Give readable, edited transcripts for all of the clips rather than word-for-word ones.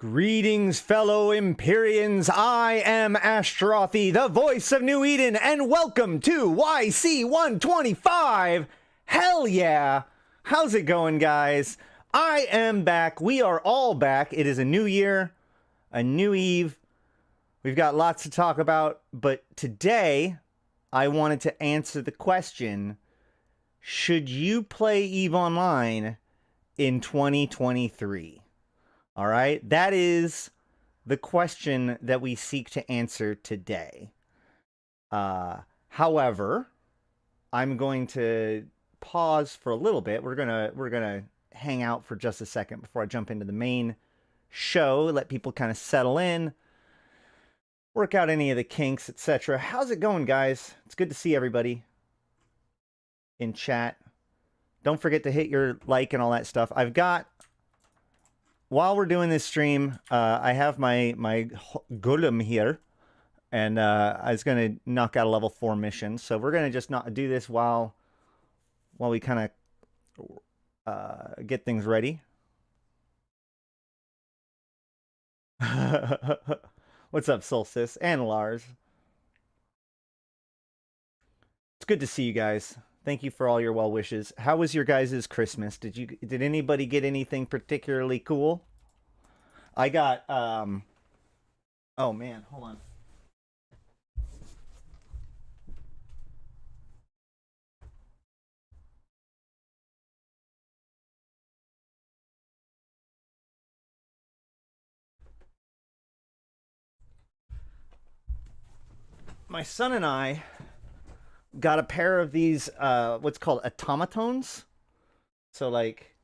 Greetings, fellow Empyreans. I am Ashtarothi, the voice of New Eden, and welcome to YC125. Hell yeah! How's it going, guys? I am back. We are all back. It is a new year, a new Eve. We've got lots to talk about, but today I wanted to answer the question, should you play EVE Online in 2023? All right, that is the question that we seek to answer today. However, I'm going to pause for a little bit. We're gonna hang out for just a second before I jump into the main show. Let people kind of settle in, work out any of the kinks, etc. How's it going, guys? It's good to see everybody in chat. Don't forget to hit your like and all that stuff. I've got, while we're doing this stream, I have my golem here, and I was going to knock out a level 4 mission. So we're going to just not do this while we kind of get things ready. What's up, Solstice and Lars? It's good to see you guys. Thank you for all your well wishes. How was your guys' Christmas? Did anybody get anything particularly cool? I got oh man, hold on. My son and I got a pair of these what's called automatones. So like,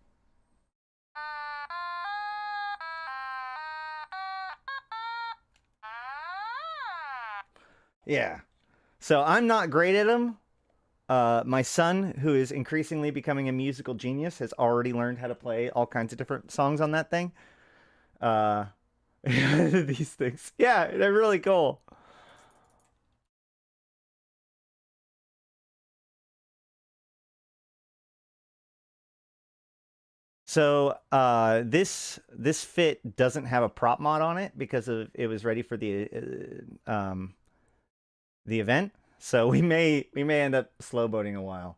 yeah. So I'm not great at them. My son, who is increasingly becoming a musical genius, has already learned how to play all kinds of different songs on that thing. These things. Yeah, they're really cool. So this fit doesn't have a prop mod on it because it was ready for the event. So we may end up slow boating a while.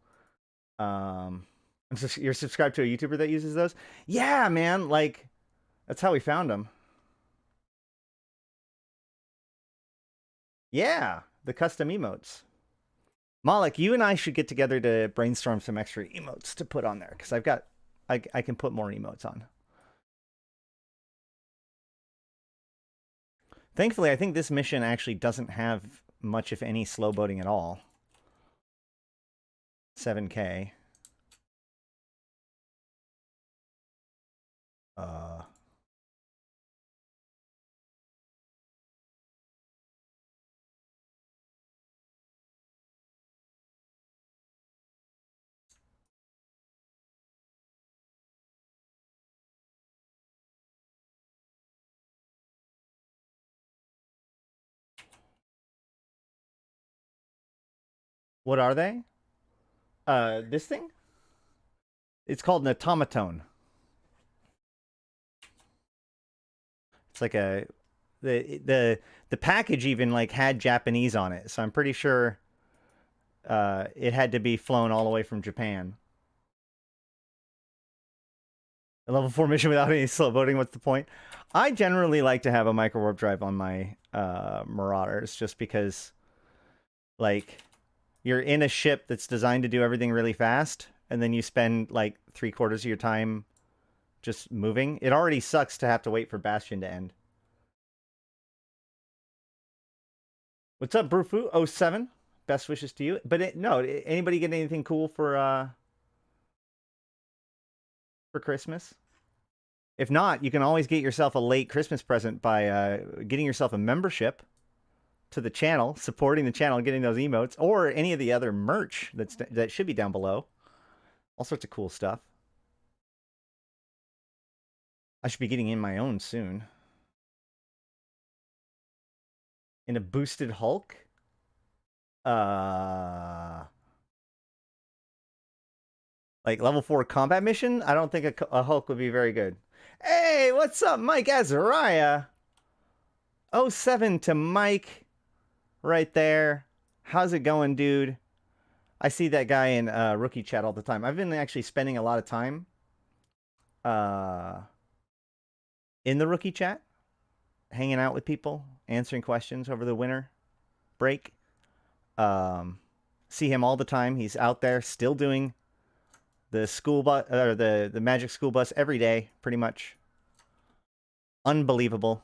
You're subscribed to a YouTuber that uses those? Yeah, man. Like, that's how we found them. Yeah, the custom emotes. Malik, you and I should get together to brainstorm some extra emotes to put on there, because I can put more emotes on. Thankfully, I think this mission actually doesn't have much, if any, slow boating at all. 7K. What are they? This thing? It's called an automaton. It's like the package even like had Japanese on it, so I'm pretty sure it had to be flown all the way from Japan. A level 4 mission without any slow boating, what's the point? I generally like to have a micro warp drive on my Marauders, just because, like, you're in a ship that's designed to do everything really fast, and then you spend like 3/4 of your time just moving. It already sucks to have to wait for Bastion to end. What's up, Brufu07? Best wishes to you. But no, anybody get anything cool for Christmas? If not, you can always get yourself a late Christmas present by getting yourself a membership to the channel, supporting the channel, getting those emotes, or any of the other merch that should be down below. All sorts of cool stuff. I should be getting in my own soon. In a boosted Hulk? Like level 4 combat mission? I don't think a Hulk would be very good. Hey, what's up, Mike Azariah? 07 to Mike right there. How's it going, dude? I see that guy in rookie chat all the time. I've been actually spending a lot of time in the rookie chat, hanging out with people, answering questions over the winter break. See him all the time. He's out there still doing the school bus or the magic school bus every day, pretty much. Unbelievable.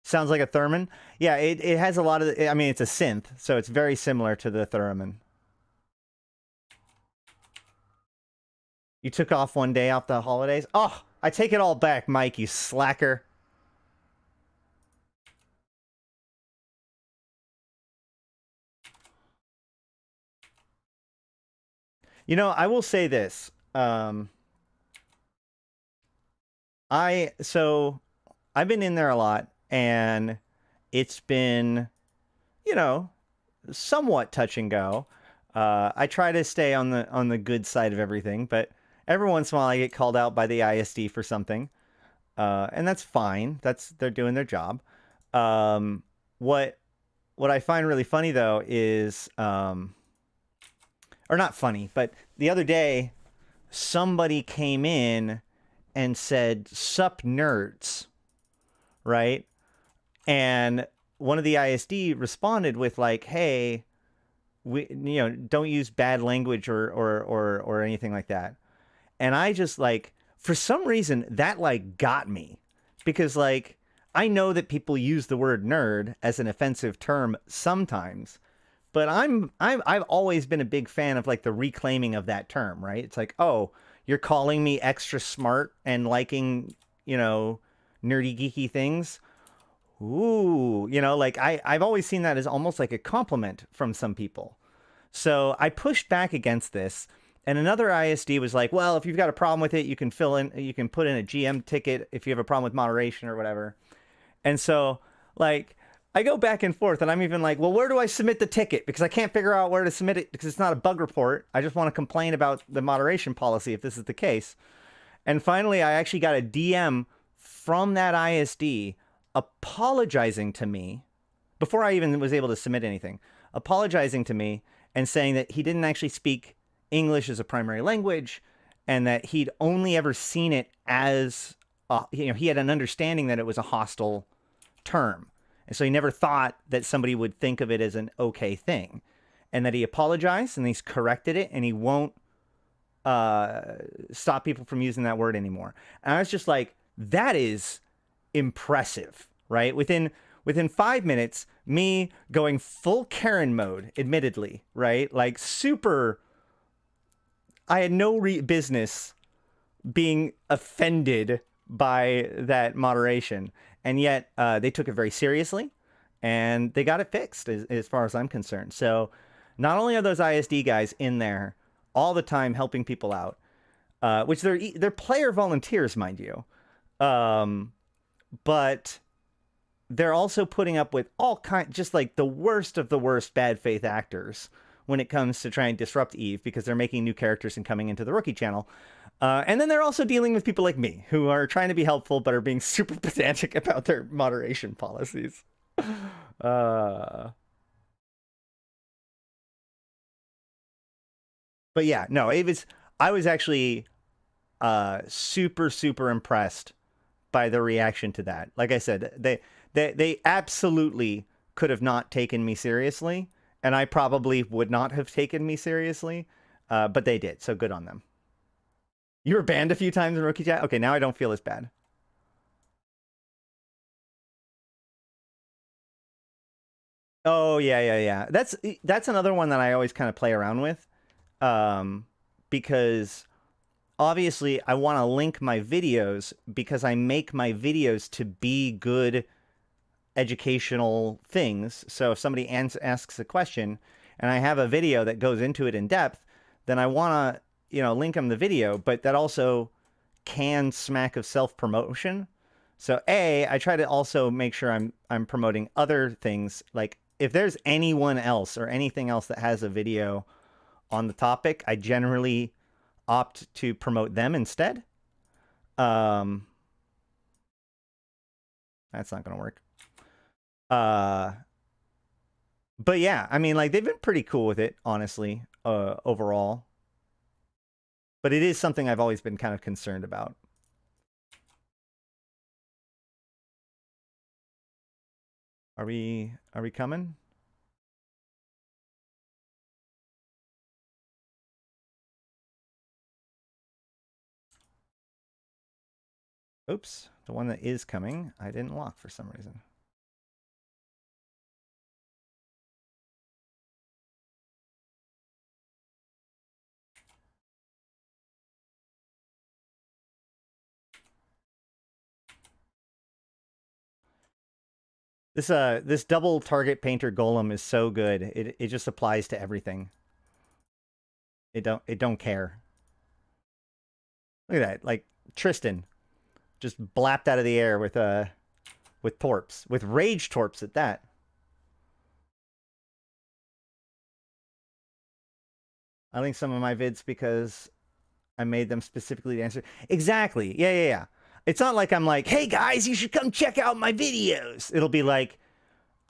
Sounds like a theremin. Yeah, it has a lot of, I mean, it's a synth, so it's very similar to the theremin. You took off one day off the holidays? Oh, I take it all back, Mike, you slacker. You know, I will say this. So I've been in there a lot, and it's been, you know, somewhat touch and go. I try to stay on the good side of everything, but every once in a while I get called out by the ISD for something, and that's fine. They're doing their job. What I find really funny though is, or not funny, but the other day somebody came in and said, "Sup nerds," right? And one of the ISD responded with like, "Hey, don't use bad language or anything like that." And I just like, for some reason that like got me, because like I know that people use the word nerd as an offensive term sometimes, but I've always been a big fan of like the reclaiming of that term, right? It's like, oh, you're calling me extra smart and liking, nerdy geeky things. Ooh, like I've always seen that as almost like a compliment from some people. So I pushed back against this, and another ISD was like, well, if you've got a problem with it, you can put in a GM ticket if you have a problem with moderation or whatever. And so like I go back and forth, and I'm even like, well, where do I submit the ticket? Because I can't figure out where to submit it, because it's not a bug report. I just want to complain about the moderation policy if this is the case. And finally, I actually got a DM from that ISD apologizing to me before I even was able to submit anything, apologizing to me and saying that he didn't actually speak English as a primary language, and that he'd only ever seen it as, he had an understanding that it was a hostile term. And so he never thought that somebody would think of it as an okay thing. And that he apologized and he's corrected it, and he won't stop people from using that word anymore. And I was just like, that is impressive, right? Within 5 minutes, me going full Karen mode, admittedly, right? Like super, I had no business being offended by that moderation. And yet they took it very seriously, and they got it fixed as far as I'm concerned. So not only are those ISD guys in there all the time helping people out, which they're player volunteers, mind you, but they're also putting up with all kinds, just like the worst of the worst bad faith actors when it comes to trying to disrupt Eve, because they're making new characters and coming into the rookie channel. And then they're also dealing with people like me who are trying to be helpful but are being super pedantic about their moderation policies. But yeah, no, I was actually super, super impressed by the reaction to that. Like I said, they absolutely could have not taken me seriously, and I probably would not have taken me seriously, but they did, so good on them. You were banned a few times in rookie chat? Okay, now I don't feel as bad. Oh, yeah. That's another one that I always kind of play around with, because obviously I want to link my videos, because I make my videos to be good educational things. So if somebody asks a question and I have a video that goes into it in depth, then I want to, link them the video, but that also canned smack of self-promotion. So I try to also make sure I'm promoting other things. Like if there's anyone else or anything else that has a video on the topic, I generally opt to promote them instead. That's not gonna work. But yeah, I mean, like they've been pretty cool with it, honestly, overall. But it is something I've always been kind of concerned about. Are we coming? Oops, the one that is coming, I didn't lock for some reason. This double target painter golem is so good. It just applies to everything. It don't care. Look at that, like Tristan, just blapped out of the air with torps, with rage torps at that. I link some of my vids because I made them specifically to answer. Exactly. Yeah. It's not like I'm like, hey guys, you should come check out my videos. It'll be like,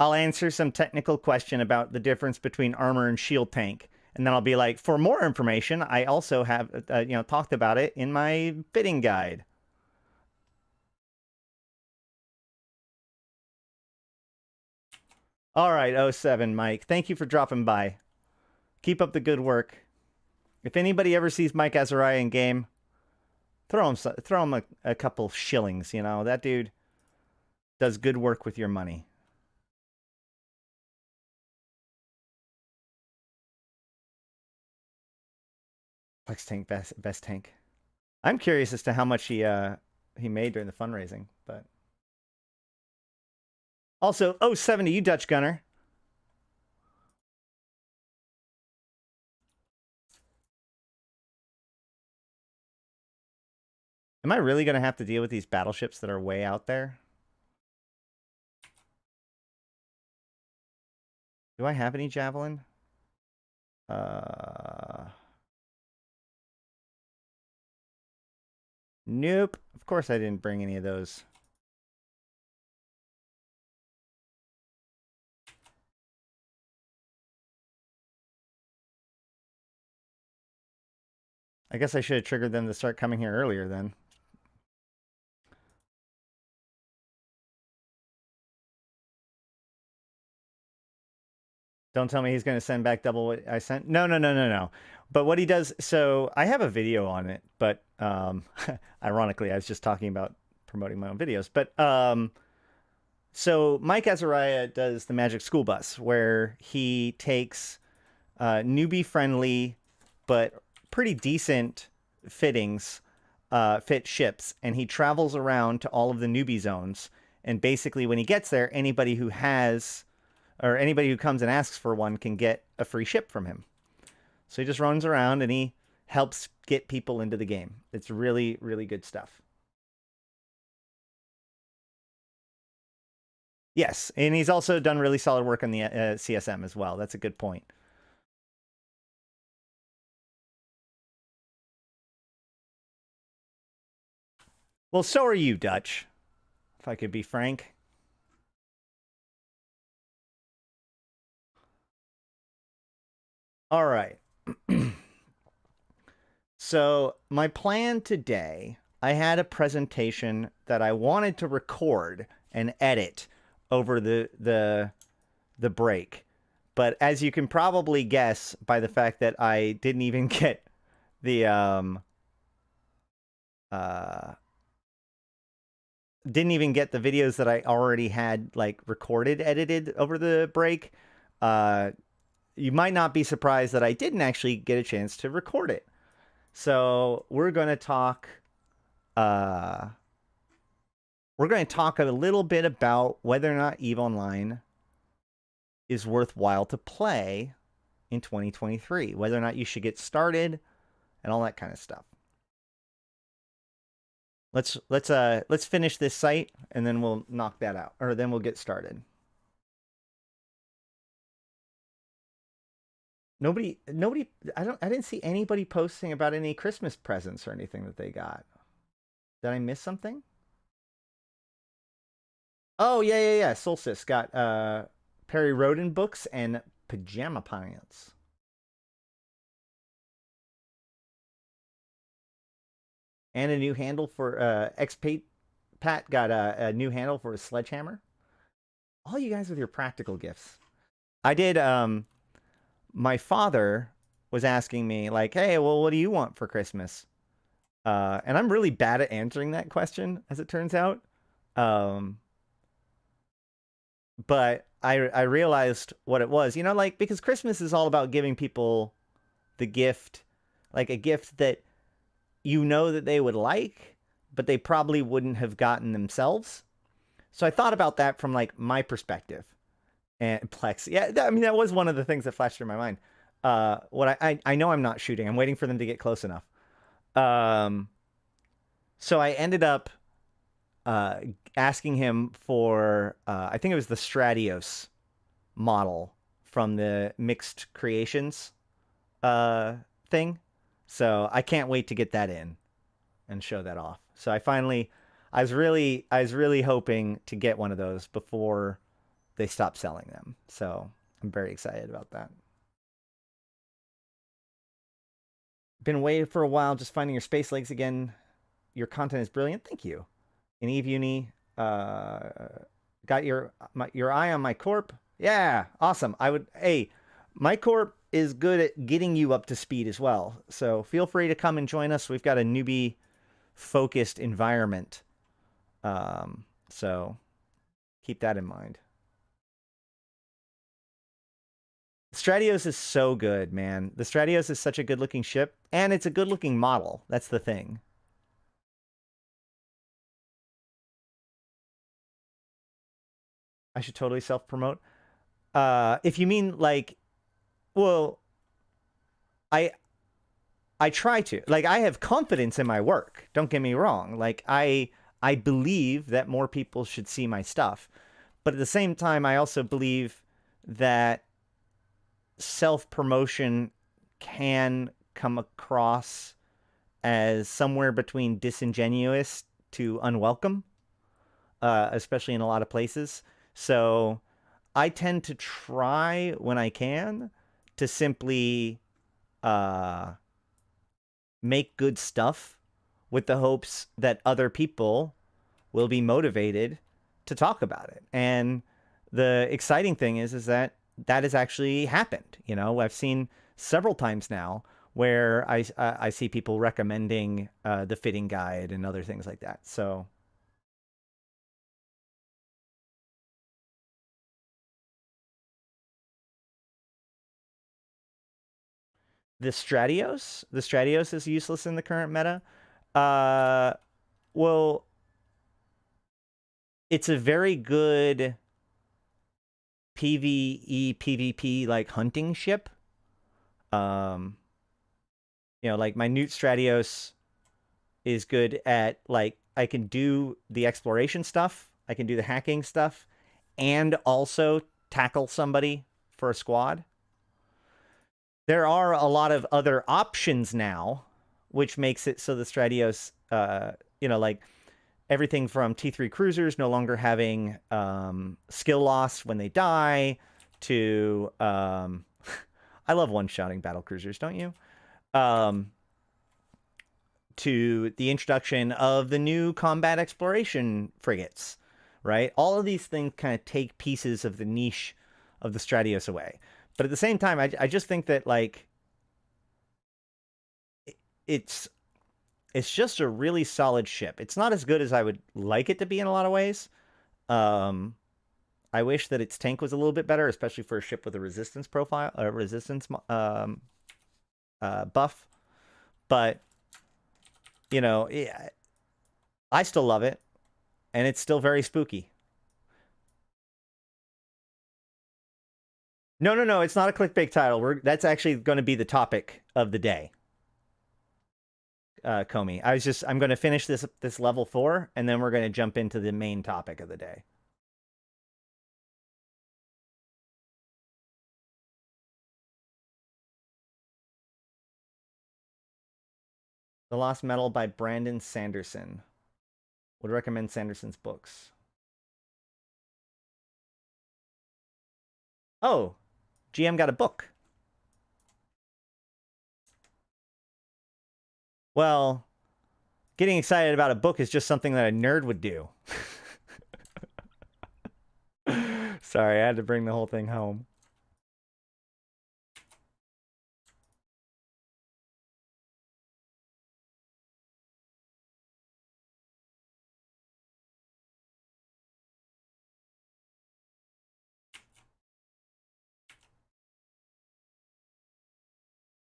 I'll answer some technical question about the difference between armor and shield tank. And then I'll be like, for more information, I also have, talked about it in my fitting guide. All right, 07, Mike. Thank you for dropping by. Keep up the good work. If anybody ever sees Mike Azariah in game, throw him a couple shillings. You know, that dude does good work with your money. Flex tank, best tank. I'm curious as to how much he made during the fundraising, but also 070, you Dutch gunner. Am I really going to have to deal with these battleships that are way out there? Do I have any javelin? Nope. Of course I didn't bring any of those. I guess I should have triggered them to start coming here earlier then. Don't tell me he's going to send back double what I sent. No. But what he does, so I have a video on it, but ironically, I was just talking about promoting my own videos. But so Mike Azariah does the Magic School Bus, where he takes newbie-friendly but pretty decent fittings, fit ships, and he travels around to all of the newbie zones. And basically, when he gets there, anybody who has, or anybody who comes and asks for one can get a free ship from him. So he just runs around and he helps get people into the game. It's really, really good stuff. Yes, and he's also done really solid work on the CSM as well. That's a good point. Well, so are you, Dutch, if I could be frank. All right. So my plan today, I had a presentation that I wanted to record and edit over the break. But as you can probably guess by the fact that I didn't even get the videos that I already had like recorded, edited over the break, you might not be surprised that I didn't actually get a chance to record it. So we're going to talk a little bit about whether or not EVE Online is worthwhile to play in 2023, whether or not you should get started and all that kind of stuff. Let's finish this site and then we'll knock that out, or then we'll get started. Nobody, I didn't see anybody posting about any Christmas presents or anything that they got. Did I miss something? Oh, yeah. Solstice got Perry Roden books and pajama pants. And a new handle for X-Pate. Pat got a new handle for his sledgehammer. All you guys with your practical gifts. I did my father was asking me like, "Hey, well, what do you want for Christmas?" And I'm really bad at answering that question, as it turns out. Um, but I realized what it was. You know, like, because Christmas is all about giving people the gift, like a gift that you know that they would like, but they probably wouldn't have gotten themselves. So I thought about that from like my perspective. And Plex, yeah, I mean that was one of the things that flashed through my mind. What I know I'm not shooting. I'm waiting for them to get close enough. Um, so I ended up uh, asking him for I think it was the Stratios model from the Mixed Creations uh, thing. So I can't wait to get that in and show that off. So I was really hoping to get one of those before they stop selling them. So I'm very excited about that. Been waiting for a while, just finding your space legs again. Your content is brilliant. Thank you. In Eve Uni, got your eye on my corp. Yeah, awesome. Hey, my corp is good at getting you up to speed as well. So feel free to come and join us. We've got a newbie focused environment. So keep that in mind. Stratios is so good, man. The Stratios is such a good looking ship, and it's a good looking model. That's the thing. I should totally self promote. If you mean like, well, I I try to. Like I have confidence in my work. Don't get me wrong. Like I believe that more people should see my stuff. But at the same time I also believe that self-promotion can come across as somewhere between disingenuous to unwelcome, especially in a lot of places. So I tend to try when I can to simply uh, make good stuff with the hopes that other people will be motivated to talk about it. And the exciting thing is that that has actually happened. You know, I've seen several times now where I see people recommending the fitting guide and other things like that. So the Stratios is useless in the current meta. Uh, well, it's a very good PvE PvP like hunting ship. Um, you know, like my Newt Stratios is good at like I can do the exploration stuff, I can do the hacking stuff, and also tackle somebody for a squad. There are a lot of other options now, which makes it so the Stratios, you know, like everything from T3 cruisers no longer having skill loss when they die to I love one-shotting battle cruisers, don't you? Um, to the introduction of the new combat exploration frigates, right? All of these things kind of take pieces of the niche of the Stratios away. But at the same time, I just think that like it's it's just a really solid ship. It's not as good as I would like it to be in a lot of ways. Um, I wish that its tank was a little bit better, especially for a ship with a resistance profile, a resistance buff. But you know, I still love it, and it's still very spooky. No. It's not a clickbait title. That's actually going to be the topic of the day. Comey. I'm going to finish this level 4, and then we're going to jump into the main topic of the day. The Lost Metal by Brandon Sanderson. Would recommend Sanderson's books. Oh, GM got a book. Well, getting excited about a book is just something that a nerd would do. Sorry, I had to bring the whole thing home.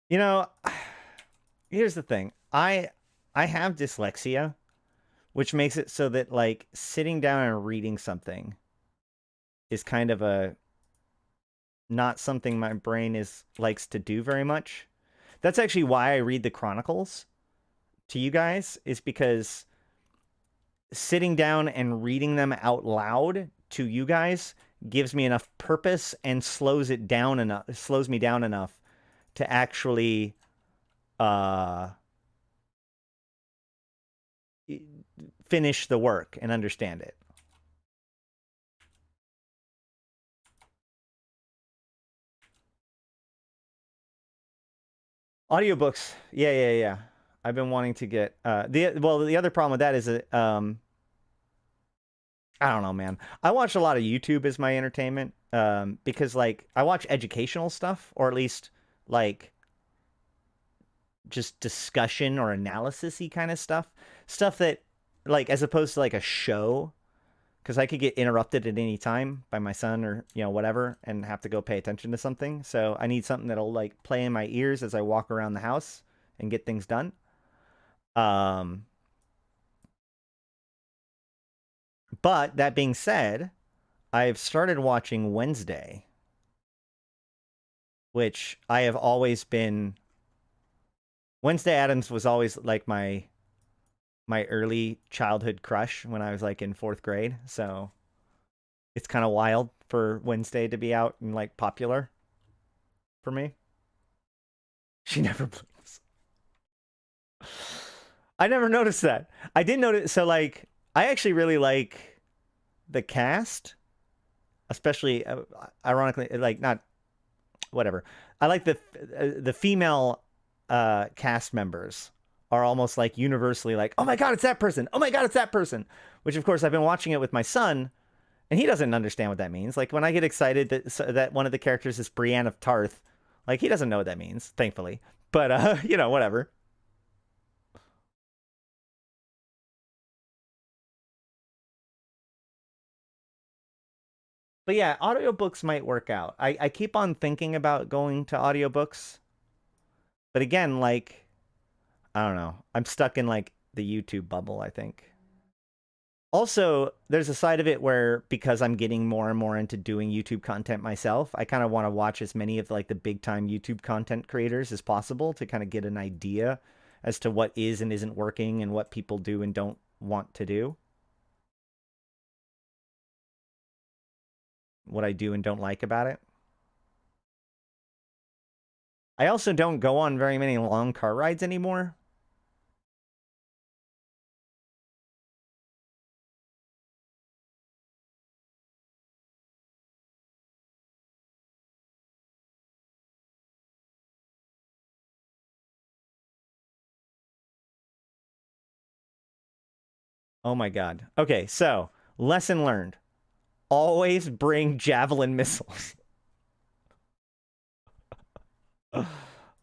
You know, here's the thing. I have dyslexia, which makes it so that like sitting down and reading something is kind of a not something my brain likes to do very much. That's actually why I read the Chronicles to you guys, is because sitting down and reading them out loud to you guys gives me enough purpose and slows me down enough to actually finish the work and understand it. Audiobooks. Yeah. I've been wanting to get the other problem with that is that I don't know, man. I watch a lot of YouTube as my entertainment because like I watch educational stuff, or at least like just discussion or analysis-y kind of stuff that like, as opposed to like a show, because I could get interrupted at any time by my son or whatever and have to go pay attention to something. So I need something that'll like play in my ears as I walk around the house and get things done. But that being said, I've started watching Wednesday, which I have always been. Wednesday Addams was always like my early childhood crush when I was like in 4th grade. So it's kind of wild for Wednesday to be out and like popular for me. She never blinks. I never noticed that. I did notice. So like, I actually really like the cast, especially ironically, like not whatever. I like the female cast members are almost like universally like, oh my god, it's that person. Oh my god, it's that person. Which of course I've been watching it with my son, and he doesn't understand what that means. Like when I get excited that one of the characters is Brienne of Tarth, like he doesn't know what that means, thankfully. But whatever. But yeah, audiobooks might work out. I keep on thinking about going to audiobooks. But again, like, I don't know. I'm stuck in like the YouTube bubble, I think. Also, there's a side of it where because I'm getting more and more into doing YouTube content myself, I kind of want to watch as many of like the big time YouTube content creators as possible to kind of get an idea as to what is and isn't working and what people do and don't want to do. What I do and don't like about it. I also don't go on very many long car rides anymore. Oh my god. Okay, so lesson learned. Always bring javelin missiles.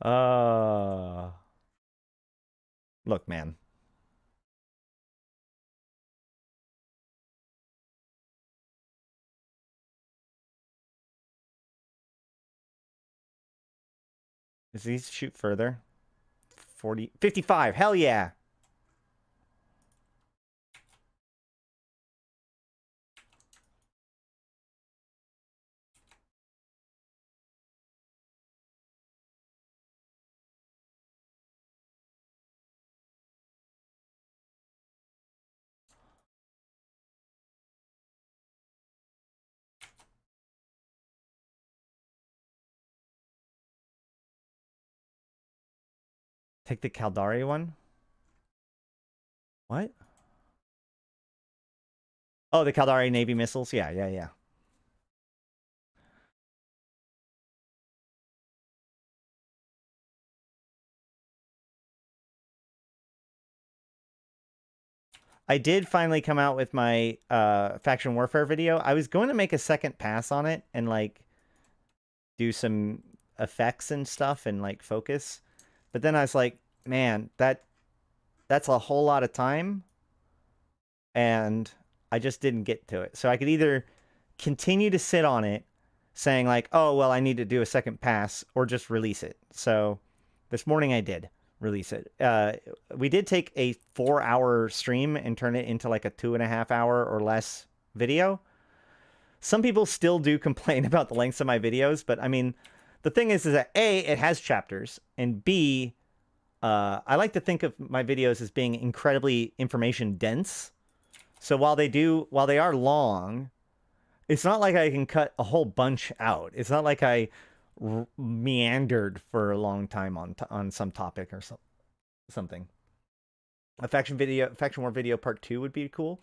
uh Look, man. Does these shoot further? 40, 55. Hell yeah. Take the Caldari one? What? Oh, the Caldari Navy missiles? Yeah, yeah, yeah. I did finally come out with my faction warfare video. I was going to make a second pass on it and like do some effects and stuff and like focus. But then I was like, man, that's a whole lot of time. And I just didn't get to it. So I could either continue to sit on it saying like, oh, well, I need to do a second pass, or just release it. So this morning I did release it. We did take a 4-hour stream and turn it into like a 2.5-hour or less video. Some people still do complain about the lengths of my videos, but I mean, the thing is that A, it has chapters, and B, I like to think of my videos as being incredibly information dense. So while they are long, it's not like I can cut a whole bunch out. It's not like I meandered for a long time on some topic or something. A faction war video part 2 would be cool.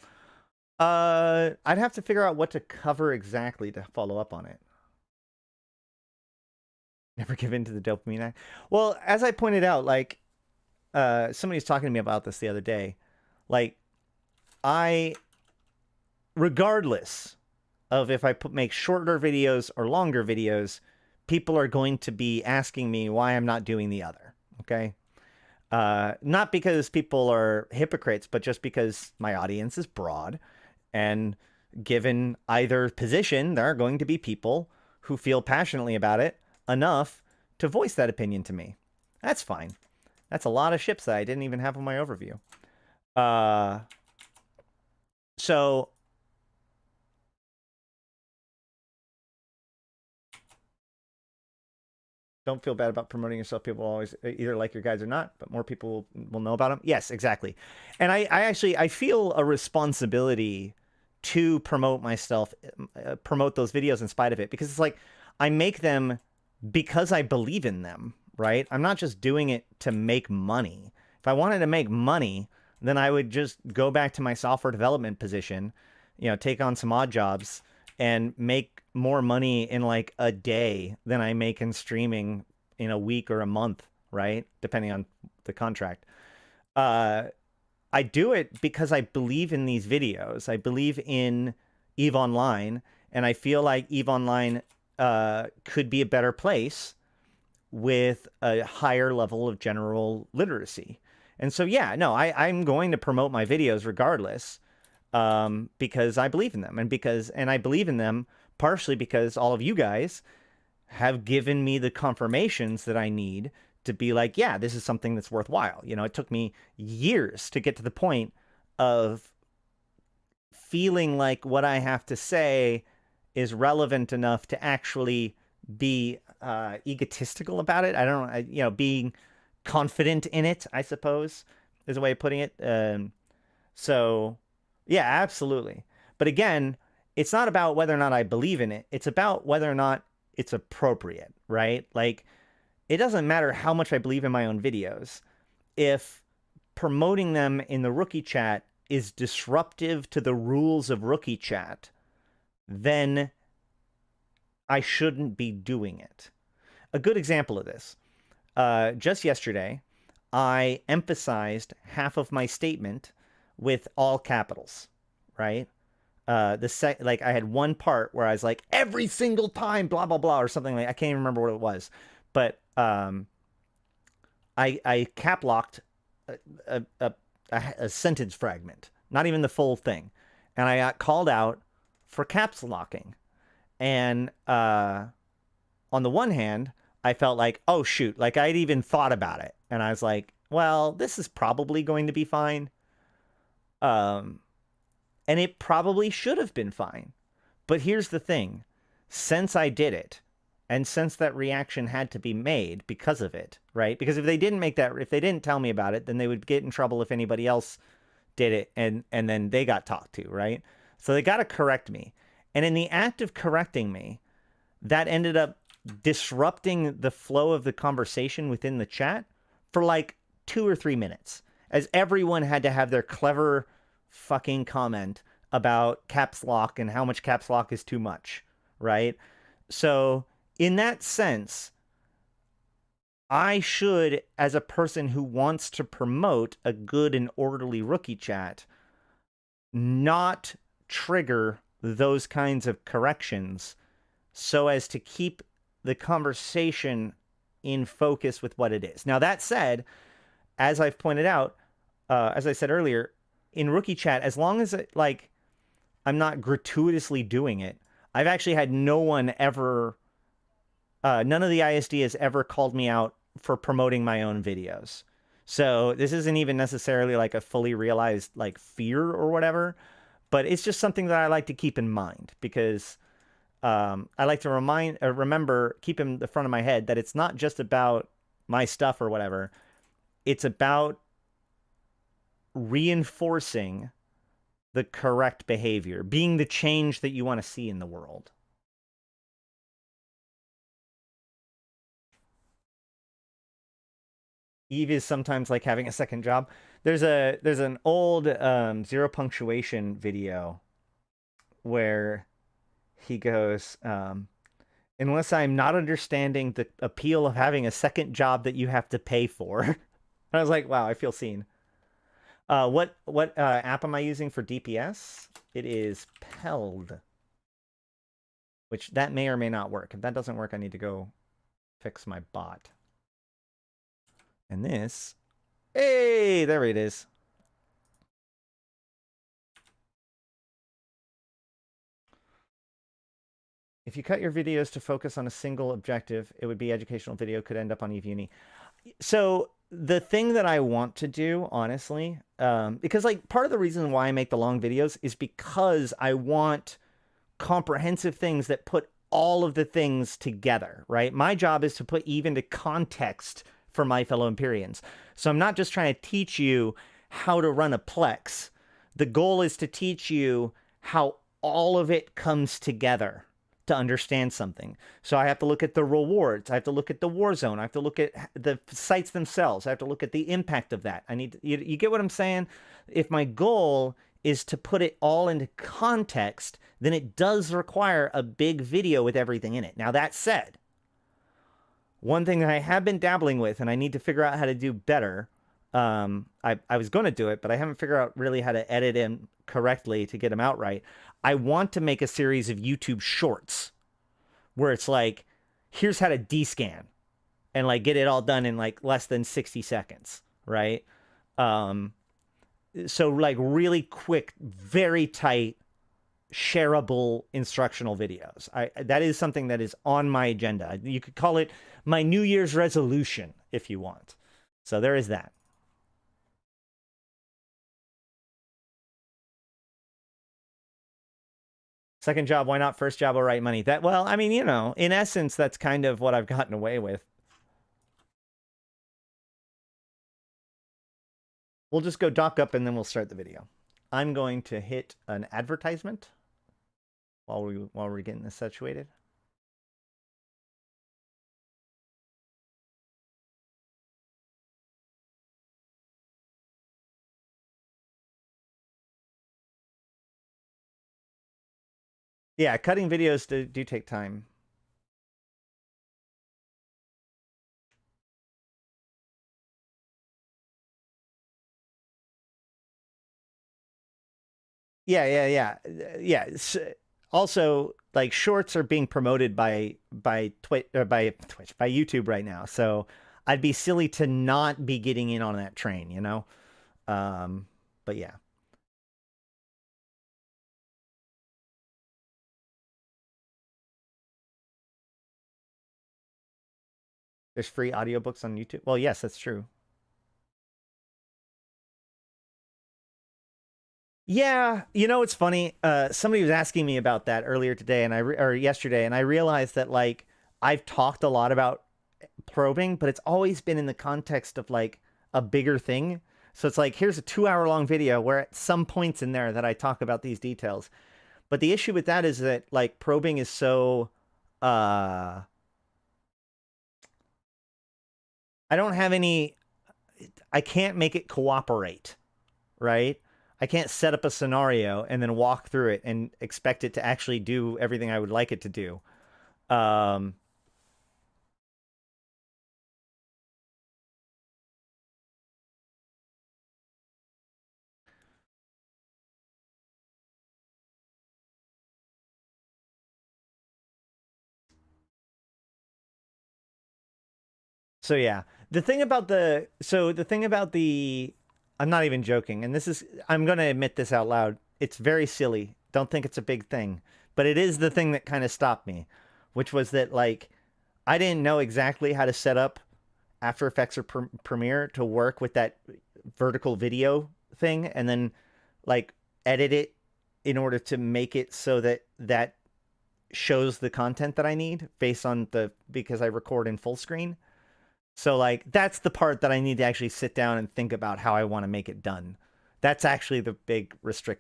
I'd have to figure out what to cover exactly to follow up on it. Never give in to the dopamine. Well, as I pointed out, like somebody was talking to me about this the other day. Like, regardless of if I make shorter videos or longer videos, people are going to be asking me why I'm not doing the other. Okay. Not because people are hypocrites, but just because my audience is broad, and given either position, there are going to be people who feel passionately about it enough to voice that opinion to me. That's fine. That's a lot of ships that I didn't even have on my overview. So don't feel bad about promoting yourself. People always either like your guys or not, but more people will know about them. Yes, exactly. And I feel a responsibility to promote myself, promote those videos in spite of it, because it's like I make them because I believe in them, right? I'm not just doing it to make money. If I wanted to make money, then I would just go back to my software development position, you know, take on some odd jobs and make more money in like a day than I make in streaming in a week or a month, right? Depending on the contract. I do it because I believe in these videos. I believe in EVE Online, and I feel like EVE Online could be a better place with a higher level of general literacy. And so, yeah, no, I'm going to promote my videos regardless, because I believe in them, and I believe in them partially because all of you guys have given me the confirmations that I need to be like, yeah, this is something that's worthwhile. You know, it took me years to get to the point of feeling like what I have to say is relevant enough to actually be egotistical about it. I don't know, you know, being confident in it, I suppose, is a way of putting it. So, yeah, absolutely. But again, it's not about whether or not I believe in it. It's about whether or not it's appropriate, right? Like, it doesn't matter how much I believe in my own videos. If promoting them in the rookie chat is disruptive to the rules of rookie chat, then I shouldn't be doing it. A good example of this, just yesterday, I emphasized half of my statement with all capitals, right? Like I had one part where I was like, every single time, blah, blah, blah, or something like, I can't even remember what it was, but I cap locked a sentence fragment, not even the full thing. And I got called out for caps locking. And on the one hand, I felt like, oh, shoot, like I'd even thought about it. And I was like, well, this is probably going to be fine. And it probably should have been fine. But here's the thing. Since I did it, and since that reaction had to be made because of it, right? Because if they didn't tell me about it, then they would get in trouble if anybody else did it, and then they got talked to, right? So they got to correct me. And in the act of correcting me, that ended up disrupting the flow of the conversation within the chat for like 2 or 3 minutes, as everyone had to have their clever fucking comment about caps lock and how much caps lock is too much, right? So in that sense, I should, as a person who wants to promote a good and orderly rookie chat, not trigger those kinds of corrections so as to keep the conversation in focus with what it is. Now, that said, as I've pointed out, as I said earlier, in rookie chat, as long as like I'm not gratuitously doing it, I've actually had no one ever, none of the ISD has ever called me out for promoting my own videos. So this isn't even necessarily like a fully realized like fear or whatever, but it's just something that I like to keep in mind, because I like to remember, keep in the front of my head that it's not just about my stuff or whatever. It's about reinforcing the correct behavior, being the change that you want to see in the world. Eve is sometimes like having a second job. There's an old zero punctuation video where he goes, unless I'm not understanding the appeal of having a second job that you have to pay for. And I was like, wow, I feel seen. What app am I using for DPS? It is Peld, which that may or may not work. If that doesn't work, I need to go fix my bot. And this, hey, there it is. If you cut your videos to focus on a single objective, it would be educational video, could end up on Eve Uni. So the thing that I want to do, honestly, because like part of the reason why I make the long videos is because I want comprehensive things that put all of the things together, right? My job is to put Eve into context for my fellow Empyreans. So I'm not just trying to teach you how to run a Plex. The goal is to teach you how all of it comes together to understand something. So I have to look at the rewards. I have to look at the war zone. I have to look at the sites themselves. I have to look at the impact of that. I need to, you get what I'm saying? If my goal is to put it all into context, then it does require a big video with everything in it. Now, that said, one thing that I have been dabbling with, and I need to figure out how to do better, I was going to do it, but I haven't figured out really how to edit him correctly to get him out right. I want to make a series of YouTube shorts where it's like, here's how to descan and like get it all done in like less than 60 seconds, right? So like really quick, very tight, shareable instructional videos. That is something that is on my agenda. You could call it my New Year's resolution if you want. So there is that. Second job, why not? First job will write money. That, well, I mean, you know, in essence, that's kind of what I've gotten away with. We'll just go dock up and then we'll start the video. I'm going to hit an advertisement while we're getting this situated. Yeah, cutting videos do take time. Yeah. Also, like shorts are being promoted by YouTube right now. So I'd be silly to not be getting in on that train, you know? But yeah. There's free audiobooks on YouTube. Well, yes, that's true. Yeah, you know, it's funny. Somebody was asking me about that earlier today or yesterday, and I realized that like I've talked a lot about probing, but it's always been in the context of like a bigger thing. So it's like, here's a 2-hour long video where at some points in there that I talk about these details. But the issue with that is that like probing is so, I don't have any, I can't make it cooperate, right? I can't set up a scenario and then walk through it and expect it to actually do everything I would like it to do. So yeah, the thing about the I'm not even joking, and I'm going to admit this out loud. It's very silly. Don't think it's a big thing, but it is the thing that kind of stopped me, which was that like I didn't know exactly how to set up After Effects or Premiere to work with that vertical video thing and then like edit it in order to make it so that that shows the content that I need based on because I record in full screen. So like that's the part that I need to actually sit down and think about how I want to make it done. That's actually the big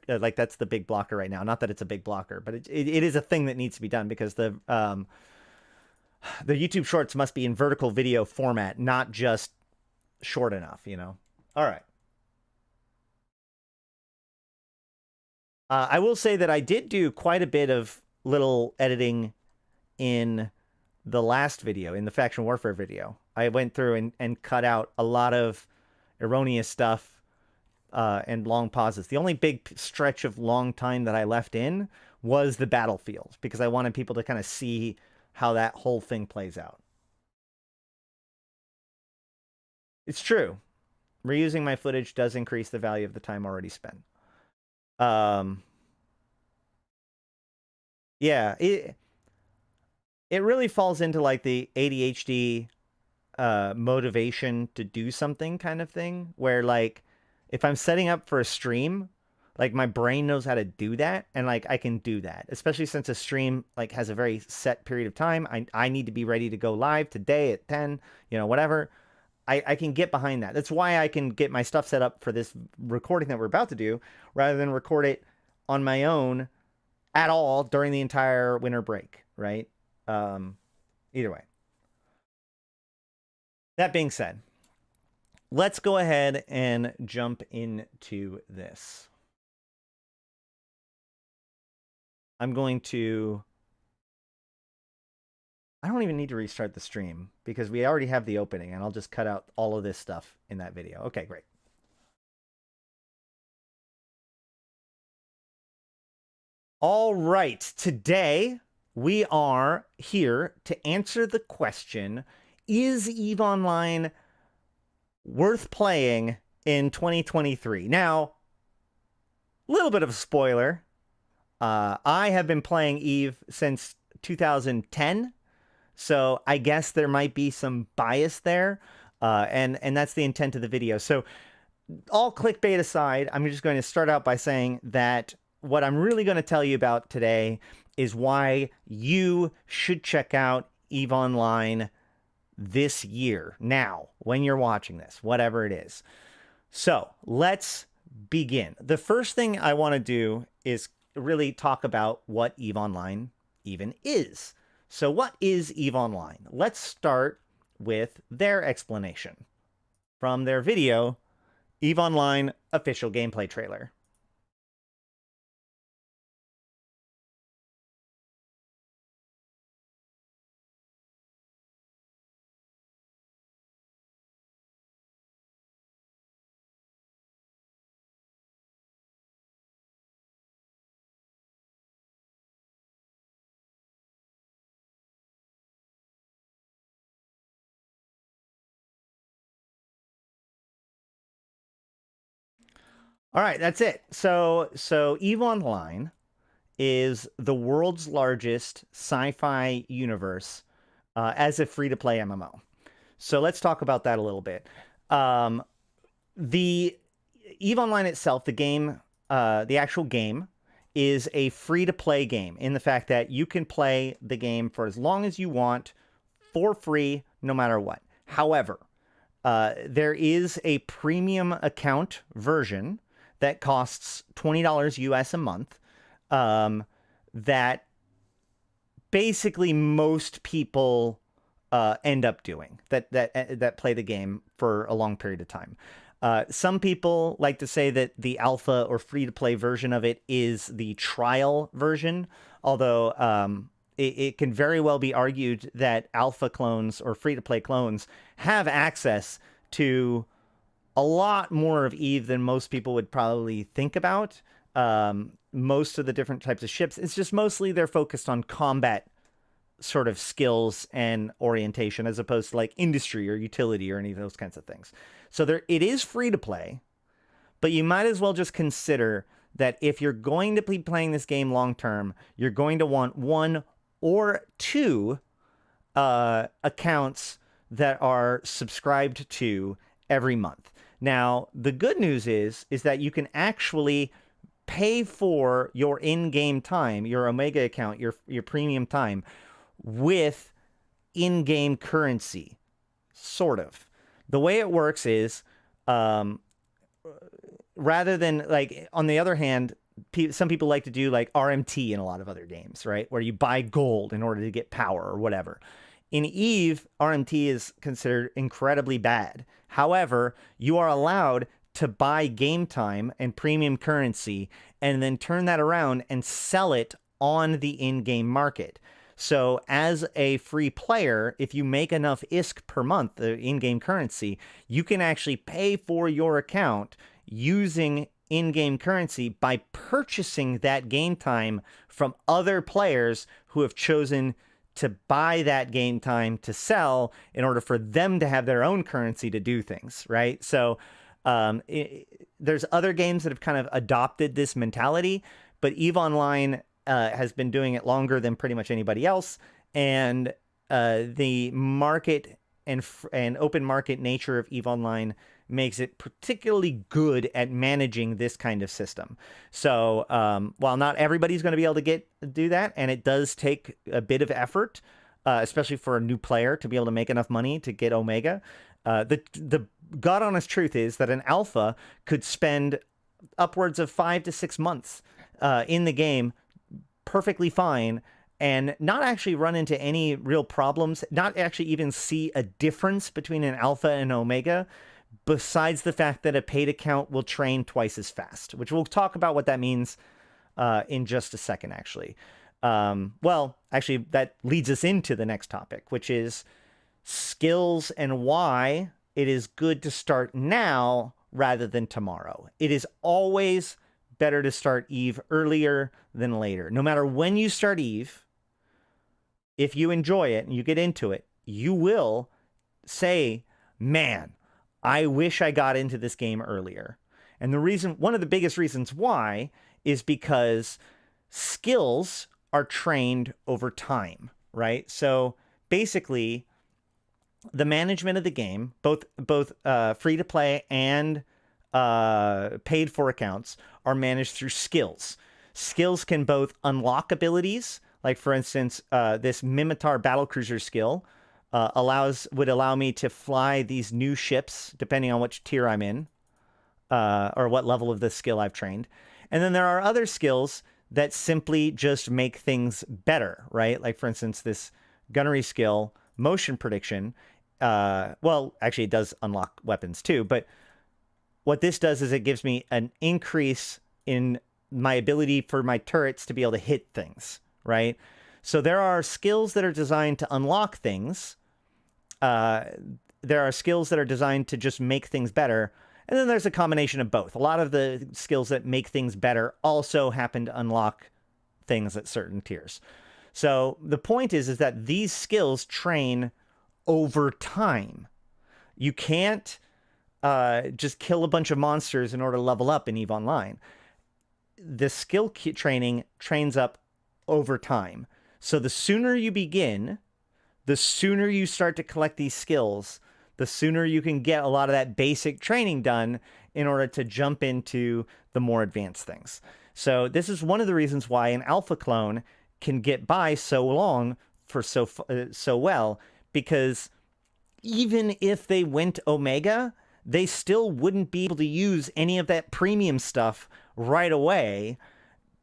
like that's the big blocker right now. Not that it's a big blocker, but it is a thing that needs to be done because the YouTube Shorts must be in vertical video format, not just short enough, you know? All right. I will say that I did do quite a bit of little editing in the last video, in the Faction Warfare video. I went through and cut out a lot of erroneous stuff and long pauses. The only big stretch of long time that I left in was the battlefield because I wanted people to kind of see how that whole thing plays out. It's true. Reusing my footage does increase the value of the time already spent. Yeah, it really falls into like the ADHD motivation to do something kind of thing where like if I'm setting up for a stream, like my brain knows how to do that and like I can do that, especially since a stream like has a very set period of time. I need to be ready to go live today at 10, you know, whatever. I can get behind that. That's why I can get my stuff set up for this recording that we're about to do rather than record it on my own at all during the entire winter break, right? Either way. That being said, let's go ahead and jump into this. I'm going to... I don't even need to restart the stream because we already have the opening and I'll just cut out all of this stuff in that video. Okay, great. All right, today we are here to answer the question, is EVE Online worth playing in 2023? Now, a little bit of a spoiler. I have been playing EVE since 2010, so I guess there might be some bias there, and that's the intent of the video. So all clickbait aside, I'm just going to start out by saying that what I'm really going to tell you about today is why you should check out EVE Online this year, now, when you're watching this, whatever it is. So let's begin. The first thing I want to do is really talk about what EVE Online even is. So what is EVE Online? Let's start with their explanation from their video, EVE Online official gameplay trailer. All right, that's it. So EVE Online is the world's largest sci-fi universe as a free-to-play MMO. So let's talk about that a little bit. The EVE Online itself, the game, the actual game, is a free-to-play game in the fact that you can play the game for as long as you want for free, no matter what. However, there is a premium account version that costs $20 US a month that basically most people end up doing that play the game for a long period of time. Some people like to say that the alpha or free-to-play version of it is the trial version, although it can very well be argued that alpha clones or free-to-play clones have access to a lot more of Eve than most people would probably think about. Most of the different types of ships, it's just mostly they're focused on combat sort of skills and orientation as opposed to like industry or utility or any of those kinds of things. So it is free to play, but you might as well just consider that if you're going to be playing this game long term, you're going to want 1 or 2 accounts that are subscribed to every month. Now, the good news is that you can actually pay for your in-game time, your Omega account, your premium time, with in-game currency, sort of. The way it works is, rather than, like, on the other hand, some people like to do, like, RMT in a lot of other games, right? Where you buy gold in order to get power or whatever. In Eve, RMT is considered incredibly bad. However, you are allowed to buy game time and premium currency and then turn that around and sell it on the in-game market. So as a free player, if you make enough ISK per month, the in-game currency, you can actually pay for your account using in-game currency by purchasing that game time from other players who have chosen to buy that game time to sell in order for them to have their own currency to do things, right? So there's other games that have kind of adopted this mentality, but EVE Online has been doing it longer than pretty much anybody else, and the market and open market nature of EVE Online makes it particularly good at managing this kind of system. So while not everybody's going to be able to do that, and it does take a bit of effort, especially for a new player to be able to make enough money to get Omega, the God honest truth is that an alpha could spend upwards of 5 to 6 months in the game perfectly fine and not actually run into any real problems, not actually even see a difference between an alpha and Omega, besides the fact that a paid account will train twice as fast, which we'll talk about what that means in just a second, actually. Well, actually, that leads us into the next topic, which is skills and why it is good to start now rather than tomorrow. It is always better to start Eve earlier than later. No matter when you start Eve, if you enjoy it and you get into it, you will say, man, I wish I got into this game earlier. And one of the biggest reasons why is because skills are trained over time, right? So basically, the management of the game, both free to play and paid for accounts, are managed through skills. Skills can both unlock abilities, like for instance, this Mimitar battlecruiser skill would allow me to fly these new ships depending on which tier I'm in, or what level of the skill I've trained. And then there are other skills that simply just make things better, right? Like for instance, this gunnery skill, motion prediction. Well, actually, it does unlock weapons too, but what this does is it gives me an increase in my ability for my turrets to be able to hit things, right? So there are skills that are designed to unlock things. There are skills that are designed to just make things better. And then there's a combination of both. A lot of the skills that make things better also happen to unlock things at certain tiers. So the point is that these skills train over time. You can't just kill a bunch of monsters in order to level up in EVE Online. The skill training trains up over time. So the sooner you begin, the sooner you start to collect these skills, the sooner you can get a lot of that basic training done in order to jump into the more advanced things. So this is one of the reasons why an alpha clone can get by so long for so well, because even if they went Omega, they still wouldn't be able to use any of that premium stuff right away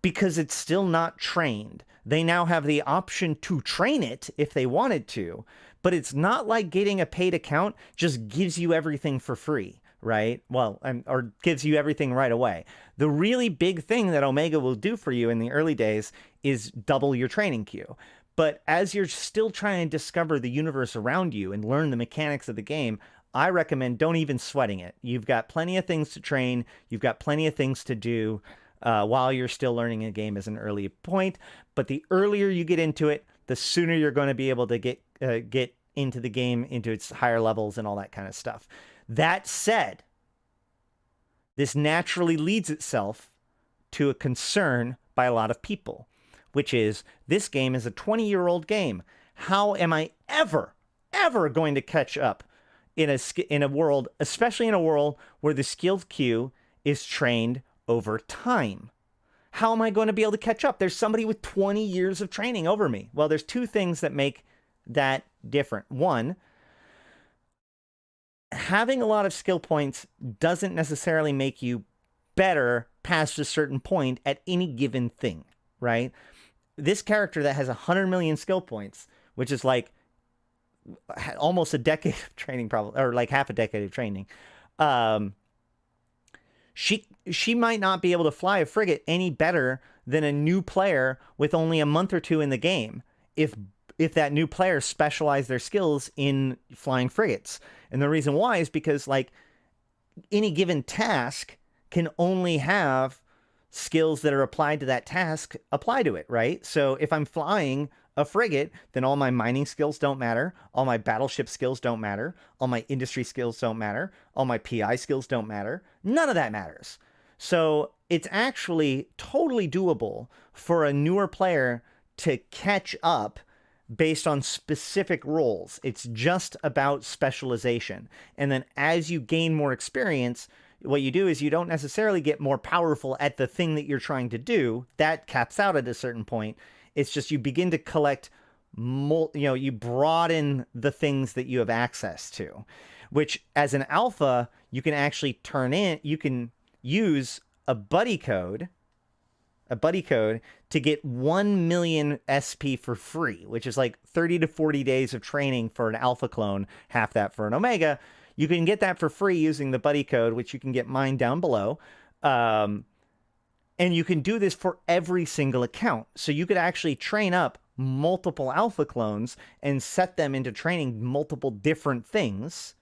because it's still not trained. They now have the option to train it if they wanted to, but it's not like getting a paid account just gives you everything for free, right? Well, or gives you everything right away. The really big thing that Omega will do for you in the early days is double your training queue. But as you're still trying to discover the universe around you and learn the mechanics of the game, I recommend don't even sweating it. You've got plenty of things to train. You've got plenty of things to do while you're still learning a game as an early point. But the earlier you get into it, the sooner you're going to be able to get into the game, into its higher levels and all that kind of stuff. That said, this naturally leads itself to a concern by a lot of people, which is this game is a 20-year-old game. How am I ever going to catch up in a world, especially in a world where the skill queue is trained over time? How am I going to be able to catch up? There's somebody with 20 years of training over me. Well, there's two things that make that different. One, having a lot of skill points doesn't necessarily make you better past a certain point at any given thing, right? This character that has 100 million skill points, which is like almost a decade of training, probably, or like half a decade of training, she might not be able to fly a frigate any better than a new player with only a month or two in the game if that new player specialized their skills in flying frigates. And the reason why is because, like, any given task can only have skills that are applied to that task apply to it, right? So if I'm flying a frigate, then all my mining skills don't matter, all my battleship skills don't matter, all my industry skills don't matter, all my PI skills don't matter. None of that matters. So it's actually totally doable for a newer player to catch up based on specific roles. It's just about specialization. And then as you gain more experience, what you do is you don't necessarily get more powerful at the thing that you're trying to do. That caps out at a certain point. It's just you begin to collect, you broaden the things that you have access to, which as an alpha, you can actually you can use a buddy code to get 1 million SP for free, which is like 30 to 40 days of training for an alpha clone, half that for an omega. You can get that for free using the buddy code, which you can get mine down below. And you can do this for every single account. So you could actually train up multiple alpha clones and set them into training multiple different things.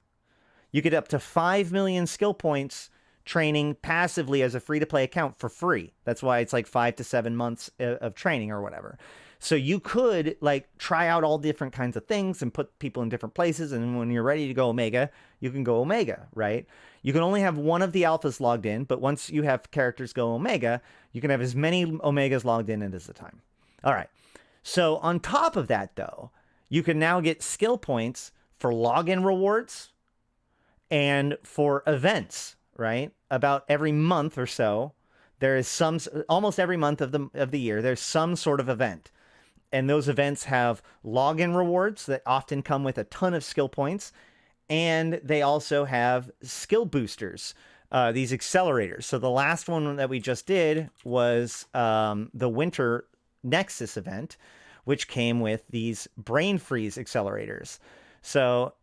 You get up to 5 million skill points training passively as a free-to-play account for free. That's why it's like 5 to 7 months of training or whatever. So you could like try out all different kinds of things and put people in different places. And when you're ready to go Omega, you can go Omega, right? You can only have one of the alphas logged in, but once you have characters go Omega, you can have as many Omegas logged in at a time. All right. So on top of that, though, you can now get skill points for login rewards and for events, right? About every month or so, there is almost every month of the year, there's some sort of event. And those events have login rewards that often come with a ton of skill points. And they also have skill boosters, these accelerators. So the last one that we just did was the Winter Nexus event, which came with these brain freeze accelerators. So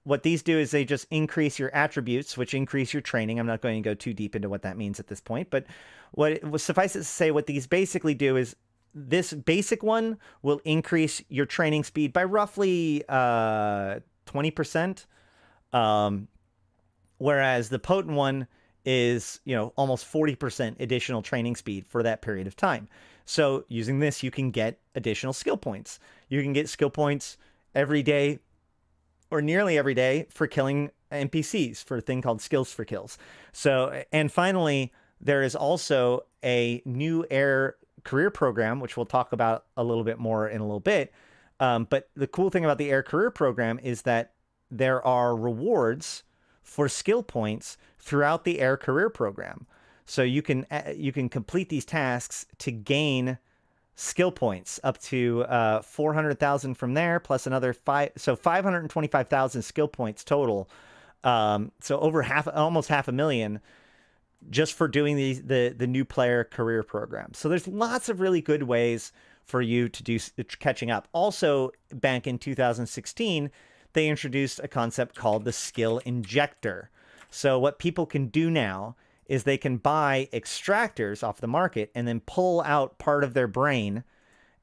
what these do is they just increase your attributes, which increase your training. I'm not going to go too deep into what that means at this point, but suffice it to say, what these basically do is this basic one will increase your training speed by roughly 20%. Whereas the potent one is, almost 40% additional training speed for that period of time. So using this, you can get additional skill points. You can get skill points every day or nearly every day for killing NPCs for a thing called skills for kills. So, and finally, there is also a new air career program, which we'll talk about a little bit more in a little bit. But the cool thing about the air career program is that there are rewards for skill points throughout the air career program. So you can complete these tasks to gain skill points up to 400,000 from there, plus another 525,000 skill points total. So over almost 500,000 just for doing the new player career program. So there's lots of really good ways for you to do catching up. Also, back in 2016, they introduced a concept called the skill injector. So what people can do now is they can buy extractors off the market and then pull out part of their brain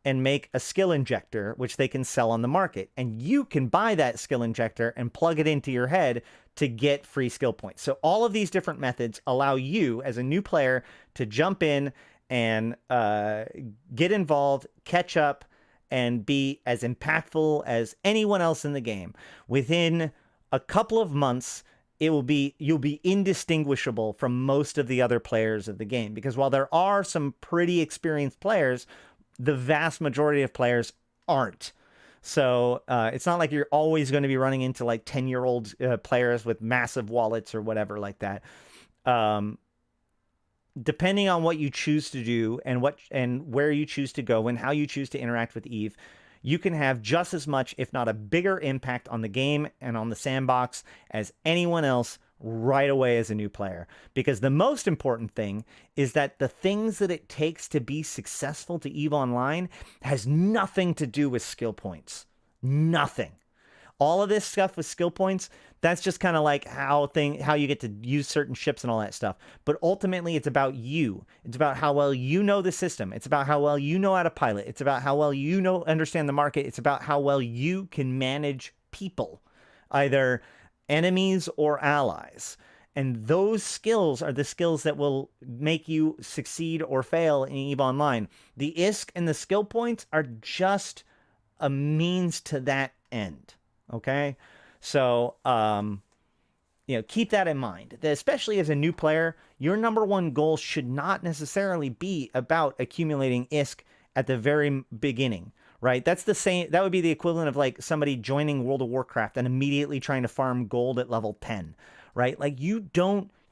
and make a skill injector, which they can sell on the market. And you can buy that skill injector and plug it into your head to get free skill points. So all of these different methods allow you as a new player to jump in and get involved, catch up, and be as impactful as anyone else in the game. Within a couple of months, you'll be indistinguishable from most of the other players of the game. Because while there are some pretty experienced players, the vast majority of players aren't. So it's not like you're always going to be running into like 10-year-old players with massive wallets or whatever like that. Depending on what you choose to do and where you choose to go and how you choose to interact with Eve, you can have just as much, if not a bigger impact on the game and on the sandbox as anyone else right away as a new player. Because the most important thing is that the things that it takes to be successful to EVE Online has nothing to do with skill points. Nothing. All of this stuff with skill points, that's just kind of like how you get to use certain ships and all that stuff. But ultimately, it's about you. It's about how well you know the system. It's about how well you know how to pilot. It's about how well you understand the market. It's about how well you can manage people, either enemies or allies. And those skills are the skills that will make you succeed or fail in EVE Online. The ISK and the skill points are just a means to that end. Okay? So, keep that in mind. That especially as a new player, your number one goal should not necessarily be about accumulating ISK at the very beginning. Right? That's the same. That would be the equivalent of like somebody joining World of Warcraft and immediately trying to farm gold at level 10, right? Like you're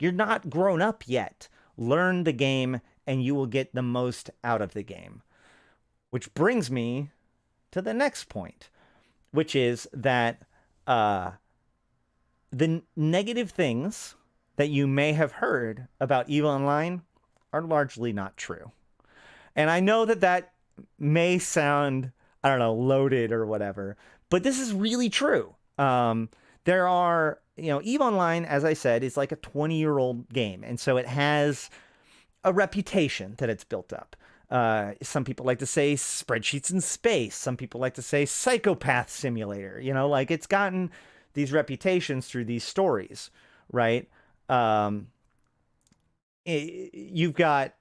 not grown up yet. Learn the game and you will get the most out of the game. Which brings me to the next point, which is that the negative things that you may have heard about EVE Online are largely not true. And I know that may sound, I don't know, loaded or whatever, but this is really true. There are, EVE Online, as I said, is like a 20-year-old game. And so it has a reputation that it's built up. Some people like to say spreadsheets in space. Some people like to say psychopath simulator. Like it's gotten these reputations through these stories, right? You've got,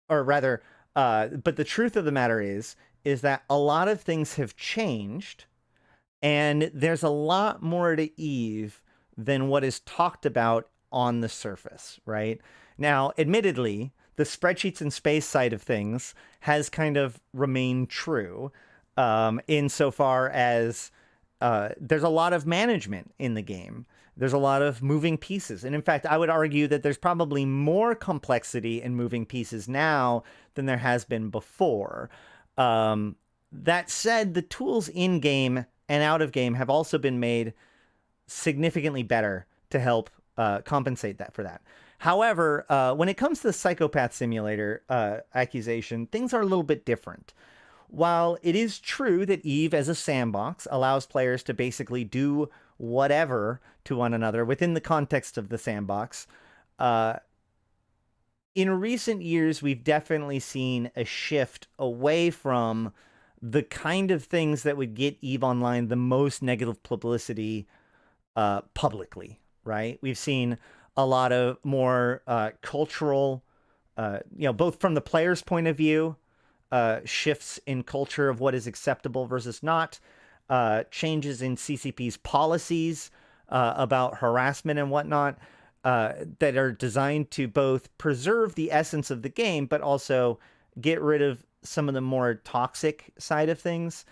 or rather, but the truth of the matter is that a lot of things have changed, and there's a lot more to EVE than what is talked about on the surface, right? Now, admittedly, the spreadsheets in space side of things has kind of remained true, insofar as there's a lot of management in the game. There's a lot of moving pieces. And in fact, I would argue that there's probably more complexity in moving pieces now than there has been before. That said, the tools in game and out of game have also been made significantly better to help compensate for that. However, when it comes to the psychopath simulator accusation, things are a little bit different. While it is true that EVE as a sandbox allows players to basically do whatever to one another within the context of the sandbox, in recent years, we've definitely seen a shift away from the kind of things that would get EVE Online the most negative publicity publicly, right? We've seen a lot of more cultural, both from the player's point of view, shifts in culture of what is acceptable versus not, changes in CCP's policies about harassment and whatnot that are designed to both preserve the essence of the game, but also get rid of some of the more toxic side of things.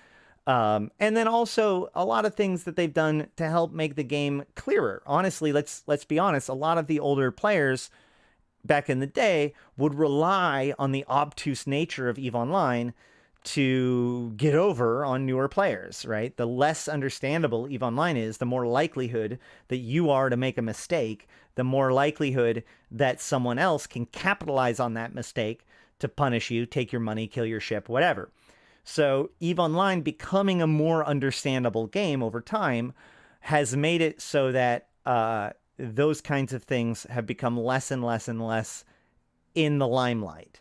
And then also a lot of things that they've done to help make the game clearer. Honestly, let's be honest, a lot of the older players back in the day would rely on the obtuse nature of EVE Online to get over on newer players, right? The less understandable EVE Online is, the more likelihood that you are to make a mistake, the more likelihood that someone else can capitalize on that mistake to punish you, take your money, kill your ship, whatever. So EVE Online becoming a more understandable game over time has made it so that those kinds of things have become less and less and less in the limelight.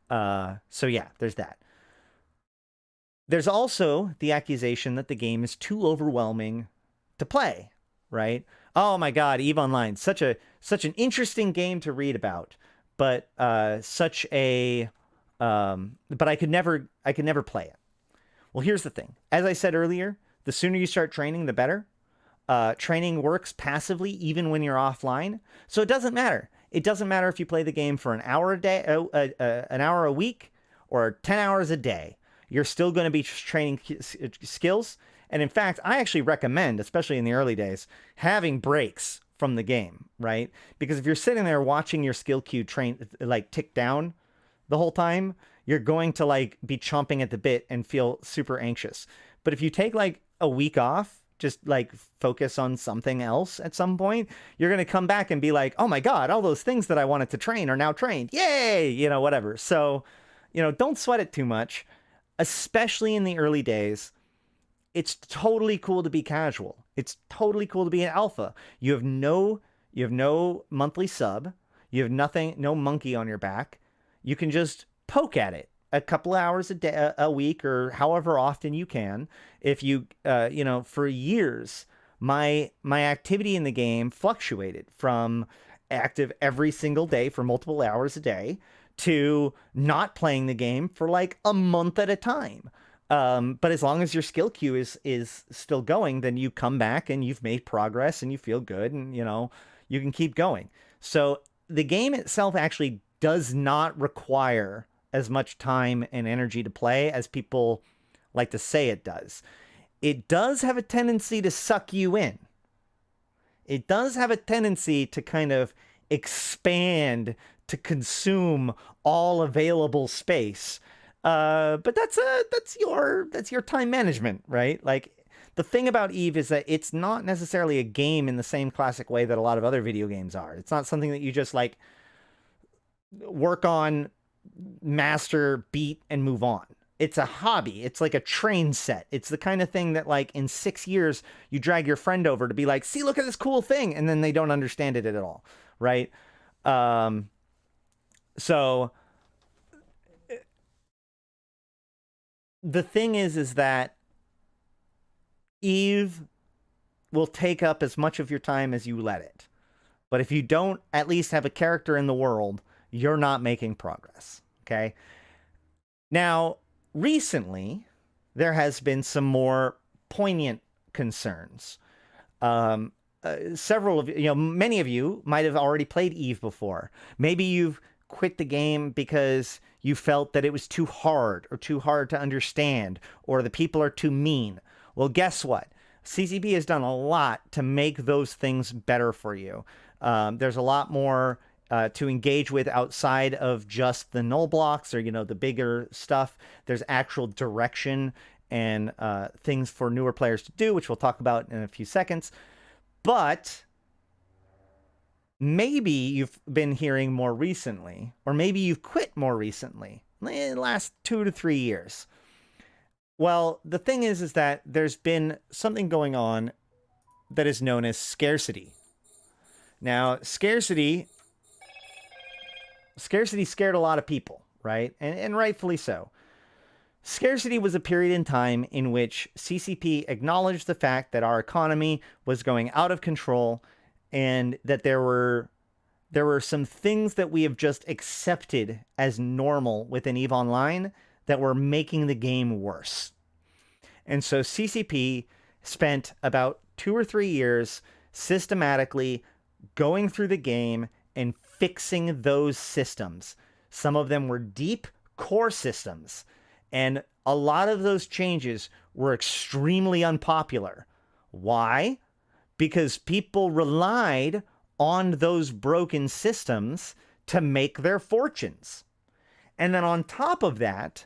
So yeah, there's that. There's also the accusation that the game is too overwhelming to play, right? Oh my God, EVE Online, such an interesting game to read about, but but I could never play it. Well, here's the thing. As I said earlier, the sooner you start training, the better. Training works passively even when you're offline, so it doesn't matter. It doesn't matter if you play the game for an hour a day, an hour a week, or 10 hours a day. You're still going to be training skills. And in fact, I actually recommend, especially in the early days, having breaks from the game, right? Because if you're sitting there watching your skill queue tick down the whole time, you're going to be chomping at the bit and feel super anxious. But if you take a week off, just focus on something else at some point, you're going to come back and be like, oh my God, all those things that I wanted to train are now trained. Yay! Whatever. So, don't sweat it too much, especially in the early days. It's totally cool to be casual. It's totally cool to be an alpha. You have no monthly sub. You have nothing, no monkey on your back. You can just poke at it a couple of hours a day, a week, or however often you can. If you, for years, my activity in the game fluctuated from active every single day for multiple hours a day to not playing the game for a month at a time. But as long as your skill queue is still going, then you come back and you've made progress and you feel good, and you can keep going. So the game itself actually does not require as much time and energy to play as people like to say it does. It does have a tendency to suck you in. It does have a tendency to kind of expand, to consume all available space. But that's your time management, right? The thing about EVE is that it's not necessarily a game in the same classic way that a lot of other video games are. It's not something that you just work on, master, beat, and move on. It's a hobby. It's like a train set. It's the kind of thing that in 6 years you drag your friend over to be like, see, look at this cool thing, and then they don't understand it at all, right? So the thing is that EVE will take up as much of your time as you let it. But if you don't at least have a character in the world, you're not making progress, okay? Now, recently, there has been some more poignant concerns. Several of many of you might have already played EVE before. Maybe you've quit the game because you felt that it was too hard to understand, or the people are too mean. Well, guess what? CCP has done a lot to make those things better for you. There's a lot more to engage with outside of just the null blocks or, the bigger stuff. There's actual direction and things for newer players to do, which we'll talk about in a few seconds. But maybe you've been hearing more recently, or maybe you've quit more recently, in the last 2 to 3 years. Well, the thing is that there's been something going on that is known as scarcity. Now, scarcity scared a lot of people, right? And rightfully so. Scarcity was a period in time in which CCP acknowledged the fact that our economy was going out of control, and that there were some things that we have just accepted as normal within EVE Online that were making the game worse. And so CCP spent about 2 or 3 years systematically going through the game and fixing those systems. Some of them were deep core systems, and a lot of those changes were extremely unpopular. Why? Because people relied on those broken systems to make their fortunes. And then on top of that,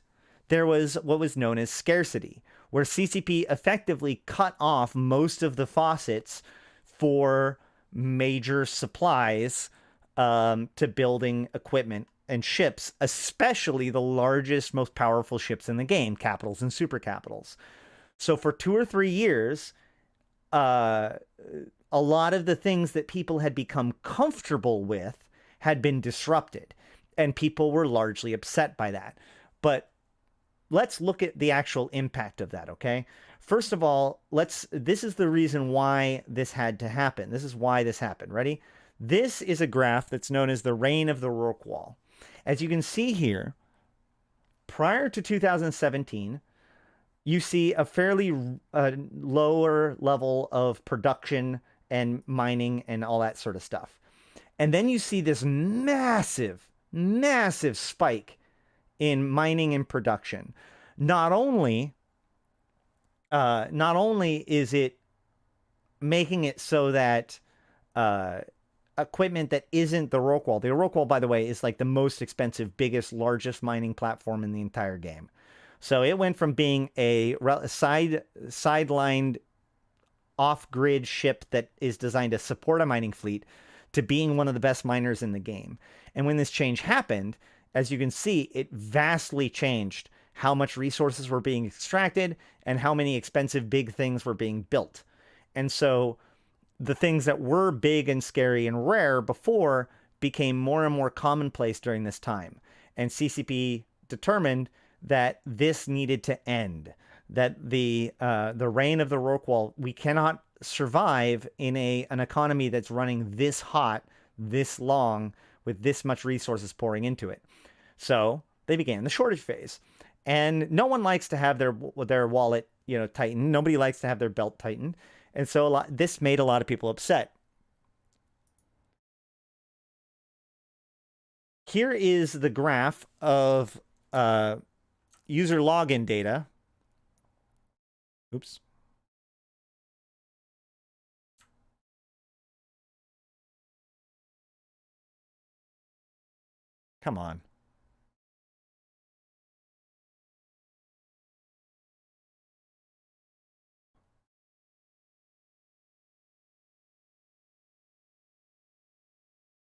there was what was known as scarcity, where CCP effectively cut off most of the faucets for major supplies to building equipment and ships, especially the largest, most powerful ships in the game, capitals and super capitals. So for 2 or 3 years, a lot of the things that people had become comfortable with had been disrupted, and people were largely upset by that. But let's look at the actual impact of that, okay? First of all, this is the reason why this had to happen. This is why this happened. Ready? This is a graph that's known as the reign of the Rorqual. As you can see here, prior to 2017, you see a fairly lower level of production and mining and all that sort of stuff. And then you see this massive, massive spike in mining and production. Not only is it making it so that equipment that isn't the Rorqual. The Rorqual, by the way, is like the most expensive, biggest, largest mining platform in the entire game. So it went from being a sidelined, off-grid ship that is designed to support a mining fleet to being one of the best miners in the game. And when this change happened, as you can see, it vastly changed how much resources were being extracted and how many expensive big things were being built. And so the things that were big and scary and rare before became more and more commonplace during this time. And CCP determined that this needed to end, that the reign of the Rorqual, we cannot survive in an economy that's running this hot, this long, with this much resources pouring into it. So they began the shortage phase. And no one likes to have their wallet, tightened. Nobody likes to have their belt tightened. And so this made a lot of people upset. Here is the graph of user login data. Oops. Come on.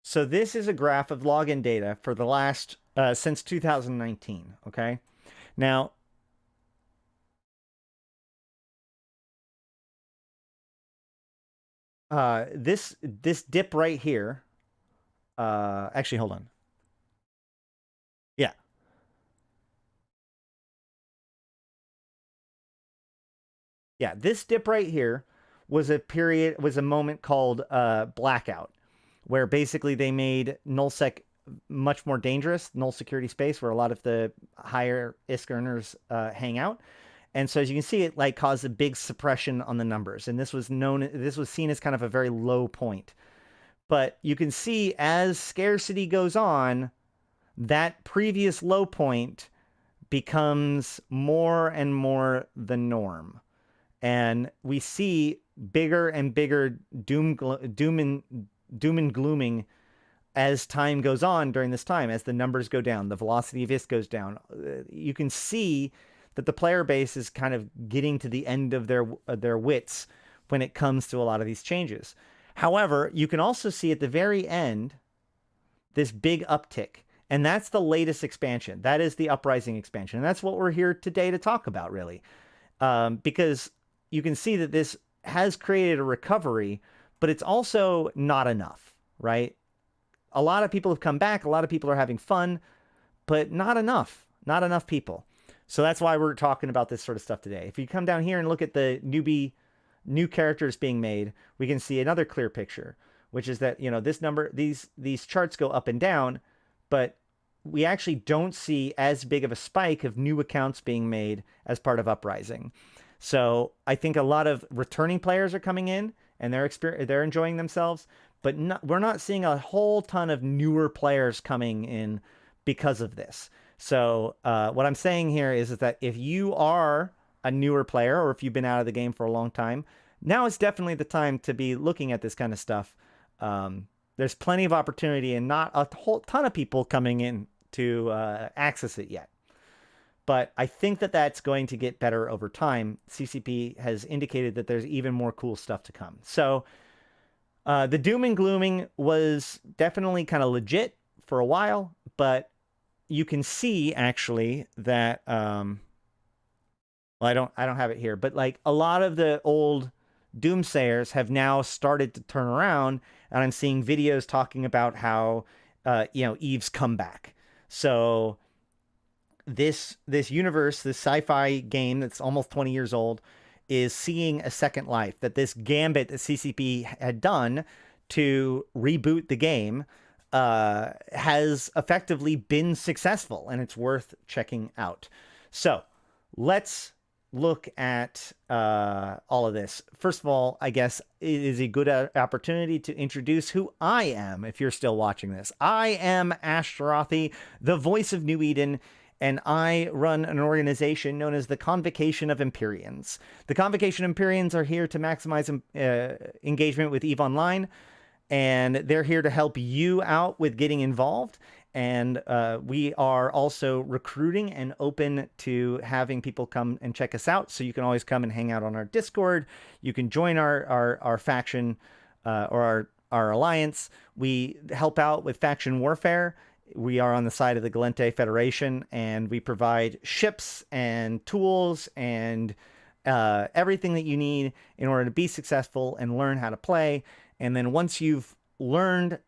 So this is a graph of login data for the last, since 2019, okay? Now, this dip right here, actually, hold on. Yeah. Yeah, this dip right here was a moment called blackout, where basically they made nullsec much more dangerous, null security space, where a lot of the higher ISK earners hang out. And so as you can see, it like caused a big suppression on the numbers. And this was seen as kind of a very low point. But you can see as scarcity goes on, that previous low point becomes more and more the norm. And we see bigger and bigger doom and glooming as time goes on during this time, as the numbers go down, the velocity of ISK goes down. You can see that the player base is kind of getting to the end of their wits when it comes to a lot of these changes. However, you can also see at the very end this big uptick, and that's the latest expansion. That is the Uprising expansion, and that's what we're here today to talk about, really, because you can see that this has created a recovery, but it's also not enough, right? A lot of people have come back. A lot of people are having fun, but not enough. Not enough people. So that's why we're talking about this sort of stuff today. If you come down here and look at the new characters being made, we can see another clear picture, which is that, this number, these charts go up and down, but we actually don't see as big of a spike of new accounts being made as part of Uprising. So I think a lot of returning players are coming in and they're enjoying themselves, but we're not seeing a whole ton of newer players coming in because of this. So what I'm saying here is that if you are a newer player, or if you've been out of the game for a long time, now is definitely the time to be looking at this kind of stuff. There's plenty of opportunity and not a whole ton of people coming in to access it yet. But I think that that's going to get better over time. CCP has indicated that there's even more cool stuff to come. So the doom and glooming was definitely kind of legit for a while, but you can see actually that well, I don't have it here, but like a lot of the old doomsayers have now started to turn around, and I'm seeing videos talking about how, Eve's comeback. So this universe, this sci-fi game that's almost 20 years old, is seeing a second life. That this gambit that CCP had done to reboot the game has effectively been successful, and it's worth checking out. So let's look at all of this. First of all, I guess it is a good opportunity to introduce who I am, if you're still watching this. I am Ashtarothi, the voice of New Eden, and I run an organization known as the Convocation of Empyreans. The Convocation of Empyreans are here to maximize engagement with EVE Online, and they're here to help you out with getting involved. And we are also recruiting and open to having people come and check us out. So you can always come and hang out on our Discord. You can join our faction or our alliance. We help out with faction warfare. We are on the side of the Galente Federation, and we provide ships and tools and everything that you need in order to be successful and learn how to play. And then once you've learned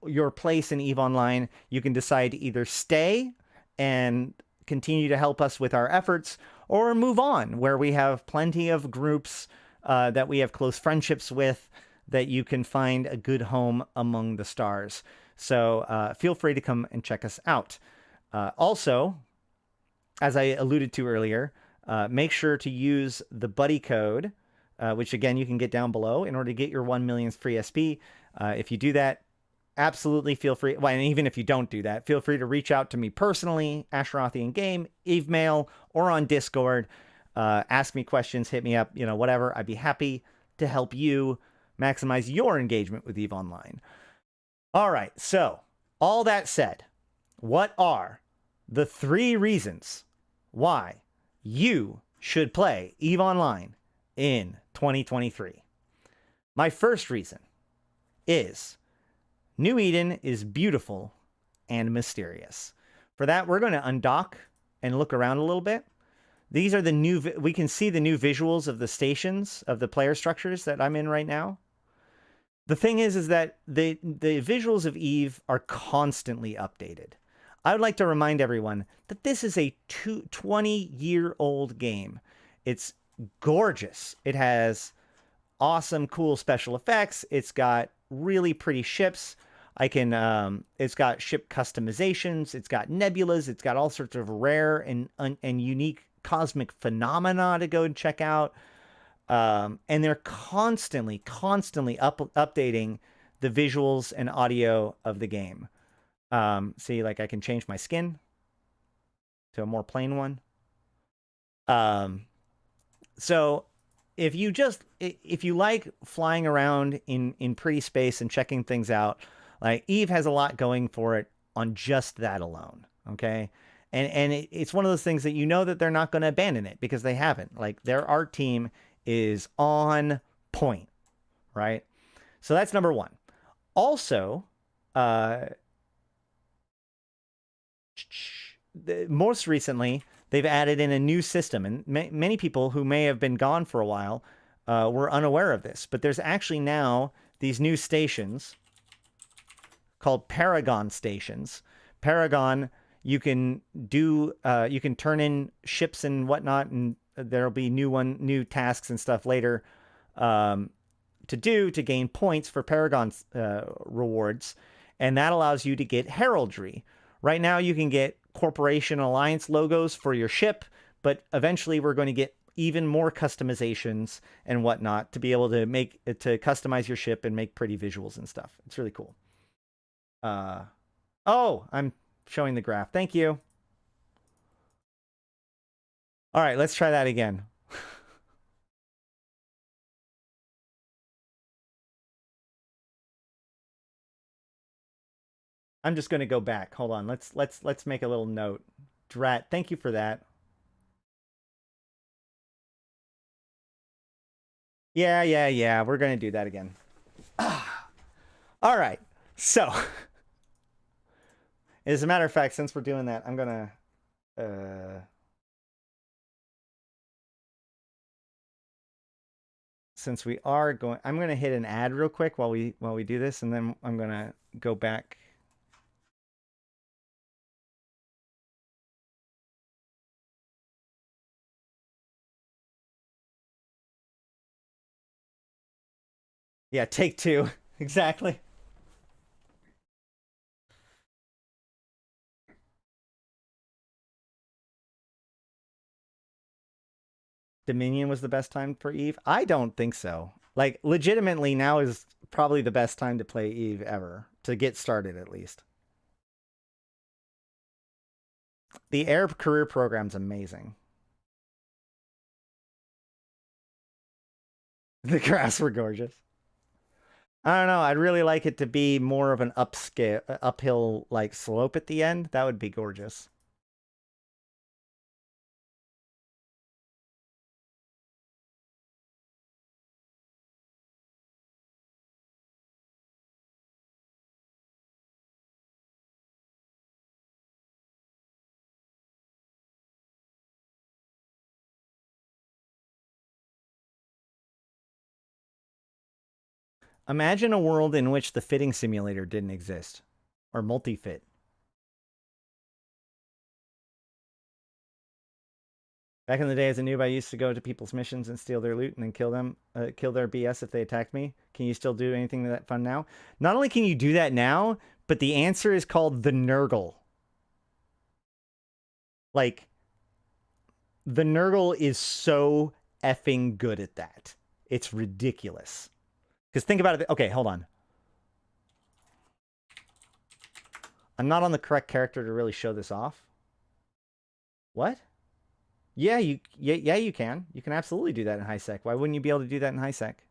your place in EVE Online, you can decide to either stay and continue to help us with our efforts, or move on, where we have plenty of groups that we have close friendships with that you can find a good home among the stars. So feel free to come and check us out. Also, as I alluded to earlier, make sure to use the buddy code, which again you can get down below, in order to get your 1 millionth free SP. If you do that, absolutely feel free. Well, and even if you don't do that, feel free to reach out to me personally, Ashtarothi in game, Eve Mail, or on Discord. Ask me questions, hit me up, whatever. I'd be happy to help you maximize your engagement with EVE Online. All right, so all that said, what are the 3 reasons why you should play EVE Online in 2023? My first reason is New Eden is beautiful and mysterious. For that, we're going to undock and look around a little bit. These are the new, we can see the new visuals of the stations, of the player structures that I'm in right now. The thing is that the visuals of EVE are constantly updated. I would like to remind everyone that this is a 20-year-old game. It's gorgeous. It has awesome, cool special effects. It's got really pretty ships. It's got ship customizations. It's got nebulas. It's got all sorts of rare and unique cosmic phenomena to go and check out. And they're constantly updating the visuals and audio of the game. See, like I can change my skin to a more plain one. So if you like flying around in pretty space and checking things out, like EVE has a lot going for it on just that alone. Okay. And it's one of those things that that they're not going to abandon it, because they haven't. Like, their art team is on point, right? So that's number one. Also, most recently, they've added in a new system, and many people who may have been gone for a while were unaware of this, but there's actually now these new stations called Paragon stations. Paragon, you can turn in ships and whatnot, and there'll be new tasks and stuff later to gain points for Paragon rewards, and that allows you to get heraldry. Right now you can get Corporation Alliance logos for your ship, but eventually we're going to get even more customizations and whatnot to be able to customize your ship and make pretty visuals and stuff. It's really cool. Oh, I'm showing the graph. Thank you. All right, let's try that again. I'm just going to go back. Hold on. Let's make a little note. Drat, thank you for that. Yeah. We're going to do that again. All right. So, as a matter of fact, since we're doing that, I'm going to since we are going, I'm going to hit an ad real quick while we do this, and then I'm going to go back. Yeah, take two. Exactly. Dominion was the best time for Eve? I don't think so. Like, legitimately, now is probably the best time to play Eve ever, to get started at least. The Arab career program's amazing. The grass were gorgeous. I don't know. I'd really like it to be more of an uphill like slope at the end. That would be gorgeous. Imagine a world in which the fitting simulator didn't exist, or multi-fit. Back in the day as a noob, I used to go to people's missions and steal their loot and then kill them, kill their BS if they attacked me. Can you still do anything that fun now? Not only can you do that now, but the answer is called the Nurgle. Like, the Nurgle is so effing good at that. It's ridiculous. Because think about it. Okay, hold on. I'm not on the correct character to really show this off. What? Yeah, you can. You can absolutely do that in high sec. Why wouldn't you be able to do that in high sec?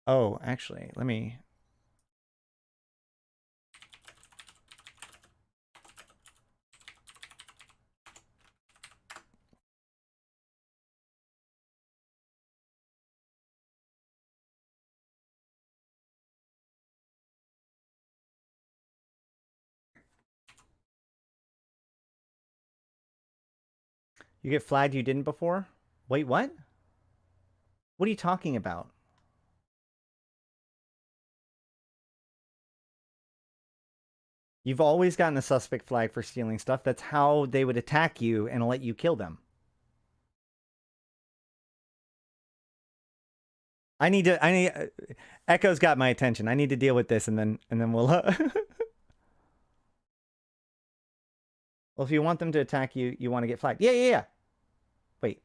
Oh, actually, let me. You get flagged you didn't before? Wait, what? What are you talking about? You've always gotten a suspect flag for stealing stuff. That's how they would attack you and let you kill them. I need Echo's got my attention. I need to deal with this and then we'll Well, if you want them to attack you, you want to get flagged. Yeah. Wait.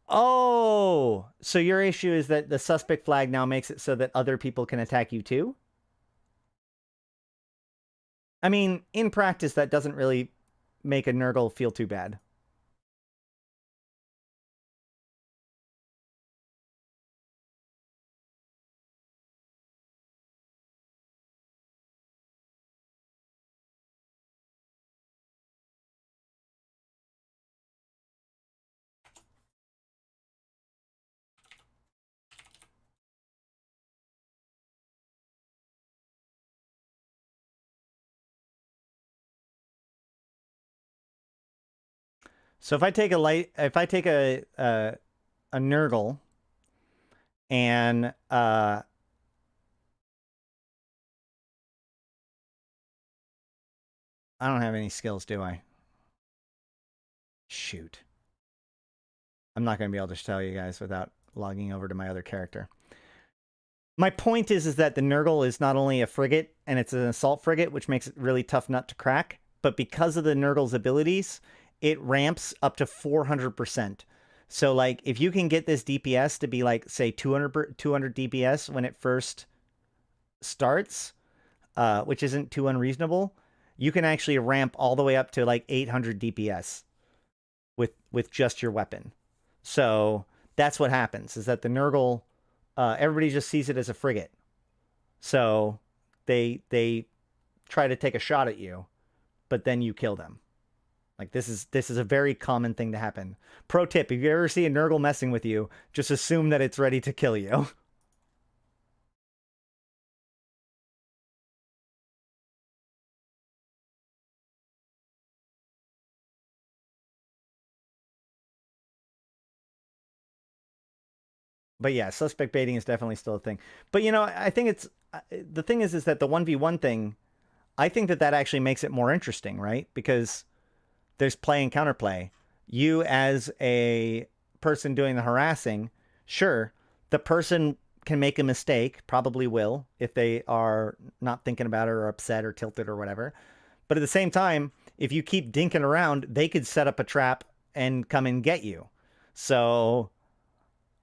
Oh, so your issue is that the suspect flag now makes it so that other people can attack you too? I mean, in practice, that doesn't really make a Nurgle feel too bad. So if I take a Nurgle and I don't have any skills, do I? Shoot. I'm not going to be able to tell you guys without logging over to my other character. My point is that the Nurgle is not only a frigate, and it's an assault frigate, which makes it really tough nut to crack, but because of the Nurgle's abilities, it ramps up to 400%. So, like, if you can get this DPS to be, like, say, 200 DPS when it first starts, which isn't too unreasonable, you can actually ramp all the way up to, like, 800 DPS with just your weapon. So that's what happens, is that the Nurgle, everybody just sees it as a frigate. So they try to take a shot at you, but then you kill them. Like, this is a very common thing to happen. Pro tip, if you ever see a Nurgle messing with you, just assume that it's ready to kill you. But yeah, suspect baiting is definitely still a thing. But you know, I think it's the thing is that the 1v1 thing, I think that actually makes it more interesting, right? Because there's play and counterplay. You as a person doing the harassing, sure, the person can make a mistake, probably will, if they are not thinking about it or upset or tilted or whatever. But at the same time, if you keep dinking around, they could set up a trap and come and get you. So,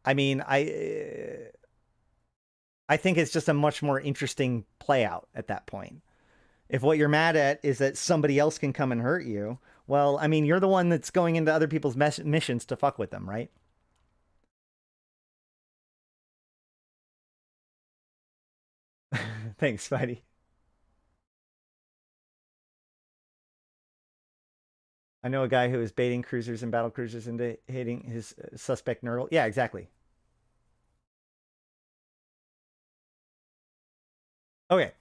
I mean, I think it's just a much more interesting play out at that point. If what you're mad at is that somebody else can come and hurt you, well, I mean, you're the one that's going into other people's missions to fuck with them, right? Thanks, Spidey. I know a guy who is baiting cruisers and battle cruisers into hitting his suspect Nurgle. Yeah, exactly. Okay.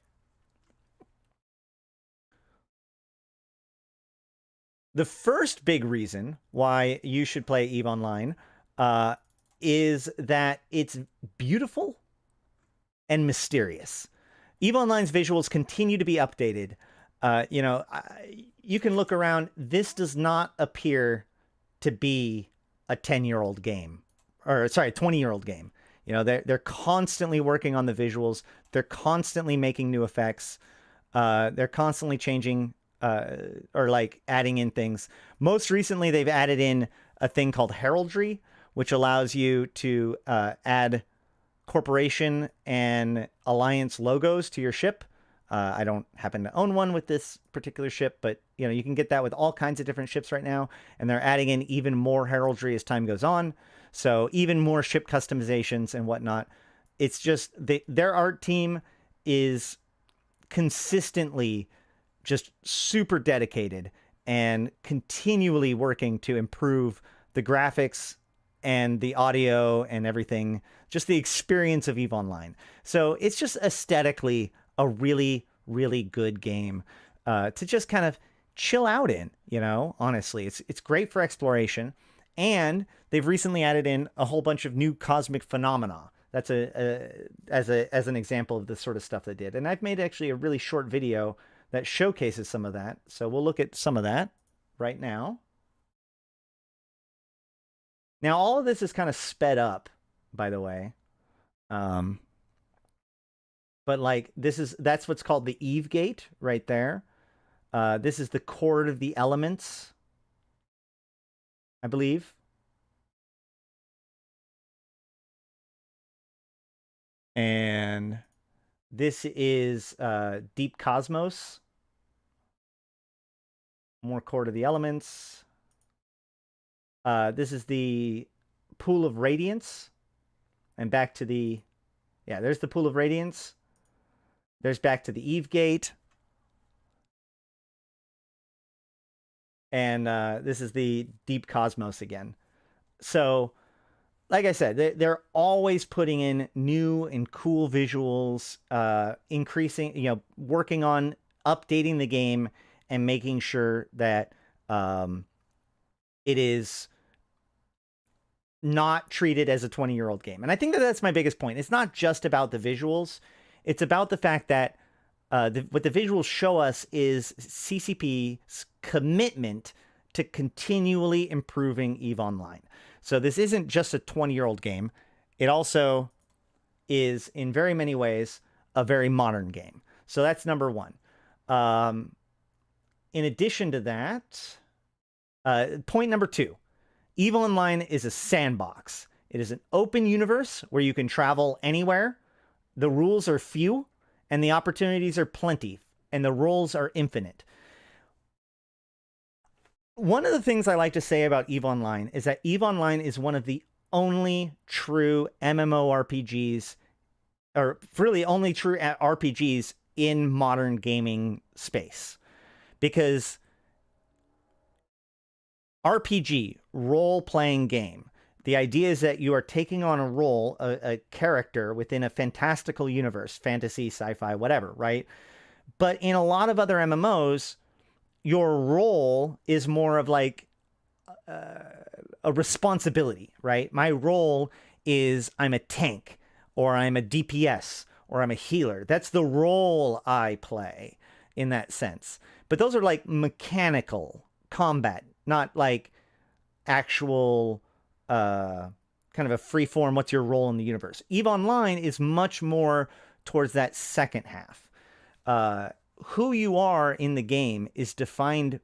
The first big reason why you should play EVE Online is that it's beautiful and mysterious. EVE Online's visuals continue to be updated. You know, you can look around. This does not appear to be a 10-year-old game, or sorry, a 20-year-old game. You know, they're constantly working on the visuals. They're constantly making new effects. They're constantly changing or like adding in things. Most recently, they've added in a thing called heraldry, which allows you to add corporation and alliance logos to your ship. I don't happen to own one with this particular ship, but you know, you can get that with all kinds of different ships right now, and they're adding in even more heraldry as time goes on. So even more ship customizations and whatnot. It's just their art team is consistently just super dedicated and continually working to improve the graphics and the audio and everything, just the experience of EVE Online. So it's just aesthetically a really, really good game to just kind of chill out in, you know, honestly. It's great for exploration. And they've recently added in a whole bunch of new cosmic phenomena. That's as an example of the sort of stuff they did. And I've made actually a really short video that showcases some of that. So we'll look at some of that right now. Now, all of this is kind of sped up, by the way. But like that's what's called the Eve Gate right there. This is the Chord of the Elements, I believe. And this is Deep Cosmos. More Chord of the Elements. This is the Pool of Radiance. And back to the... Yeah, there's the Pool of Radiance. There's back to the Eve Gate. And this is the Deep Cosmos again. So, like I said, they're always putting in new and cool visuals, increasing, you know, working on updating the game and making sure that it is not treated as a 20-year-old game. And I think that that's my biggest point. It's not just about the visuals. It's about the fact that what the visuals show us is CCP's commitment to continually improving EVE Online. So this isn't just a 20-year-old game. It also is, in very many ways, a very modern game. So that's number one. In addition to that, point number two, EVE Online is a sandbox. It is an open universe where you can travel anywhere. The rules are few, and the opportunities are plenty, and the roles are infinite. One of the things I like to say about EVE Online is that EVE Online is one of the only true MMORPGs, or really only true RPGs in modern gaming space. Because RPG, role-playing game, the idea is that you are taking on a role, a character within a fantastical universe, fantasy, sci-fi, whatever, right? But in a lot of other MMOs, your role is more of like a responsibility, right? My role is I'm a tank, or I'm a DPS, or I'm a healer. That's the role I play in that sense. But those are like mechanical combat, not like actual kind of a free form, what's your role in the universe. EVE Online is much more towards that second half. Who you are in the game is defined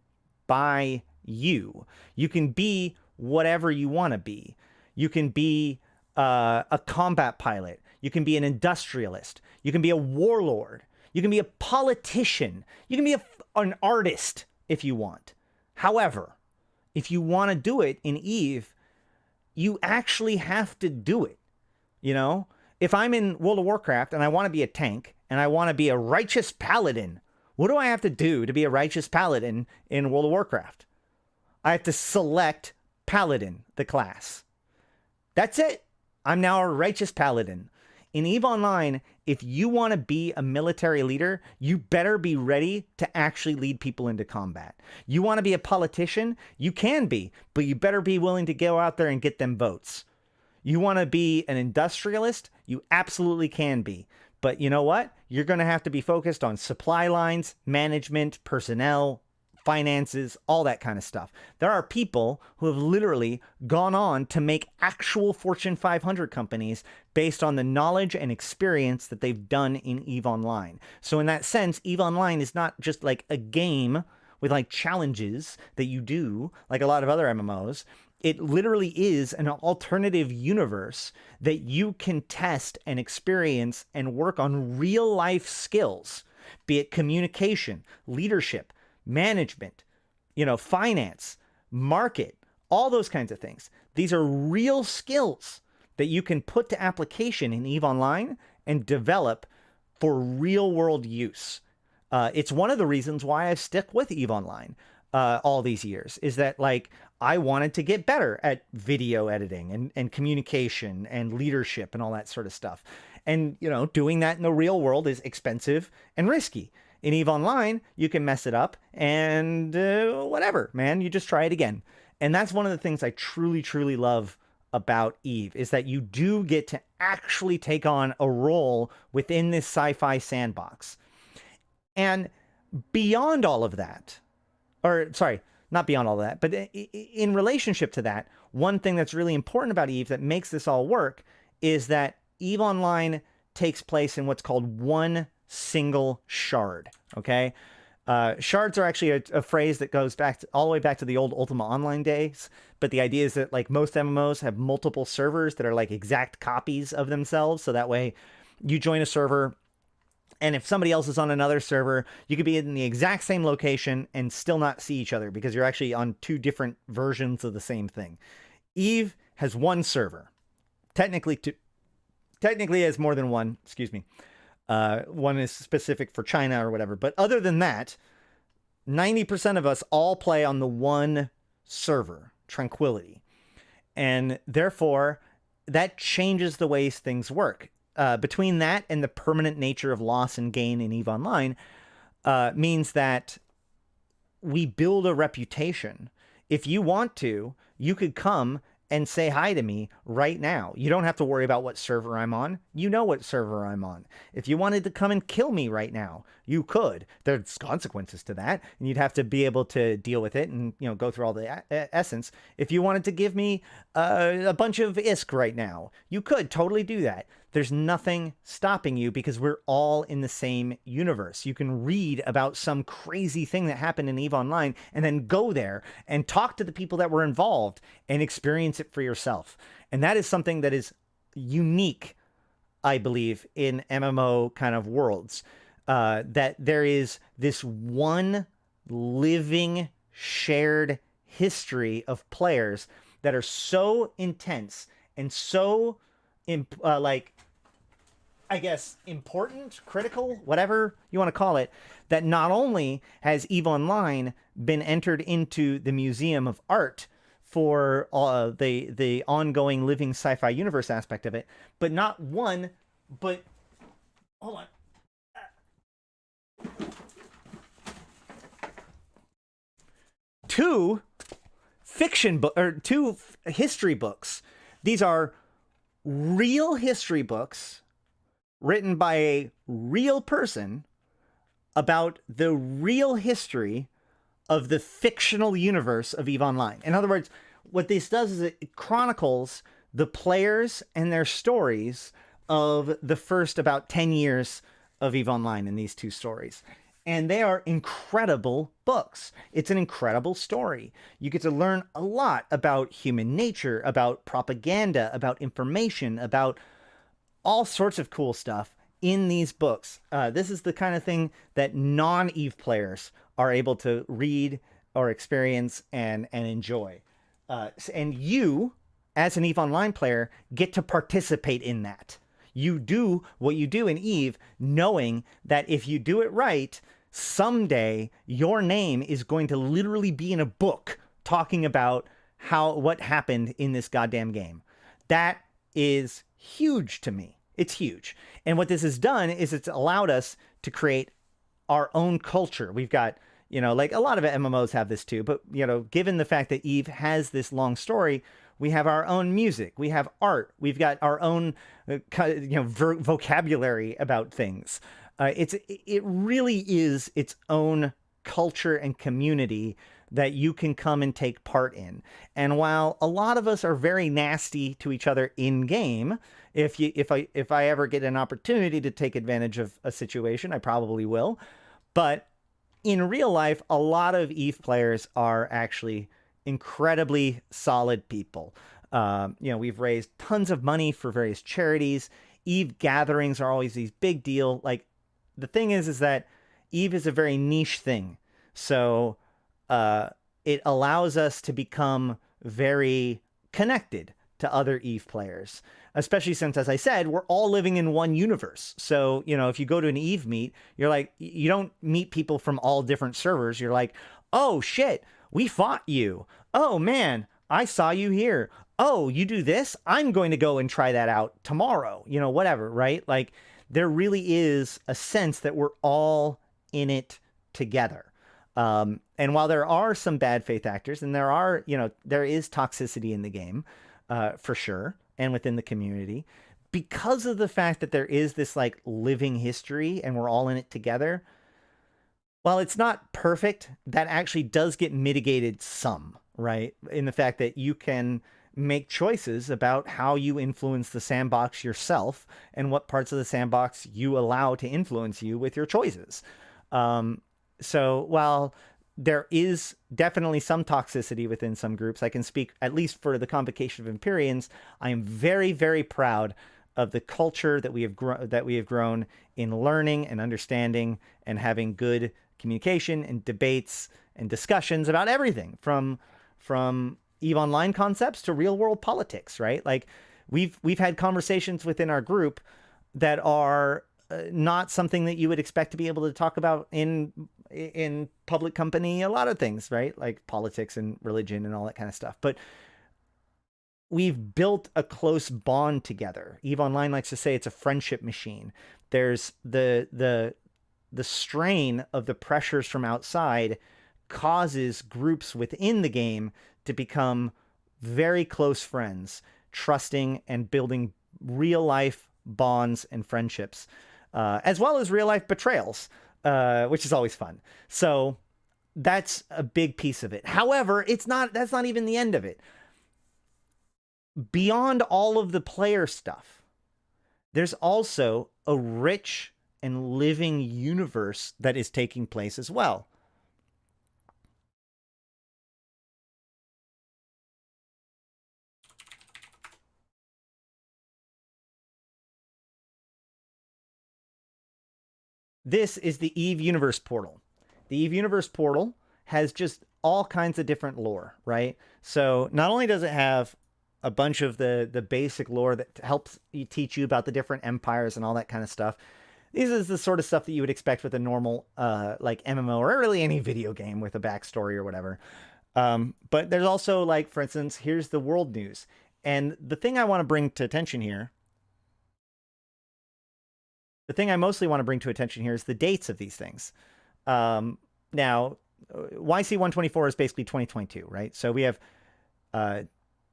by you. You can be whatever you want to be. You can be a combat pilot. You can be an industrialist. You can be a warlord. You can be a politician. You can be an artist if you want. However, if you want to do it in EVE, you actually have to do it. You know, if I'm in World of Warcraft and I want to be a tank and I want to be a righteous paladin, what do I have to do to be a righteous paladin in World of Warcraft? I have to select paladin, the class. That's it. I'm now a righteous paladin. In EVE Online, if you want to be a military leader, you better be ready to actually lead people into combat. You want to be a politician? You can be, but you better be willing to go out there and get them votes. You want to be an industrialist? You absolutely can be. But you know what? You're going to have to be focused on supply lines, management, personnel, finances, all that kind of stuff. There are people who have literally gone on to make actual Fortune 500 companies based on the knowledge and experience that they've done in EVE Online. So in that sense, EVE Online is not just like a game with like challenges that you do like a lot of other MMOs. It literally is an alternative universe that you can test and experience and work on real life skills, be it communication, leadership, management, you know, finance, market, all those kinds of things. These are real skills that you can put to application in EVE Online and develop for real world use. It's one of the reasons why I stick with EVE Online all these years, is that like I wanted to get better at video editing and communication and leadership and all that sort of stuff. And, you know, doing that in the real world is expensive and risky. In EVE Online, you can mess it up and whatever, man, you just try it again. And that's one of the things I truly, truly love about EVE, is that you do get to actually take on a role within this sci-fi sandbox. And beyond all of that, or sorry, not beyond all of that, but in relationship to that, one thing that's really important about EVE that makes this all work is that EVE Online takes place in what's called one single shard. Okay, shards are actually a phrase that goes back all the way back to the old Ultima Online days. But the idea is that like most MMOs have multiple servers that are like exact copies of themselves. So that way you join a server, and if somebody else is on another server, you could be in the exact same location and still not see each other because you're actually on two different versions of the same thing. EVE has one server, technically two. Technically has more than one, excuse me. One is specific for China or whatever. But other than that, 90% of us all play on the one server, Tranquility. And therefore, that changes the ways things work. Between that and the permanent nature of loss and gain in EVE Online means that we build a reputation. If you want to, you could come and say hi to me right now. You don't have to worry about what server I'm on. You know what server I'm on. If you wanted to come and kill me right now, you could. There's consequences to that, and you'd have to be able to deal with it and, you know, go through all the essence. If you wanted to give me a bunch of ISK right now, you could totally do that. There's nothing stopping you because we're all in the same universe. You can read about some crazy thing that happened in EVE Online and then go there and talk to the people that were involved and experience it for yourself. And that is something that is unique, I believe, in MMO kind of worlds. That there is this one living shared history of players that are so intense and so like, I guess, important, critical, whatever you want to call it, that not only has EVE Online been entered into the Museum of Art for the ongoing living sci-fi universe aspect of it, but not one, but hold on. Two fiction book or two history books. These are real history books written by a real person about the real history of the fictional universe of EVE Online. In other words, what this does is it chronicles the players and their stories of the first about 10 years of EVE Online in these two stories. And they are incredible books. It's an incredible story. You get to learn a lot about human nature, about propaganda, about information, about all sorts of cool stuff in these books. This is the kind of thing that non-EVE players are able to read or experience and enjoy. And you, as an EVE Online player, get to participate in that. You do what you do in EVE, knowing that if you do it right, someday your name is going to literally be in a book talking about what happened in this goddamn game. That is huge to me. It's huge. And what this has done is it's allowed us to create our own culture. We've got, like a lot of MMOs have this too, but, given the fact that EVE has this long story, we have our own music, we have art, we've got our own, vocabulary about things. It really is its own culture and community that you can come and take part in. And while a lot of us are very nasty to each other in game, if I ever get an opportunity to take advantage of a situation, I probably will. But in real life, a lot of EVE players are actually incredibly solid people. We've raised tons of money for various charities. EVE gatherings are always these big deal. Like, the thing is that EVE is a very niche thing. So it allows us to become very connected to other EVE players, especially since, as I said, we're all living in one universe. So, if you go to an EVE meet, you're like, you don't meet people from all different servers. You're like, oh shit, we fought you. Oh man, I saw you here. Oh, you do this? I'm going to go and try that out tomorrow. Whatever, right? Like, there really is a sense that we're all in it together. And while there are some bad faith actors, and there is toxicity in the game, for sure, and within the community, because of the fact that there is this like living history and we're all in it together, while it's not perfect, that actually does get mitigated some, right? In the fact that you can make choices about how you influence the sandbox yourself and what parts of the sandbox you allow to influence you with your choices. So while there is definitely some toxicity within some groups, I can speak at least for the Convocation of Empyreans. I am very, very proud of the culture that we have grown in learning and understanding and having good communication and debates and discussions about everything from EVE Online concepts to real world politics, right? Like, we've had conversations within our group that are not something that you would expect to be able to talk about in public company. A lot of things, right? Like politics and religion and all that kind of stuff. But we've built a close bond together. EVE Online likes to say it's a friendship machine. There's the strain of the pressures from outside causes groups within the game to become very close friends, trusting and building real life bonds and friendships, as well as real life betrayals, which is always fun. So that's a big piece of it. However, that's not even the end of it. Beyond all of the player stuff, there's also a rich and living universe that is taking place as well. This is the EVE Universe portal. The EVE Universe portal has just all kinds of different lore, right? So not only does it have a bunch of the basic lore that helps teach you about the different empires and all that kind of stuff. This is the sort of stuff that you would expect with a normal like MMO or really any video game with a backstory or whatever. But there's also, like, for instance, here's the world news. And the thing I want to bring to attention here, the thing I mostly want to bring to attention here is the dates of these things. Now, YC124 is basically 2022, right? So we have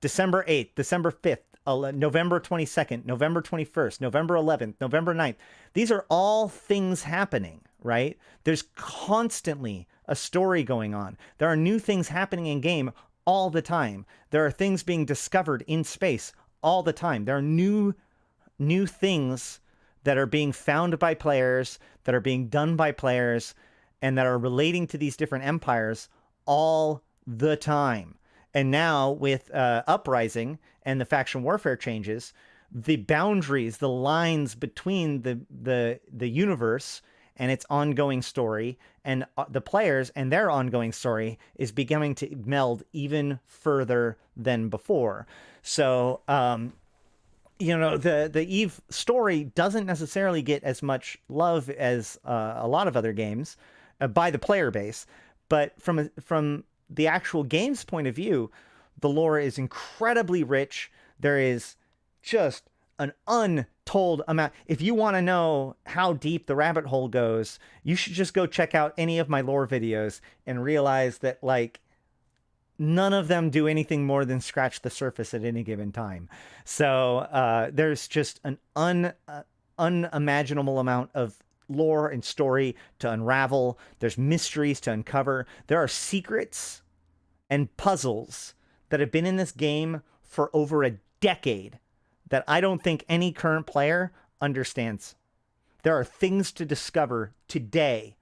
December 8th, December 5th, November 22nd, November 21st, November 11th, November 9th. These are all things happening, right? There's constantly a story going on. There are new things happening in game all the time. There are things being discovered in space all the time. There are new things that are being found by players, that are being done by players, and that are relating to these different empires all the time. And now with Uprising and the faction warfare changes, the boundaries, the lines between the universe and its ongoing story and the players and their ongoing story is beginning to meld even further than before. So, you know, the Eve story doesn't necessarily get as much love as a lot of other games by the player base, but from the actual game's point of view, the lore is incredibly rich. There is just an untold amount. If you want to know how deep the rabbit hole goes, you should just go check out any of my lore videos and realize that, like, none of them do anything more than scratch the surface at any given time. So there's just an unimaginable amount of lore and story to unravel. There's mysteries to uncover. There are secrets and puzzles that have been in this game for over a decade that I don't think any current player understands. There are things to discover today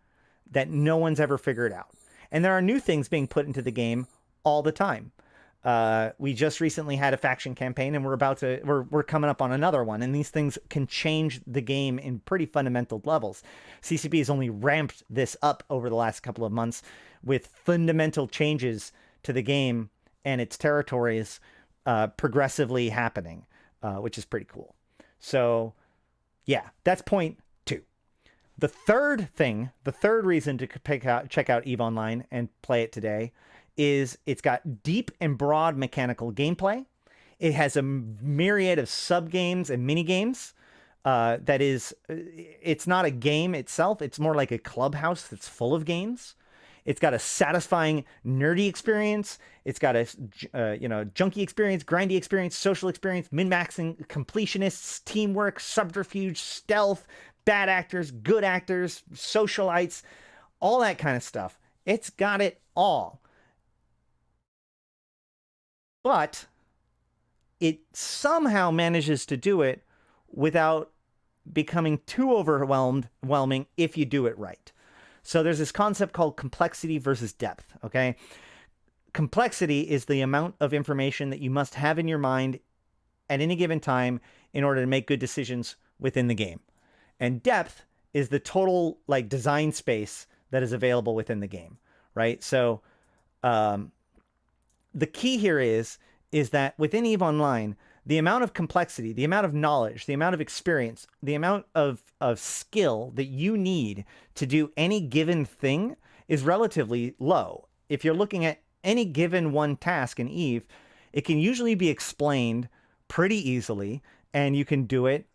that no one's ever figured out. And there are new things being put into the game all the time. We just recently had a faction campaign, and we're coming up on another one, and these things can change the game in pretty fundamental levels. CCP has only ramped this up over the last couple of months with fundamental changes to the game and its territories progressively happening, which is pretty cool. So yeah, that's point 2. The third reason to check out EVE Online and play it today is it's got deep and broad mechanical gameplay. It has a myriad of sub-games and mini-games. It's not a game itself. It's more like a clubhouse that's full of games. It's got a satisfying nerdy experience. It's got a junky experience, grindy experience, social experience, min-maxing, completionists, teamwork, subterfuge, stealth, bad actors, good actors, socialites, all that kind of stuff. It's got it all. But it somehow manages to do it without becoming too overwhelming if you do it right. So there's this concept called complexity versus depth, okay? Complexity is the amount of information that you must have in your mind at any given time in order to make good decisions within the game. And depth is the total, like, design space that is available within the game, right? So the key here is that within EVE Online, the amount of complexity, the amount of knowledge, the amount of experience, the amount of skill that you need to do any given thing is relatively low. If you're looking at any given one task in EVE, it can usually be explained pretty easily, and you can do it,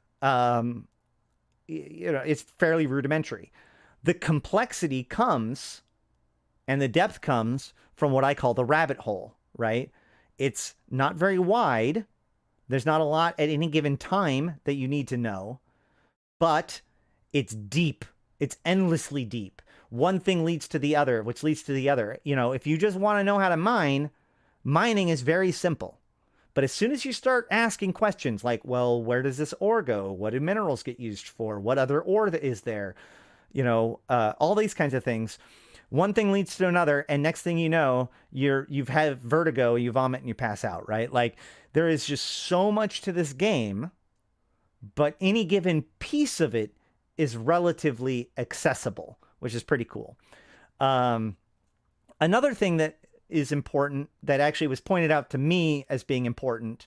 it's fairly rudimentary. The complexity comes, and the depth comes from what I call the rabbit hole, right? It's not very wide. There's not a lot at any given time that you need to know, but it's deep. It's endlessly deep. One thing leads to the other, which leads to the other. You know, if you just want to know how to mine, mining is very simple. But as soon as you start asking questions like, well, where does this ore go? What do minerals get used for? What other ore is there? You know, all these kinds of things. One thing leads to another, and next thing you know, you've had vertigo, you vomit, and you pass out, right? Like, there is just so much to this game, but any given piece of it is relatively accessible, which is pretty cool. Another thing that is important, that actually was pointed out to me as being important,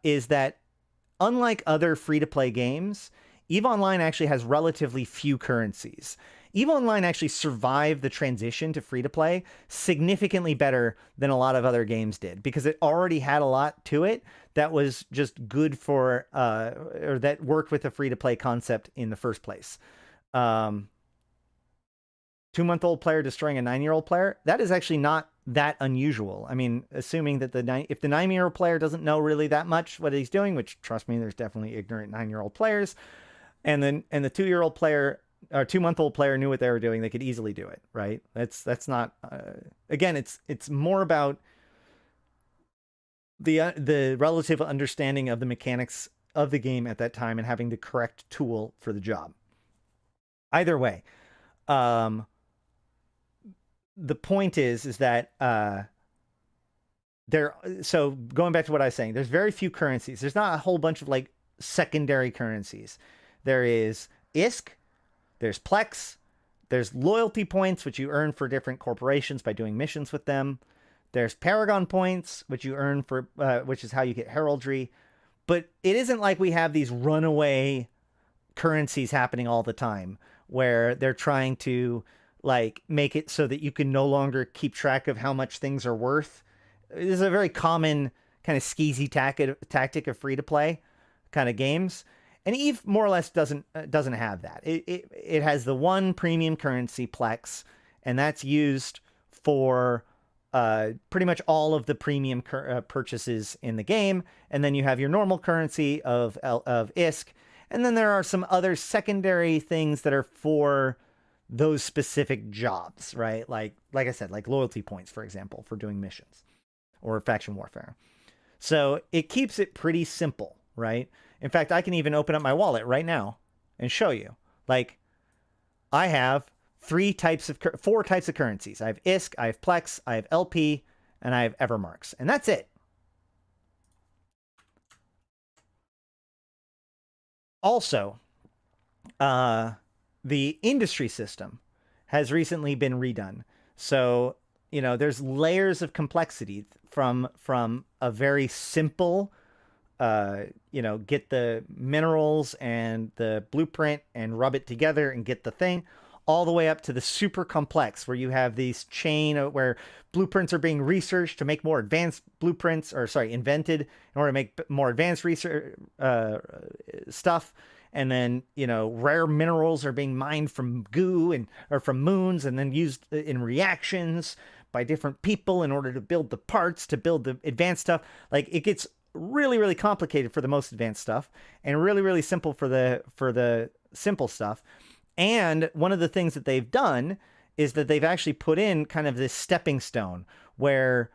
is that unlike other free-to-play games, EVE Online actually has relatively few currencies. EVE Online actually survived the transition to free-to-play significantly better than a lot of other games did, because it already had a lot to it that was just good for, or that worked with the free-to-play concept in the first place. 2-month-old player destroying a 9-year-old player, that is actually not that unusual. I mean, assuming that if the 9-year-old player doesn't know really that much what he's doing, which trust me, there's definitely ignorant 9-year-old players, and the 2-year-old player or 2-month-old player knew what they were doing, they could easily do it, right? That's not again, it's more about the relative understanding of the mechanics of the game at that time and having the correct tool for the job. Either way, the point is that so going back to what I was saying, there's very few currencies. There's not a whole bunch of like secondary currencies. There is ISK, there's Plex, there's loyalty points, which you earn for different corporations by doing missions with them. There's Paragon points, which you earn for, which is how you get heraldry. But it isn't like we have these runaway currencies happening all the time where they're trying to like make it so that you can no longer keep track of how much things are worth. This is a very common kind of skeezy tactic of free-to-play kind of games. And EVE more or less doesn't have that. It has the one premium currency, Plex, and that's used for pretty much all of the premium purchases in the game. And then you have your normal currency of ISK. And then there are some other secondary things that are for those specific jobs, right? Like I said, like loyalty points, for example, for doing missions or faction warfare. So it keeps it pretty simple, right? In fact, I can even open up my wallet right now and show you. Like, I have 4 types of currencies. I have ISK, I have Plex, I have LP, and I have Evermarks. And that's it. Also, the industry system has recently been redone. So, you know, there's layers of complexity from a very simple, you know, get the minerals and the blueprint and rub it together and get the thing, all the way up to the super complex where you have these chain where blueprints are being researched to make more advanced blueprints, or sorry, invented in order to make more advanced research stuff. And then, you know, rare minerals are being mined from goo or from moons and then used in reactions by different people in order to build the parts to build the advanced stuff. Like, it gets really, really complicated for the most advanced stuff and really, really simple for the simple stuff. And one of the things that they've done is that they've actually put in kind of this stepping stone where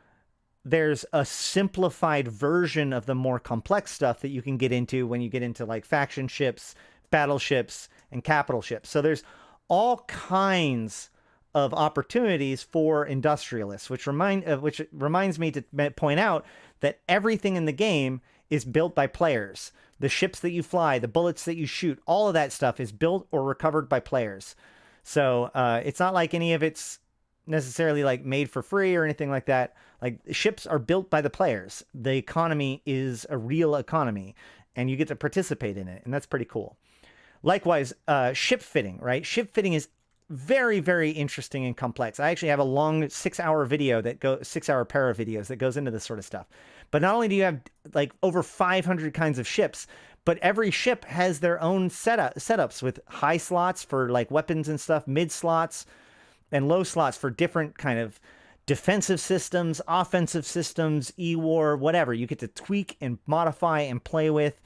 there's a simplified version of the more complex stuff that you can get into when you get into like faction ships, battleships, and capital ships. So there's all kinds of opportunities for industrialists, which reminds me to point out that everything in the game is built by players. The ships that you fly, the bullets that you shoot, all of that stuff is built or recovered by players. So it's not like any of it's necessarily like made for free or anything like that. Like, ships are built by the players. The economy is a real economy and you get to participate in it. And that's pretty cool. Likewise, ship fitting, right? Ship fitting is very, very interesting and complex. I actually have a long 6-hour video 6-hour pair of videos that goes into this sort of stuff. But not only do you have like over 500 kinds of ships, but every ship has their own setups with high slots for like weapons and stuff, mid slots, and low slots for different kind of defensive systems, offensive systems, E-War, whatever. You get to tweak and modify and play with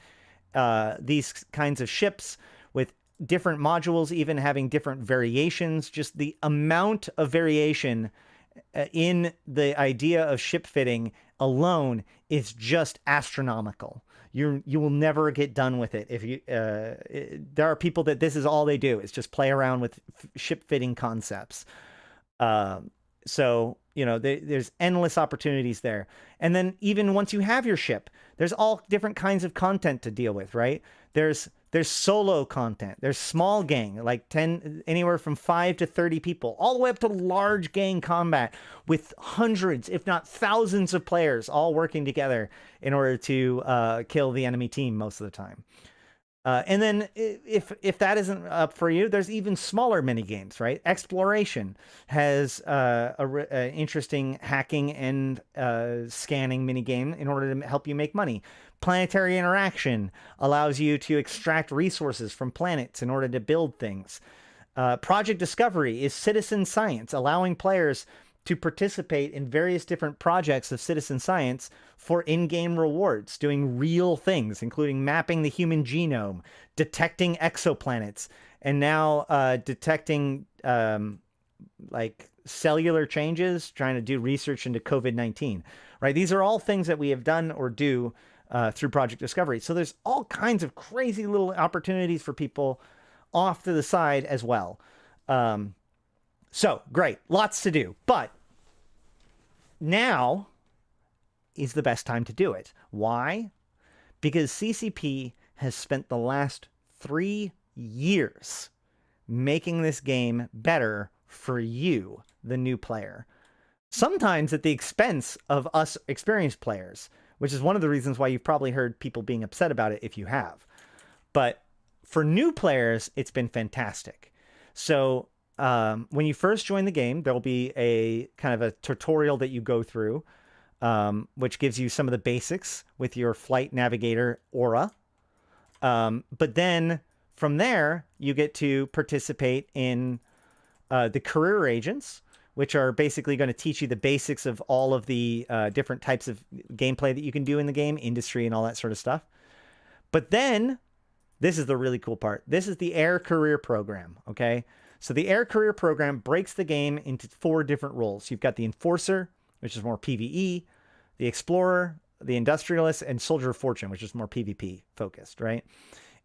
these kinds of ships with different modules, even having different variations. Just the amount of variation in the idea of ship fitting alone is just astronomical. You will never get done with it. If you there are people that this is all they do is just play around with ship fitting concepts. So, you know, there's endless opportunities there. And then even once you have your ship, there's all different kinds of content to deal with, right? There's solo content. There's small gang, like 10, anywhere from 5 to 30 people, all the way up to large gang combat with hundreds, if not thousands of players all working together in order to kill the enemy team most of the time. And then if that isn't up for you, there's even smaller mini games, right? Exploration has an interesting hacking and scanning mini game in order to help you make money. Planetary interaction allows you to extract resources from planets in order to build things. Project Discovery is citizen science, allowing players to participate in various different projects of citizen science for in-game rewards, doing real things, including mapping the human genome, detecting exoplanets, and now detecting like cellular changes, trying to do research into COVID-19, right? These are all things that we have done or do through Project Discovery. So there's all kinds of crazy little opportunities for people off to the side as well. So great, lots to do, but now is the best time to do it. Why? Because CCP has spent the last 3 years making this game better for you, the new player. Sometimes at the expense of us experienced players, which is one of the reasons why you've probably heard people being upset about it if you have. But for new players, it's been fantastic. So when you first join the game, there'll be a kind of a tutorial that you go through, which gives you some of the basics with your flight navigator aura. But then from there, you get to participate in the career agents, which are basically going to teach you the basics of all of the different types of gameplay that you can do in the game, industry and all that sort of stuff. But then, this is the really cool part. This is the Air Career Program, okay? So the Air Career Program breaks the game into 4 different roles. You've got the Enforcer, which is more PvE, the Explorer, the Industrialist, and Soldier of Fortune, which is more PvP focused, right?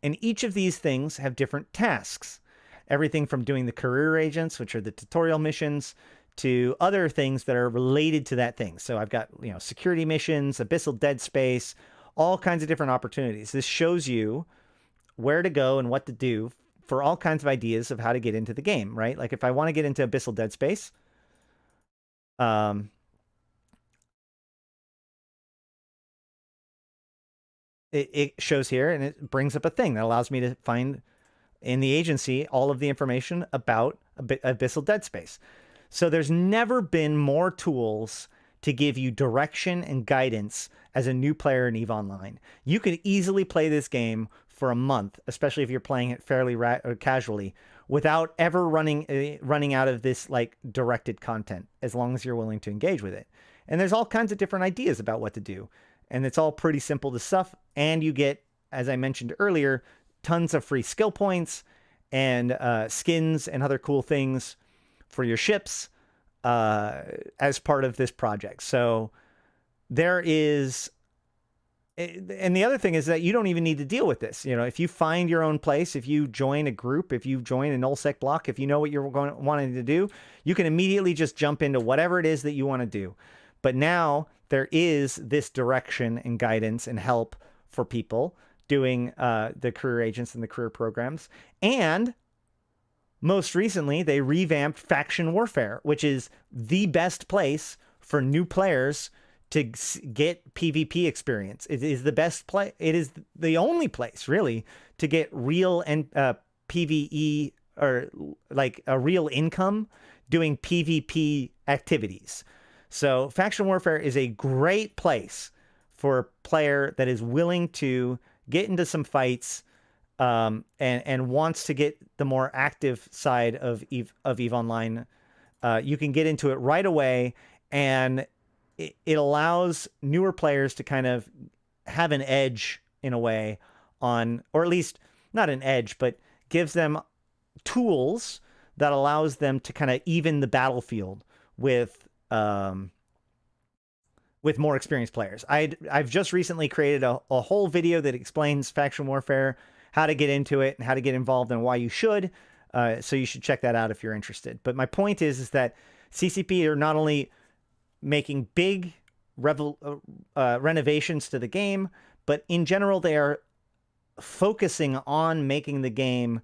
And each of these things have different tasks. Everything from doing the career agents, which are the tutorial missions, to other things that are related to that thing. So I've got, you know, security missions, abyssal dead space, all kinds of different opportunities. This shows you where to go and what to do for all kinds of ideas of how to get into the game, right? Like if I want to get into abyssal dead space, it shows here and it brings up a thing that allows me to find in the agency all of the information about abyssal dead space. So there's never been more tools to give you direction and guidance as a new player in EVE Online. You could easily play this game for a month, especially if you're playing it fairly casually, without ever running out of this like directed content, as long as you're willing to engage with it. And there's all kinds of different ideas about what to do. And it's all pretty simple to stuff. And you get, as I mentioned earlier, tons of free skill points and skins and other cool things for your ships as part of this project. So there is, and the other thing is that you don't even need to deal with this. You know, if you find your own place, if you join a group, if you join a nullsec block, if you know what you're wanting to do, you can immediately just jump into whatever it is that you want to do. But now there is this direction and guidance and help for people doing the career agents and the career programs. And most recently, they revamped Faction Warfare, which is the best place for new players to get PvP experience. It is the best play. It is the only place, really, to get real and PvE or like a real income doing PvP activities. So Faction Warfare is a great place for a player that is willing to get into some fights and wants to get the more active side of EVE Online. You can get into it right away, and it allows newer players to kind of have an edge in a way on, or at least not an edge, but gives them tools that allows them to kind of even the battlefield with more experienced players. I've just recently created a whole video that explains Faction Warfare, how to get into it and how to get involved and why you should. So you should check that out if you're interested. But my point is that CCP are not only making big renovations to the game, but in general, they are focusing on making the game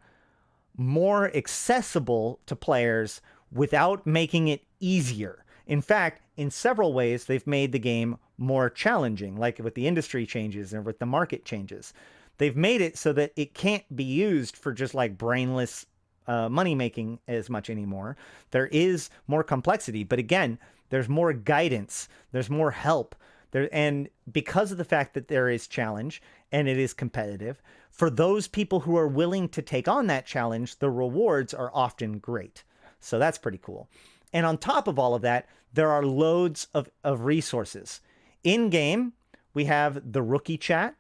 more accessible to players without making it easier. In fact, in several ways, they've made the game more challenging, like with the industry changes and with the market changes. They've made it so that it can't be used for just like brainless money making as much anymore. There is more complexity, but again, there's more guidance, there's more help there. And because of the fact that there is challenge and it is competitive, for those people who are willing to take on that challenge, the rewards are often great. So that's pretty cool. And on top of all of that, there are loads of resources. In game, we have the rookie chat,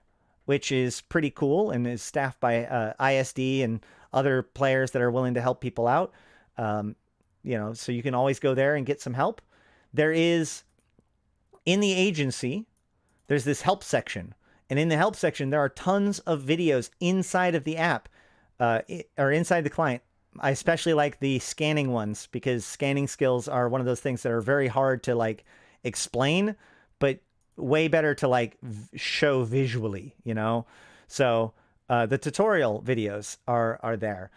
which is pretty cool and is staffed by ISD and other players that are willing to help people out. You know, so you can always go there and get some help. There is, in the agency, there's this help section. And in the help section, there are tons of videos inside of the app, or inside the client. I especially like the scanning ones, because scanning skills are one of those things that are very hard to like explain, but way better to like show visually, you know? So the tutorial videos are there.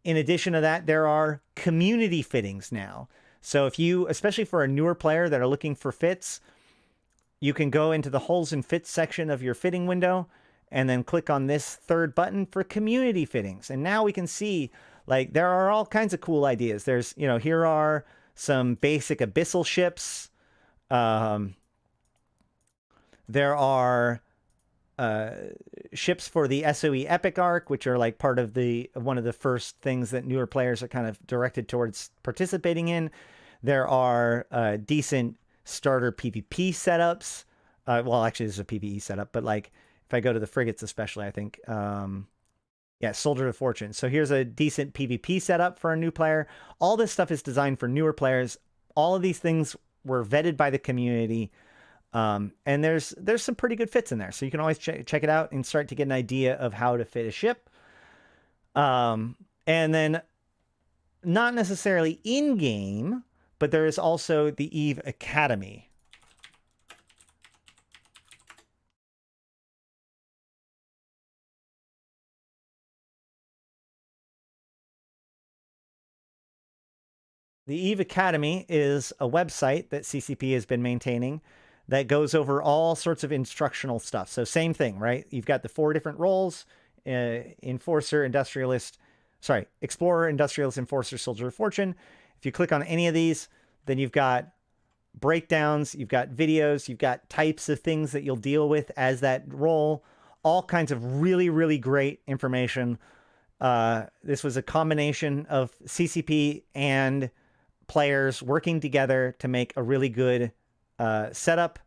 In addition to that, there are community fittings now. So if you, especially for a newer player that are looking for fits, you can go into the holes and fits section of your fitting window and then click on this third button for community fittings. And now we can see, like, there are all kinds of cool ideas. There's, you know, here are some basic abyssal ships. There are ships for the SOE Epic Arc, which are like part of one of the first things that newer players are kind of directed towards participating in. There are decent starter PvP setups. Well, actually, this is a PvE setup, but like if I go to the frigates, especially, I think, yeah, Soldier of Fortune. So here's a decent PvP setup for a new player. All this stuff is designed for newer players. All of these things were vetted by the community. And there's some pretty good fits in there. So you can always check it out and start to get an idea of how to fit a ship. And then not necessarily in-game, but there is also the Eve Academy. The Eve Academy is a website that CCP has been maintaining that goes over all sorts of instructional stuff. So same thing, right? You've got the 4 different roles, Enforcer, Industrialist, sorry, Explorer, Industrialist, Enforcer, Soldier of Fortune. If you click on any of these, then you've got breakdowns, you've got videos, you've got types of things that you'll deal with as that role, all kinds of really, really great information. This was a combination of CCP and players working together to make a really good setup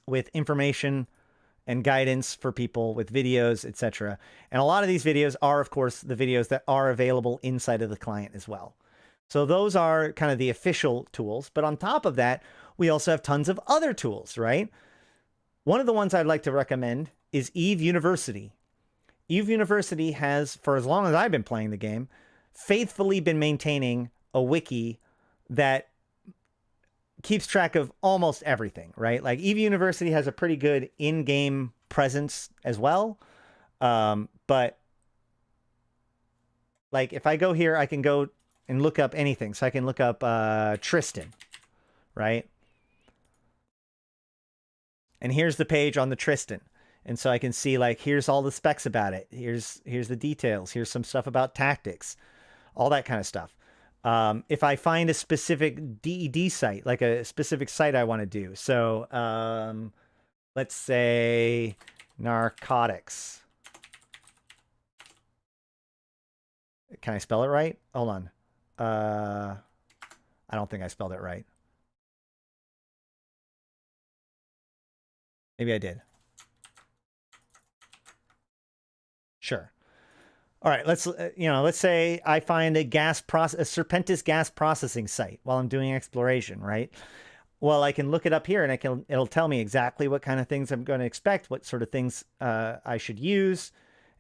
with information and guidance for people with videos, etc. And a lot of these videos are, of course, the videos that are available inside of the client as well. So those are kind of the official tools. But on top of that, we also have tons of other tools, right? One of the ones I'd like to recommend is Eve University. Eve University has, for as long as I've been playing the game, faithfully been maintaining a wiki that keeps track of almost everything, right? Like Eve University has a pretty good in-game presence as well. But like if I go here, I can go and look up anything. So I can look up Tristan, right? And here's the page on the Tristan. And so I can see, like, here's all the specs about it. Here's the details. Here's some stuff about tactics, all that kind of stuff. If I find a specific DED site, like a specific site I want to do. So let's say narcotics. Can I spell it right? Hold on. I don't think I spelled it right. Maybe I did. Sure. All right, let's say I find a Serpentis gas processing site while I'm doing exploration, right? Well, I can look it up here and it'll tell me exactly what kind of things I'm going to expect, what sort of things I should use,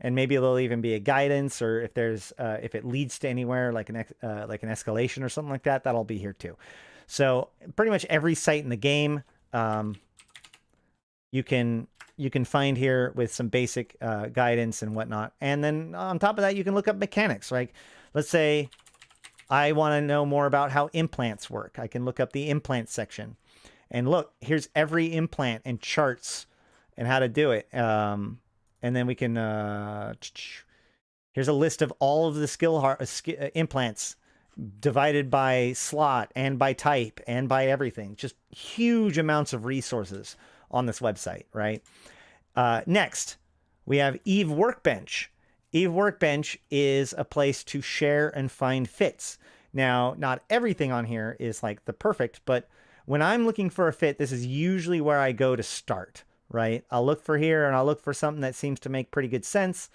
and maybe there'll even be a guidance, or if there's if it leads to anywhere like an escalation or something like that, that'll be here too. So pretty much every site in the game you can find here with some basic guidance and whatnot. And then on top of that, you can look up mechanics. Like, let's say I want to know more about how implants work. I can look up the implant section. And look, here's every implant and charts and how to do it. And then we can... here's a list of all of the implants divided by slot and by type and by everything. Just huge amounts of resources on this website, right? Next, we have Eve Workbench. Eve Workbench is a place to share and find fits. Now, not everything on here is like the perfect, but when I'm looking for a fit, this is usually where I go to start, right? I'll look for here and I'll look for something that seems to make pretty good sense.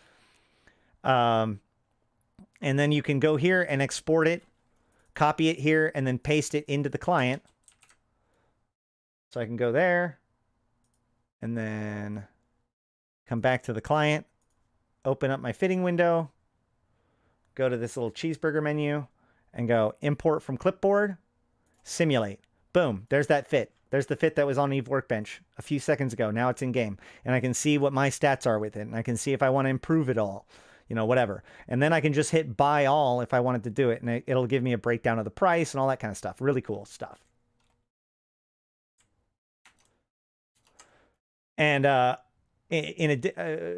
And then you can go here and export it, copy it here, and then paste it into the client. So I can go there and then come back to the client, open up my fitting window, go to this little cheeseburger menu and go import from clipboard, simulate. Boom, there's that fit. There's the fit that was on Eve Workbench a few seconds ago. Now it's in game. And I can see what my stats are with it. And I can see if I want to improve it all, you know, whatever. And then I can just hit buy all if I wanted to do it. And it'll give me a breakdown of the price and all that kind of stuff. Really cool stuff. And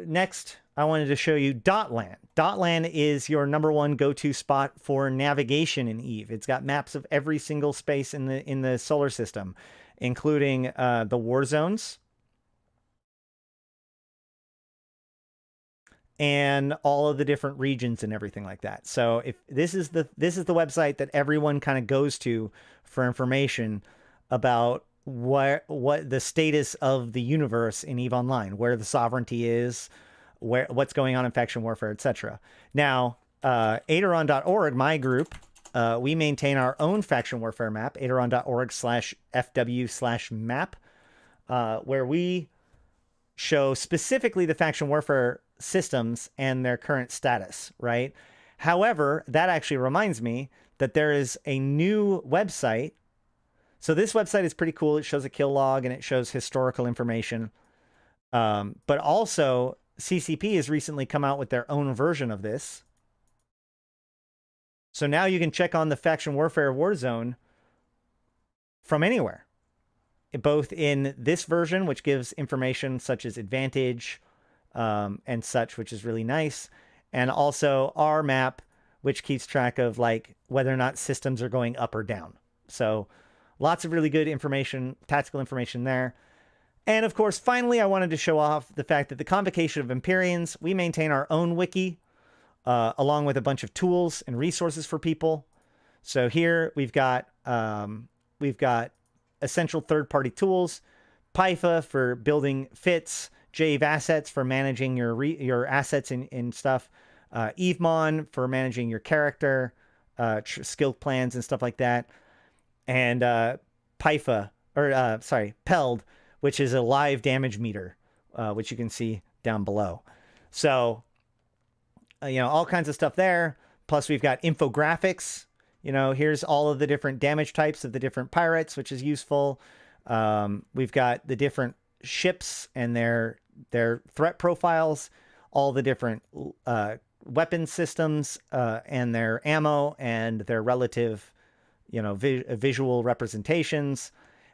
next, I wanted to show you Dotlan. Dotlan is your #1 go-to spot for navigation in Eve. It's got maps of every single space in the solar system, including the war zones and all of the different regions and everything like that. So if this is the website that everyone kind of goes to for information about what the status of the universe in EVE Online, where the sovereignty is, what's going on in faction warfare, etc. Now, Aderon.org, my group, we maintain our own faction warfare map, aderon.org/fw/map, where we show specifically the faction warfare systems and their current status, right? However, that actually reminds me that there is a new website. So this website is pretty cool. It shows a kill log and it shows historical information. But also CCP has recently come out with their own version of this. So now you can check on the faction warfare war zone from anywhere, both in this version, which gives information such as advantage and such, which is really nice. And also our map, which keeps track of like whether or not systems are going up or down. So lots of really good information, tactical information there. And of course, finally, I wanted to show off the fact that the Convocation of Empyreans, we maintain our own wiki, along with a bunch of tools and resources for people. So here we've got essential third-party tools, PIFA for building fits, Jave assets for managing your assets in stuff, EveMon for managing your character, skill plans and stuff like that. And PIFA, or PELD, which is a live damage meter, which you can see down below. So, you know, all kinds of stuff there. Plus we've got infographics. You know, here's all of the different damage types of the different pirates, which is useful. We've got the different ships and their threat profiles, all the different weapon systems and their ammo and their relative, you know, visual representations,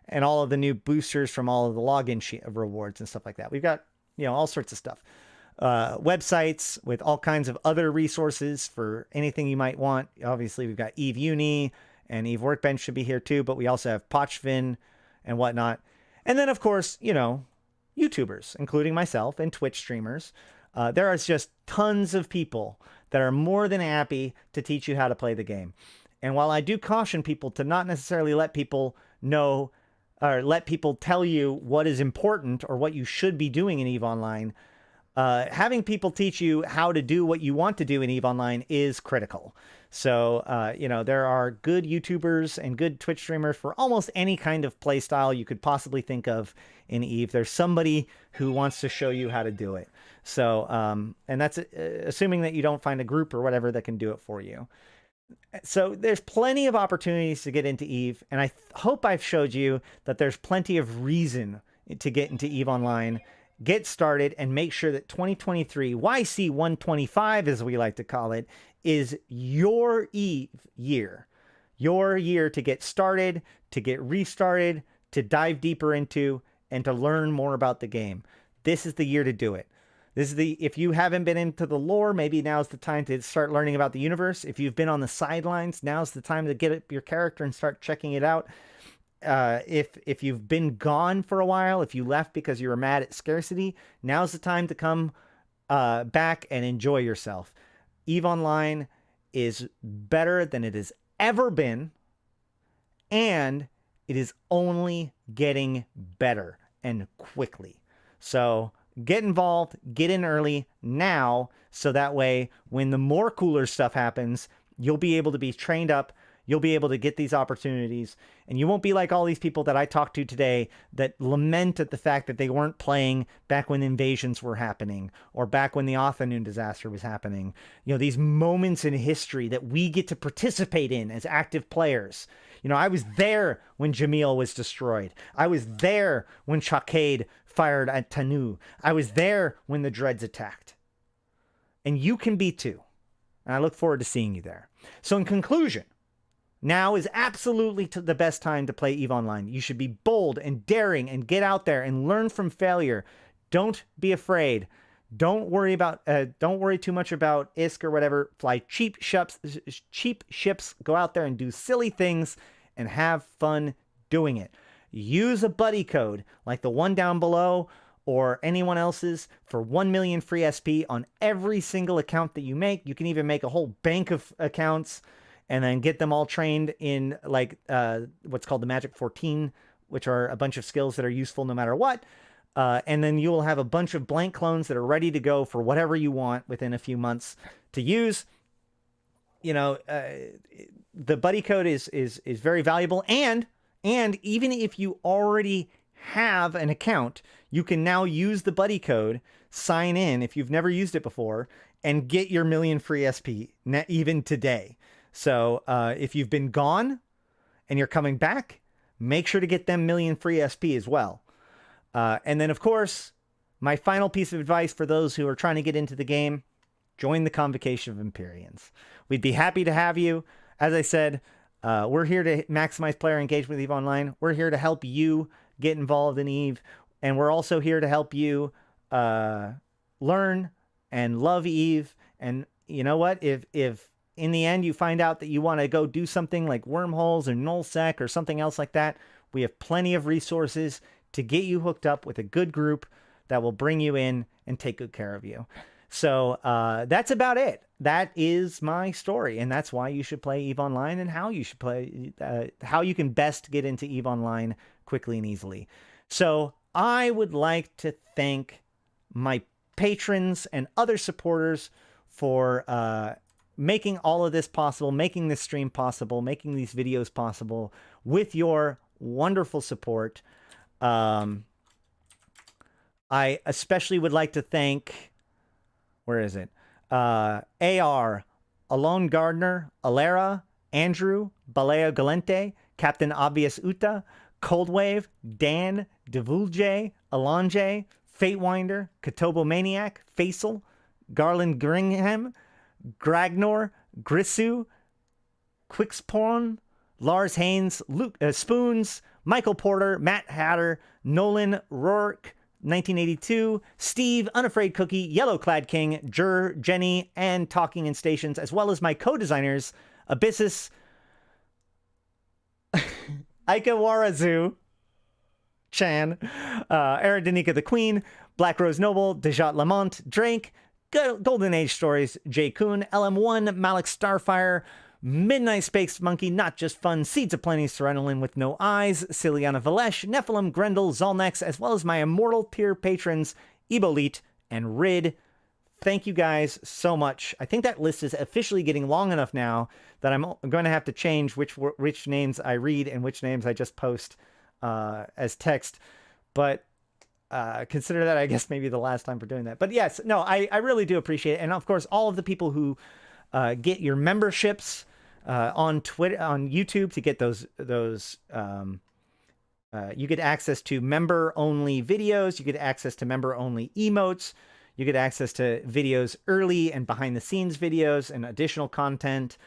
and all of the new boosters from all of the login rewards and stuff like that. We've got, you know, all sorts of stuff. Websites with all kinds of other resources for anything you might want. Obviously, we've got Eve Uni and Eve Workbench should be here too, but we also have Pochvin and whatnot. And then, of course, you know, YouTubers, including myself, and Twitch streamers. There are just tons of people that are more than happy to teach you how to play the game. And while I do caution people to not necessarily let people know or let people tell you what is important or what you should be doing in EVE Online, having people teach you how to do what you want to do in EVE Online is critical. So, you know, there are good YouTubers and good Twitch streamers for almost any kind of play style you could possibly think of in EVE. There's somebody who wants to show you how to do it. So, and that's assuming that you don't find a group or whatever that can do it for you. So there's plenty of opportunities to get into EVE, and I hope I've showed you that there's plenty of reason to get into EVE Online, get started, and make sure that 2023, YC 125 as we like to call it, is your EVE year. Your year to get started, to get restarted, to dive deeper into, and to learn more about the game. This is the year to do it. This is if you haven't been into the lore, maybe now's the time to start learning about the universe. If you've been on the sidelines, now's the time to get up your character and start checking it out. If you've been gone for a while, if you left because you were mad at scarcity, now's the time to come back and enjoy yourself. EVE Online is better than it has ever been, and it is only getting better and quickly. So get involved, get in early now, so that way when the more cooler stuff happens, you'll be able to be trained up, you'll be able to get these opportunities, and you won't be like all these people that I talked to today that lament at the fact that they weren't playing back when invasions were happening or back when the Othanoon disaster was happening. You know, these moments in history that we get to participate in as active players. You know, I was there when Jamil was destroyed. I was there when Chakade fired at Tanu. I was there when the Dreads attacked. And you can be too. And I look forward to seeing you there. So in conclusion, now is absolutely the best time to play EVE Online. You should be bold and daring and get out there and learn from failure. Don't be afraid. Don't worry too much about ISK or whatever. Fly cheap ships. Go out there and do silly things and have fun doing it. Use a buddy code like the one down below or anyone else's for 1 million free SP on every single account that you make. You can even make a whole bank of accounts and then get them all trained in like what's called the Magic 14, which are a bunch of skills that are useful no matter what. And then you will have a bunch of blank clones that are ready to go for whatever you want within a few months to use. You know, the buddy code is very valuable. And even if you already have an account, you can now use the buddy code, sign in if you've never used it before, and get your million free SP even today. So if you've been gone and you're coming back, make sure to get them million free SP as well. And then, of course, my final piece of advice for those who are trying to get into the game, join the Convocation of Empyreans. We'd be happy to have you. As I said, we're here to maximize player engagement with EVE Online. We're here to help you get involved in EVE. And we're also here to help you learn and love EVE. And you know what? If in the end you find out that you want to go do something like wormholes or nullsec or something else like that, we have plenty of resources to get you hooked up with a good group that will bring you in and take good care of you. So that's about it. That is my story, and that's why you should play EVE Online and how you should play, how you can best get into EVE Online quickly and easily. So I would like to thank my patrons and other supporters for making all of this possible, making this stream possible, making these videos possible with your wonderful support. I especially would like to thank, where is it? AR, Alone Gardner, Alera, Andrew, Balea Galente, Captain Obvious Uta, Coldwave, Dan, Divoolej, Elange, Fatewinder, Kotoba Manac, Fayssal, Garland Gringham, Gragnor, Grissu, Quicksporn, Lares Hane, Luke Spoons, Michael Porter, Matt Hatter, Nolan Rourke, 1982, Steve, Unafraid Cookie, YellowCladKing, Jur, Jenny, and Talking in Stations, as well as my co-designers, Abyssus, Aikawarazu, Chan, Arydanika the Queen, BlackRoseNoble, Dajat Lemmont, Drake, Golden Age Stories, J. Kuhn, LM1, Malik Starfire, MidnightSpaceMonkey, NotJustFun, Seedsaplenty, Serenalen with no eyes, Syliana Vel'ash, Nephilim, Grendel, Zaul Nex, as well as my Immortal tier patrons, Ebo1337 and Rid. Thank you guys so much. I think that list is officially getting long enough now that I'm going to have to change which names I read and which names I just post as text. But consider that, I guess, maybe the last time for doing that. But yes, no, I really do appreciate it. And of course, all of the people who get your memberships on Twitter, on YouTube, to get those you get access to member-only videos. You get access to member-only emotes. You get access to videos early and behind-the-scenes videos and additional content.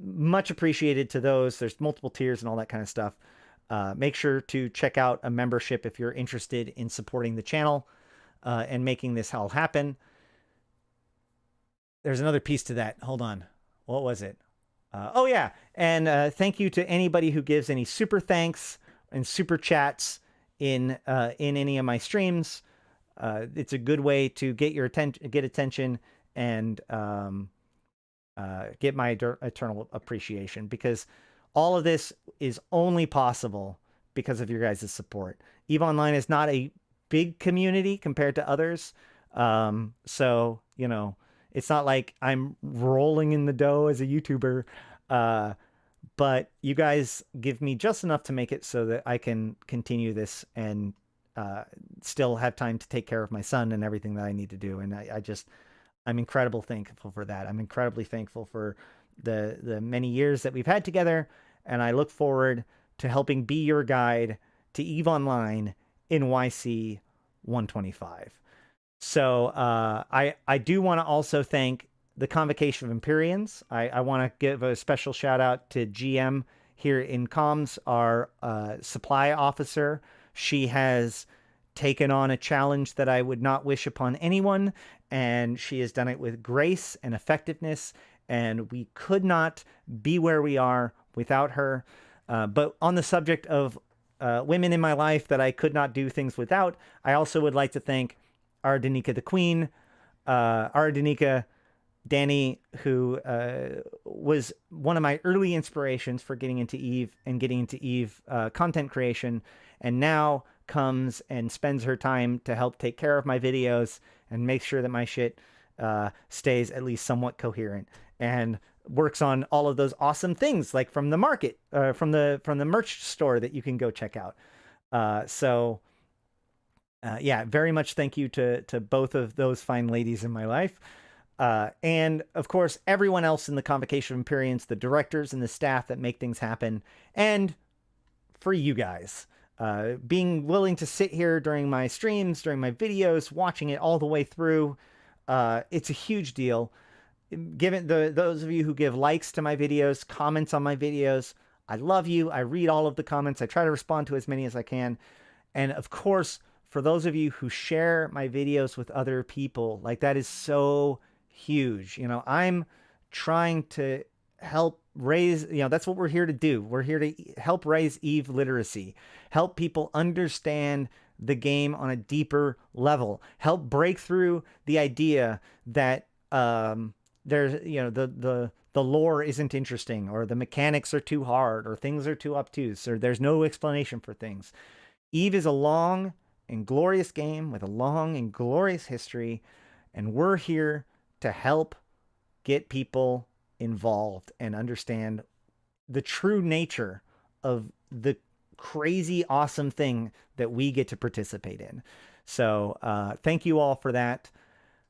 Much appreciated to those. There's multiple tiers and all that kind of stuff. Make sure to check out a membership if you're interested in supporting the channel and making this all happen. There's another piece to that. Hold on. What was it? Oh, yeah. And thank you to anybody who gives any super thanks and super chats in any of my streams. It's a good way to get your attention and get my eternal appreciation, because all of this is only possible because of your guys' support. EVE Online is not a big community compared to others. So, you know, it's not like I'm rolling in the dough as a YouTuber. But you guys give me just enough to make it so that I can continue this and still have time to take care of my son and everything that I need to do. And I'm incredibly thankful for that. I'm incredibly thankful for the many years that we've had together. And I look forward to helping be your guide to EVE Online in YC 125. So I do want to also thank the Convocation of Empyreans. I want to give a special shout out to GM here in comms, our supply officer. She has taken on a challenge that I would not wish upon anyone, and she has done it with grace and effectiveness, and we could not be where we are without her. But on the subject of women in my life that I could not do things without, I also would like to thank Arydanika the Queen, Arydanika Danny, who was one of my early inspirations for getting into EVE and getting into EVE content creation, and now comes and spends her time to help take care of my videos and make sure that my shit stays at least somewhat coherent, and works on all of those awesome things like from the market, from the merch store that you can go check out. Yeah, very much thank you to both of those fine ladies in my life. And of course, everyone else in the Convocation of Empyreans, the directors and the staff that make things happen. And for you guys, being willing to sit here during my streams, during my videos, watching it all the way through. It's a huge deal. Given those of you who give likes to my videos, comments on my videos, I love you. I read all of the comments. I try to respond to as many as I can. And of course, for those of you who share my videos with other people, like, that is so huge. You know, I'm trying to help raise, you know, that's what we're here to do. We're here to help raise EVE literacy, help people understand the game on a deeper level, help break through the idea that there's, you know, the lore isn't interesting, or the mechanics are too hard, or things are too obtuse, or there's no explanation for things. EVE is a long and glorious game with a long and glorious history, and we're here to help get people involved and understand the true nature of the crazy awesome thing that we get to participate in. So thank you all for that.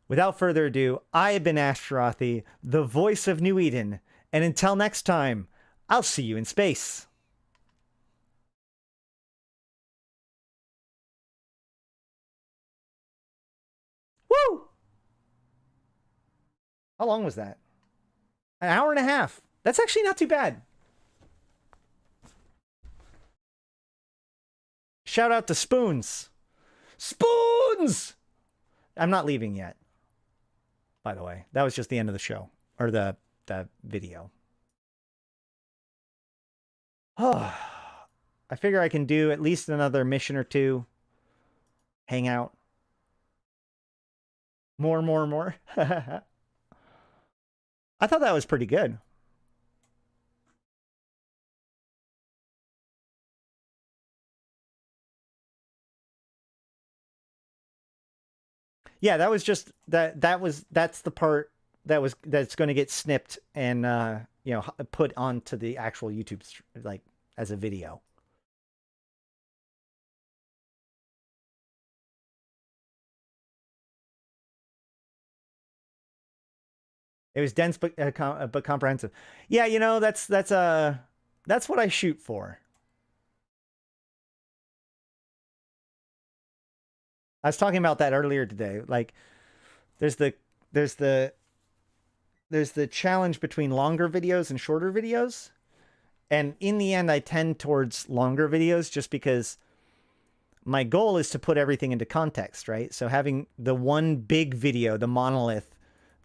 Without further ado, I have been Ashtarothi, the voice of New Eden, and until next time, I'll see you in space. Woo! How long was that? An hour and a half. That's actually not too bad. Shout out to Spoons. Spoons! I'm not leaving yet, by the way. That was just the end of the show, or the video. Oh, I figure I can do at least another mission or two. Hang out. More. I thought that was pretty good. Yeah, that was just that's the part that's going to get snipped and you know, put onto the actual YouTube, like, as a video. It was dense but comprehensive. Yeah, you know, that's what I shoot for. I was talking about that earlier today. Like, there's the challenge between longer videos and shorter videos. And in the end, I tend towards longer videos just because my goal is to put everything into context, right? So having the one big video, the monolith,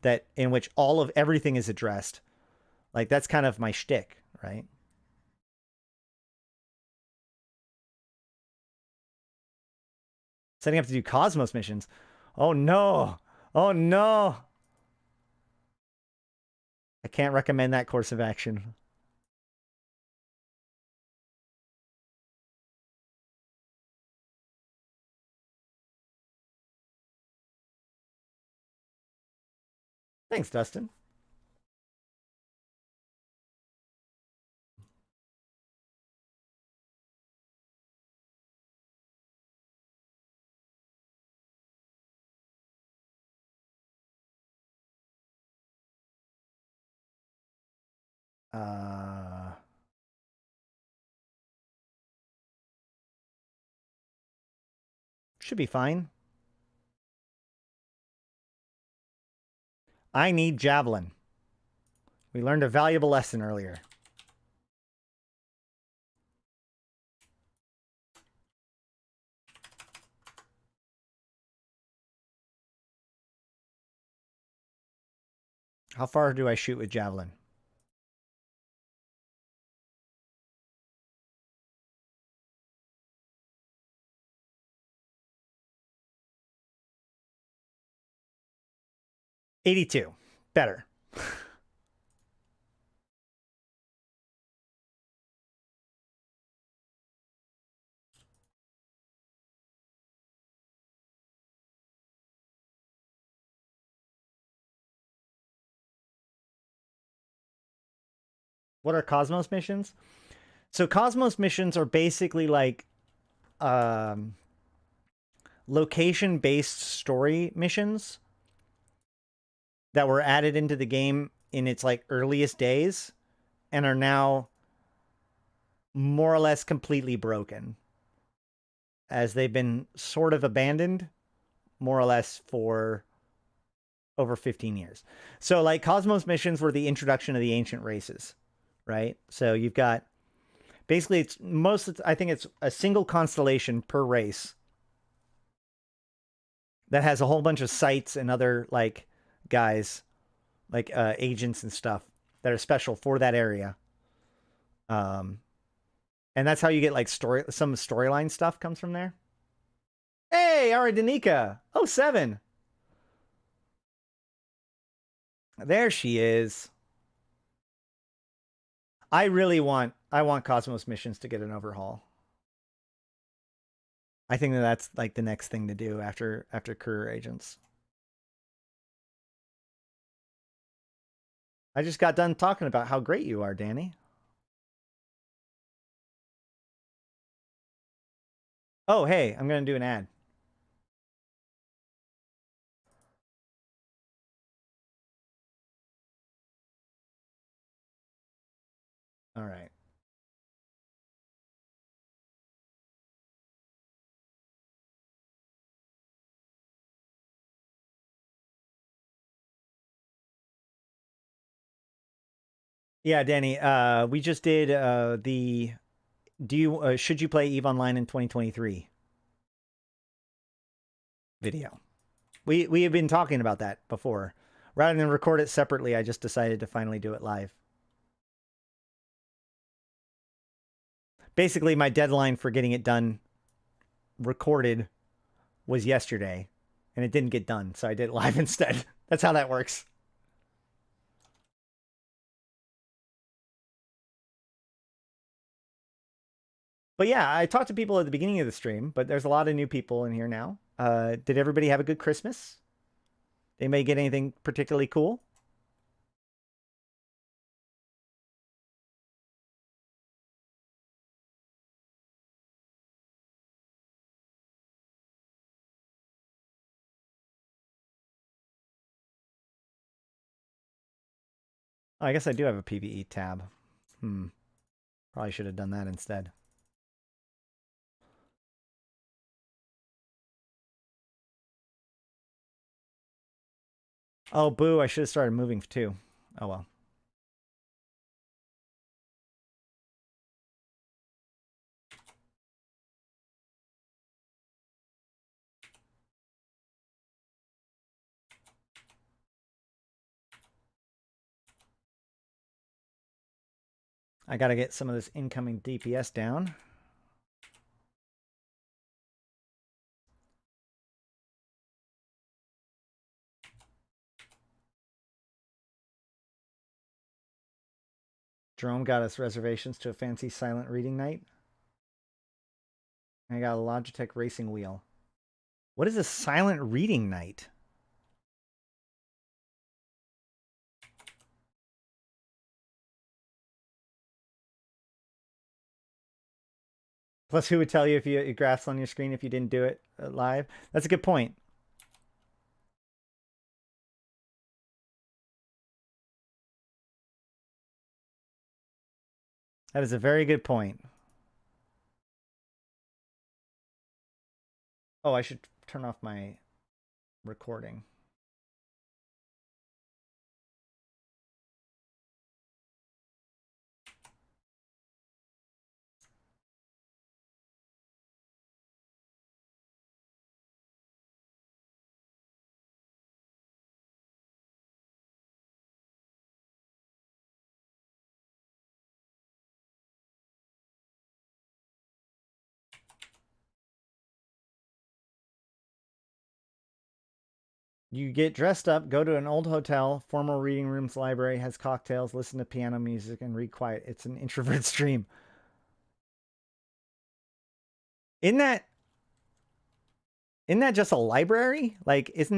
that in which all of everything is addressed, like, that's kind of my shtick, right? Setting up to do Cosmos missions. Oh no. Oh no. I can't recommend that course of action. Thanks, Dustin. Should be fine. I need Javelin. We learned a valuable lesson earlier. How far do I shoot with Javelin? $82. Better. What are Cosmos missions? So Cosmos missions are basically like location-based story missions that were added into the game in its like earliest days and are now more or less completely broken, as they've been sort of abandoned more or less for over 15 years. So like Cosmos missions were the introduction of the ancient races, right? So you've got basically it's I think it's a single constellation per race that has a whole bunch of sites and other like guys, like agents and stuff that are special for that area. And that's how you get like some storyline stuff comes from there. Hey, Arydanika 07. There she is. I want Cosmos missions to get an overhaul. I think that's like the next thing to do after career agents. I just got done talking about how great you are, Danny. Oh, hey, I'm going to do an ad. All right. Yeah, Danny, we just did should you play EVE Online in 2023 video. We have been talking about that before. Rather than record it separately, I just decided to finally do it live. Basically, my deadline for getting it done recorded was yesterday, and it didn't get done, so I did it live instead. That's how that works. But yeah, I talked to people at the beginning of the stream, but there's a lot of new people in here now. Did everybody have a good Christmas? Anybody get anything particularly cool? Oh, I guess I do have a PvE tab. Probably should have done that instead. Oh, boo, I should have started moving too. Oh, well. I got to get some of this incoming DPS down. Jerome got us reservations to a fancy silent reading night. I got a Logitech racing wheel. What is a silent reading night? Plus, who would tell you if it graphs on your screen if you didn't do it live? That's a good point. That is a very good point. Oh, I should turn off my recording. You get dressed up, go to an old hotel, formal reading rooms, library, has cocktails, listen to piano music, and read quiet. It's an introvert stream. Isn't that just a library? Like, isn't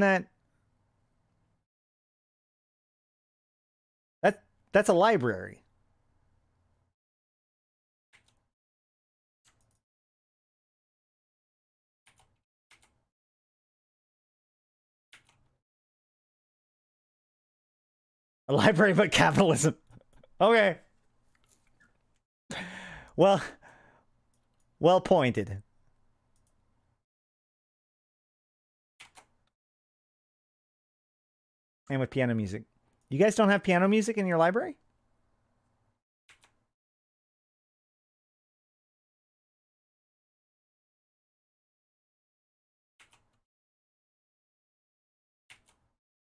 that's a library? A library, but capitalism. Okay. Well pointed. And with piano music. You guys don't have piano music in your library?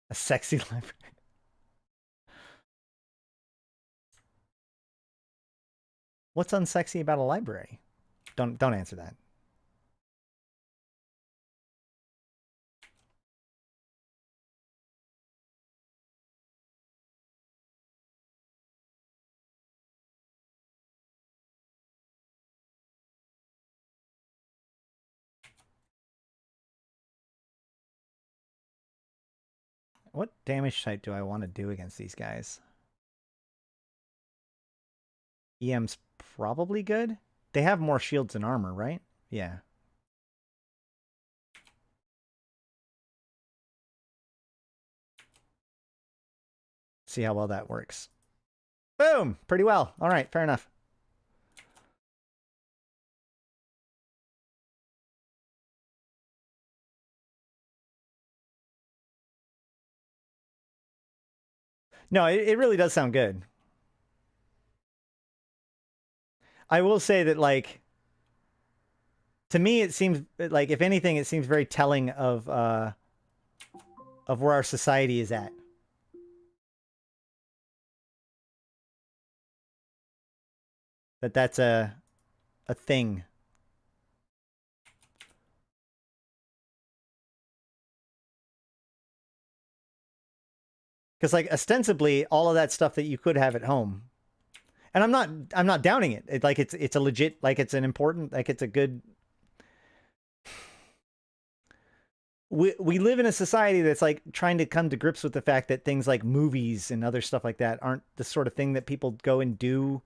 A sexy library. What's unsexy about a library? Don't answer that. What damage type do I want to do against these guys? EM's probably good. They have more shields and armor, right? Yeah. See how well that works. Boom! Pretty well. All right, fair enough. No, it really does sound good. I will say that, like, to me, it seems like, if anything, it seems very telling of where our society is at. That's a thing. Because, like, ostensibly, all of that stuff that you could have at home, and I'm not downing it. It's a legit, like, it's an important, like, it's a good. We live in a society that's, like, trying to come to grips with the fact that things like movies and other stuff like that aren't the sort of thing that people go and do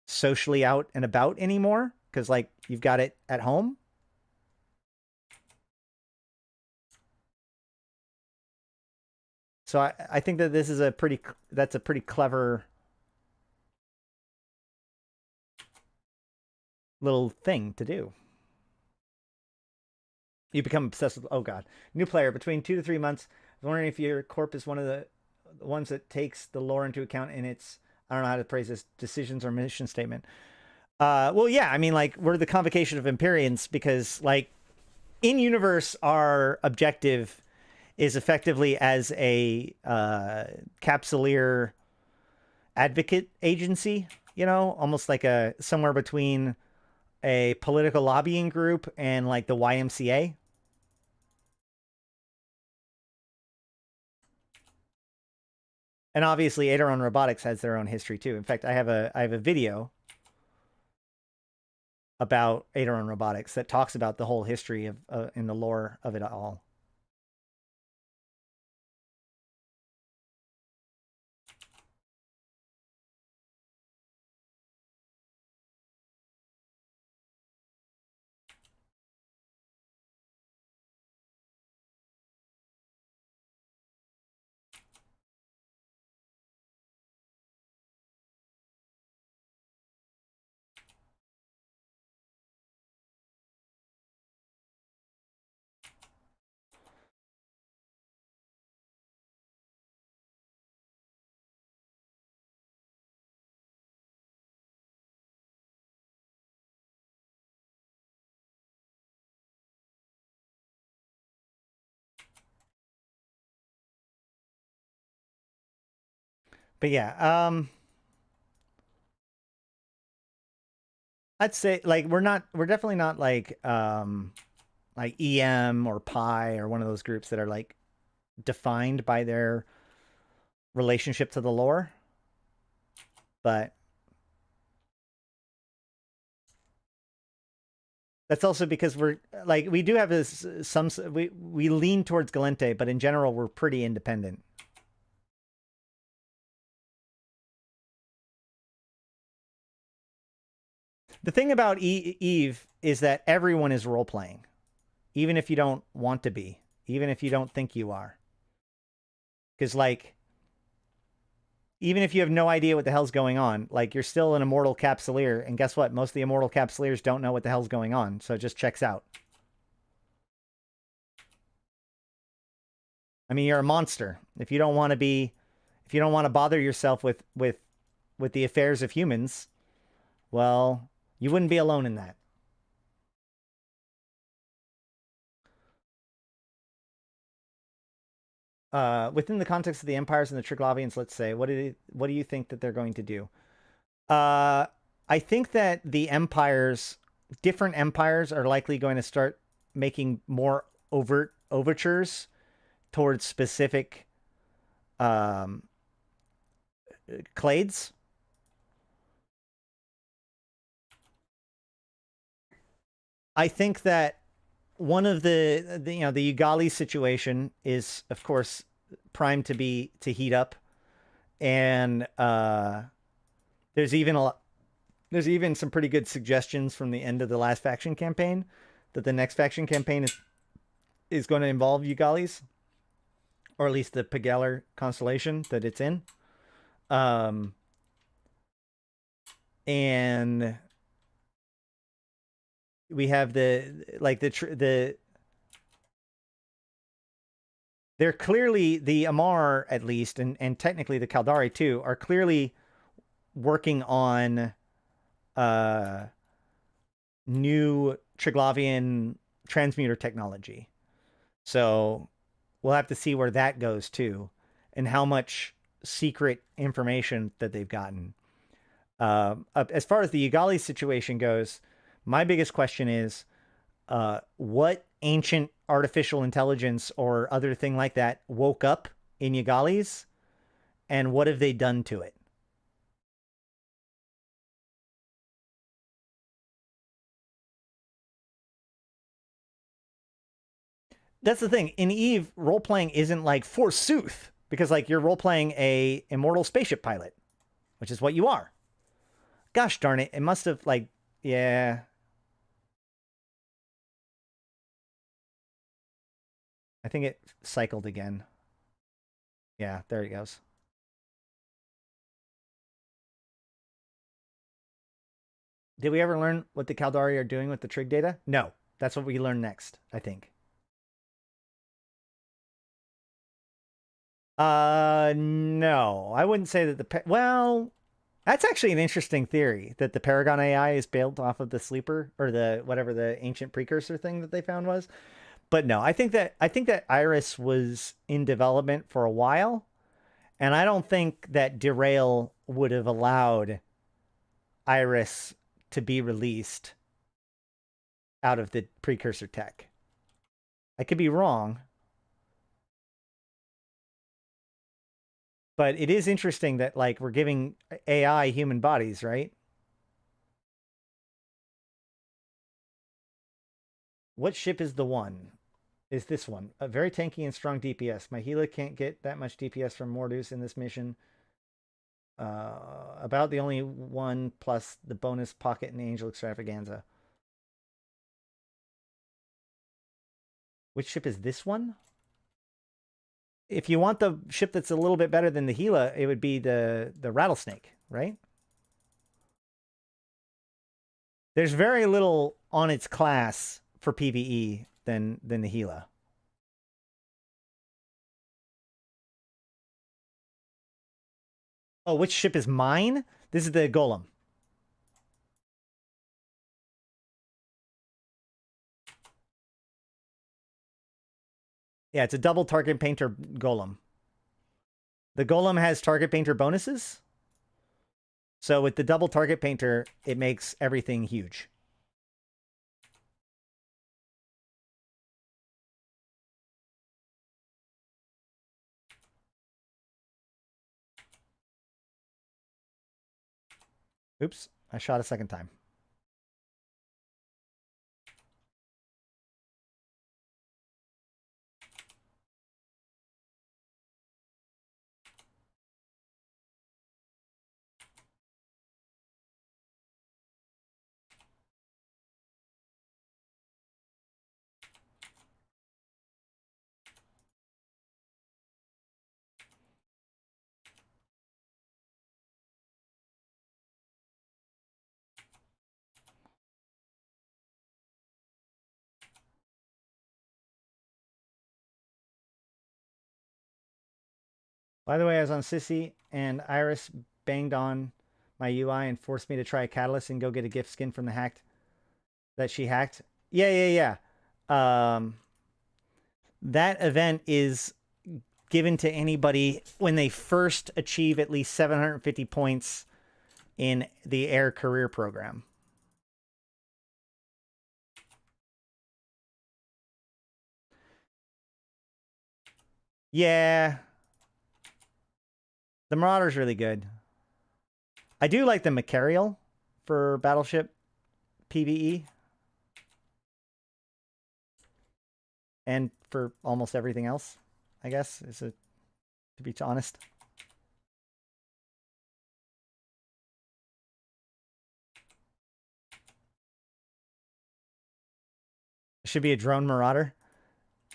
socially out and about anymore, because, like, you've got it at home. So I think that this is that's a pretty clever little thing to do. You become obsessed with, oh god, new player, between 2 to 3 months. I was wondering if your corp is one of the ones that takes the lore into account in its, I don't know how to phrase this, decisions or mission statement. Well, yeah, I mean, like, we're the convocation of Empyreans because, like, in universe, our objective is effectively as a capsuleer advocate agency, you know, almost like a somewhere between a political lobbying group and, like, the YMCA. And obviously, Aderon Robotics has their own history too. In fact, I have a video about Aderon Robotics that talks about the whole history of in the lore of it all. But yeah, I'd say like we're definitely not like EM or Pi or one of those groups that are like defined by their relationship to the lore. But that's also because we're like we do have this we lean towards Galente, but in general we're pretty independent. The thing about Eve is that everyone is role playing, even if you don't want to be, even if you don't think you are. Because like, even if you have no idea what the hell's going on, like you're still an immortal capsuleer, and guess what? Most of the immortal capsuleers don't know what the hell's going on, so it just checks out. I mean, you're a monster. If you don't want to bother yourself with the affairs of humans, well, you wouldn't be alone in that. Within the context of the empires and the Triglavians, let's say, what do you think that they're going to do? I think that the different empires are likely going to start making more overt overtures towards specific clades. I think that one of the Ugali situation is, of course, primed to heat up, and there's even some pretty good suggestions from the end of the last faction campaign that the next faction campaign is going to involve Ugalis, or at least the Pegalar constellation that it's in. And we have they're clearly, the Amar at least, and technically the Kaldari too, are clearly working on new Triglavian transmuter technology. So we'll have to see where that goes too, and how much secret information that they've gotten. As far as the Ugali situation goes, my biggest question is, what ancient artificial intelligence or other thing like that woke up in Ugalis, and what have they done to it? That's the thing. In Eve, role playing isn't like forsooth, because like you're role playing a immortal spaceship pilot, which is what you are. Gosh darn it! It must have like, yeah. I think it cycled again. Yeah, there it goes. Did we ever learn what the Kaldari are doing with the trig data? No. That's what we learn next, I think. No. I wouldn't say that well, that's actually an interesting theory, that the Paragon AI is built off of the sleeper, or the whatever the ancient precursor thing that they found was. But no, I think that Iris was in development for a while, and I don't think that Derail would have allowed Iris to be released out of the precursor tech. I could be wrong. But it is interesting that like we're giving AI human bodies, right? What ship is the one? Is this one? A very tanky and strong DPS. My Gila can't get that much DPS from Mordu's in this mission. About the only one plus the bonus pocket and angel extravaganza. Which ship is this one? If you want the ship that's a little bit better than the Gila, it would be the Rattlesnake, right? There's very little on its class for PvE than the Gila. Oh, which ship is mine? This is the Golem. Yeah, it's a double target painter Golem. The Golem has target painter bonuses. So with the double target painter, it makes everything huge. Oops, I shot a second time. By the way, I was on Sissy and Iris banged on my UI and forced me to try a catalyst and go get a gift skin from the hacked that she hacked. Yeah. That event is given to anybody when they first achieve at least 750 points in the air career program. Yeah. The Marauder's really good. I do like the Macarial for Battleship PvE. And for almost everything else, I guess, to be honest. It should be a drone Marauder.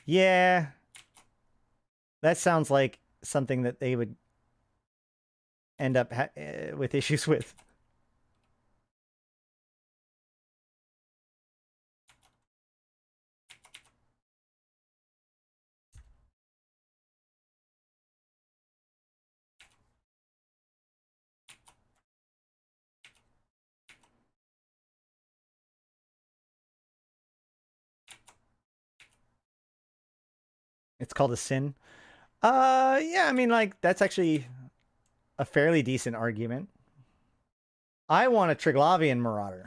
Yeah. That sounds like something that they would end up with issues with. It's called a sin. Yeah, I mean, like, that's actually a fairly decent argument. I want a Triglavian Marauder.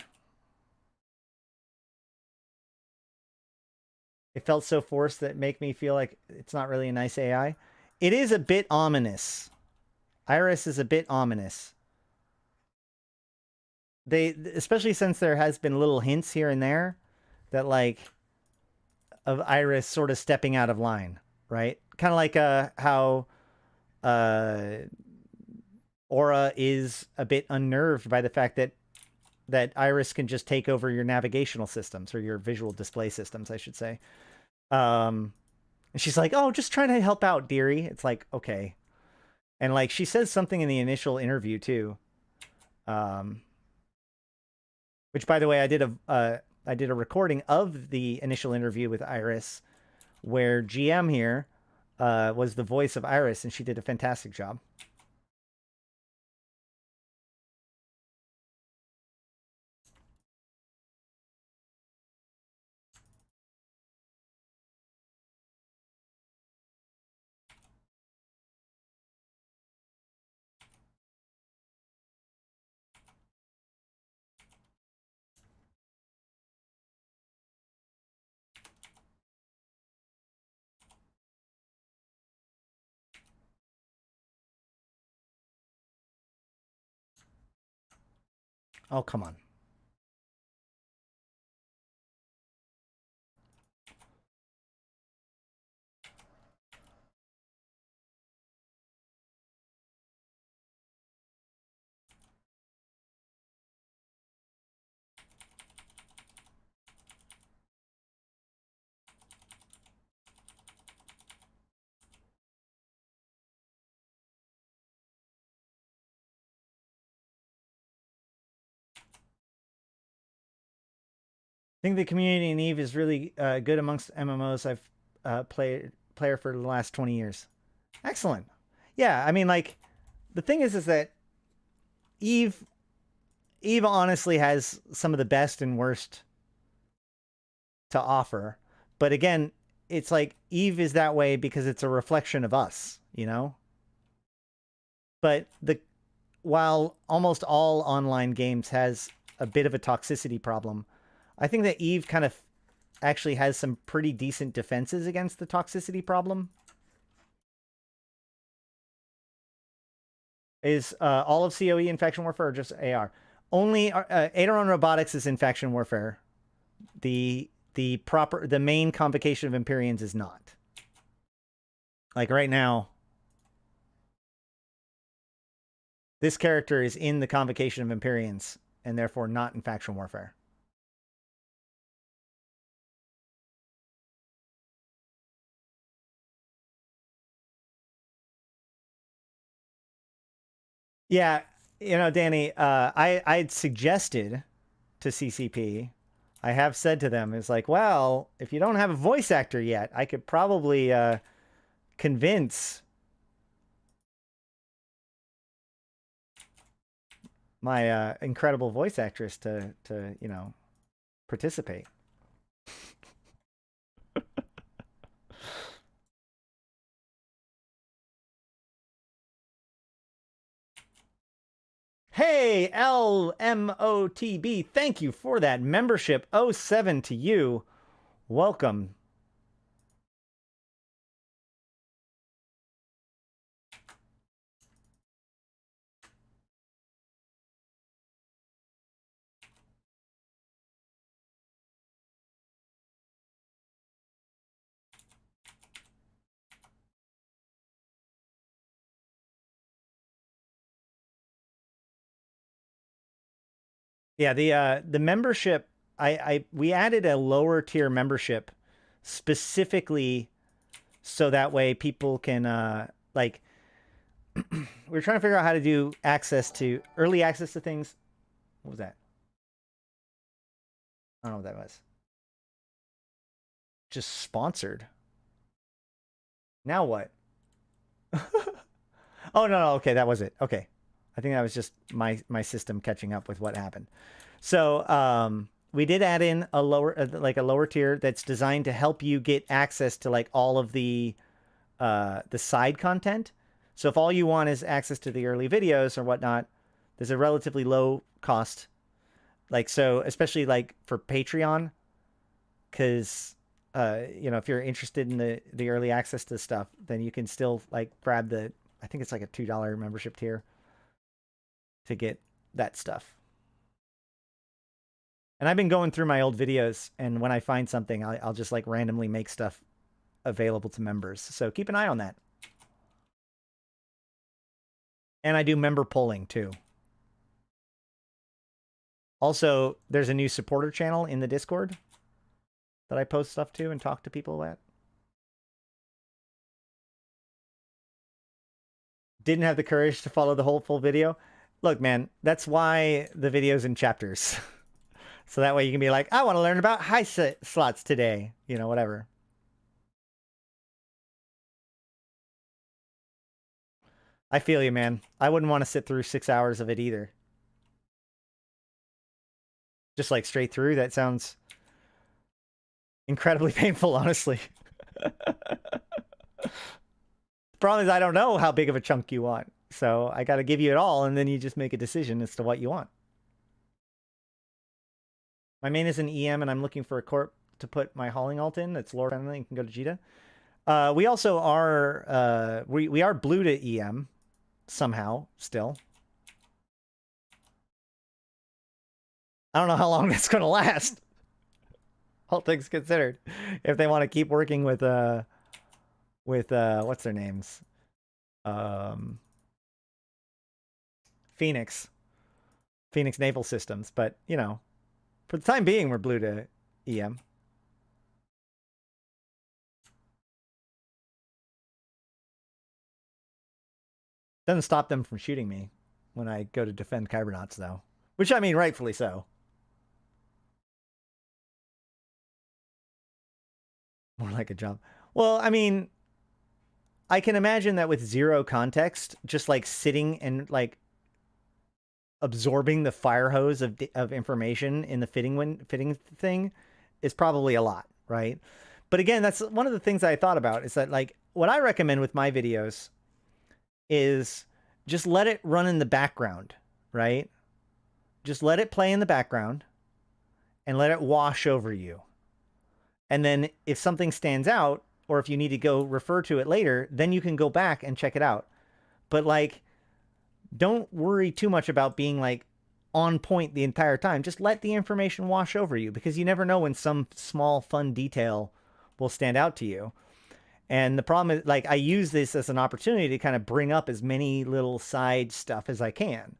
It felt so forced that make me feel like it's not really a nice AI. It is a bit ominous. Iris is a bit ominous. They, especially since there has been little hints here and there that like of Iris sort of stepping out of line, right? Kind of like how Aura is a bit unnerved by the fact that Iris can just take over your navigational systems or your visual display systems, I should say. And she's like, "Oh, just trying to help out, dearie." It's like, okay. And like she says something in the initial interview too. Which, by the way, I did a recording of the initial interview with Iris, where GM here was the voice of Iris, and she did a fantastic job. Oh, come on. I think the community in Eve is really good amongst MMOs I've player for the last 20 years. Excellent. Yeah, I mean, like, the thing is that Eve honestly has some of the best and worst to offer. But again, it's like Eve is that way because it's a reflection of us, you know? But while almost all online games has a bit of a toxicity problem, I think that Eve kind of actually has some pretty decent defenses against the toxicity problem. Is all of COE in faction warfare or just AR? Only Aderon Robotics is in faction warfare. The main convocation of Empyreans is not. Like right now, this character is in the convocation of Empyreans and therefore not in faction warfare. Yeah, you know, Danny, I'd suggested to CCP, I have said to them, is like, well, if you don't have a voice actor yet, I could probably convince my incredible voice actress to you know, participate. Hey, LMOTB, thank you for that membership. 07 to you. Welcome. Yeah, the membership, we added a lower tier membership specifically so that way people can like we're trying to figure out how to do early access to things. What was that? I don't know what that was. Just sponsored. Now what? Oh no, okay, that was it. Okay. I think that was just my system catching up with what happened. So we did add in a lower tier that's designed to help you get access to like all of the side content. So if all you want is access to the early videos or whatnot, there's a relatively low cost. Like, so especially like for Patreon, because you know, if you're interested in the early access to stuff, then you can still like grab I think it's like a $2 membership tier to get that stuff. And I've been going through my old videos, and when I find something, I'll just like randomly make stuff available to members. So keep an eye on that. And I do member polling too. Also, there's a new supporter channel in the Discord that I post stuff to and talk to people at. Didn't have the courage to follow the whole full video. Look, man, that's why the video's in chapters. So that way you can be like, I want to learn about high slots today. You know, whatever. I feel you, man. I wouldn't want to sit through 6 hours of it either. Just like straight through, that sounds incredibly painful, honestly. The problem is I don't know how big of a chunk you want. So I got to give you it all, and then you just make a decision as to what you want. My main is an EM, and I'm looking for a corp to put my hauling alt in. That's lore friendly. You can go to Jita. We also are we are blue to EM somehow still. I don't know how long that's going to last. All things considered, if they want to keep working with what's their names, Phoenix Naval Systems, but you know, for the time being, we're blue to EM. Doesn't stop them from shooting me when I go to defend Cybernauts, though. Which, I mean, rightfully so. More like a job. Well, I mean, I can imagine that with zero context, just like sitting and like absorbing the fire hose of information in the fitting thing is probably a lot, right? But again, that's one of the things I thought about is that like what I recommend with my videos is just let it run in the background, right? Just let it play in the background and let it wash over you. And then if something stands out, or if you need to go refer to it later, then you can go back and check it out. But like, don't worry too much about being like on point the entire time. Just let the information wash over you, because you never know when some small fun detail will stand out to you. And the problem is, like, I use this as an opportunity to kind of bring up as many little side stuff as I can.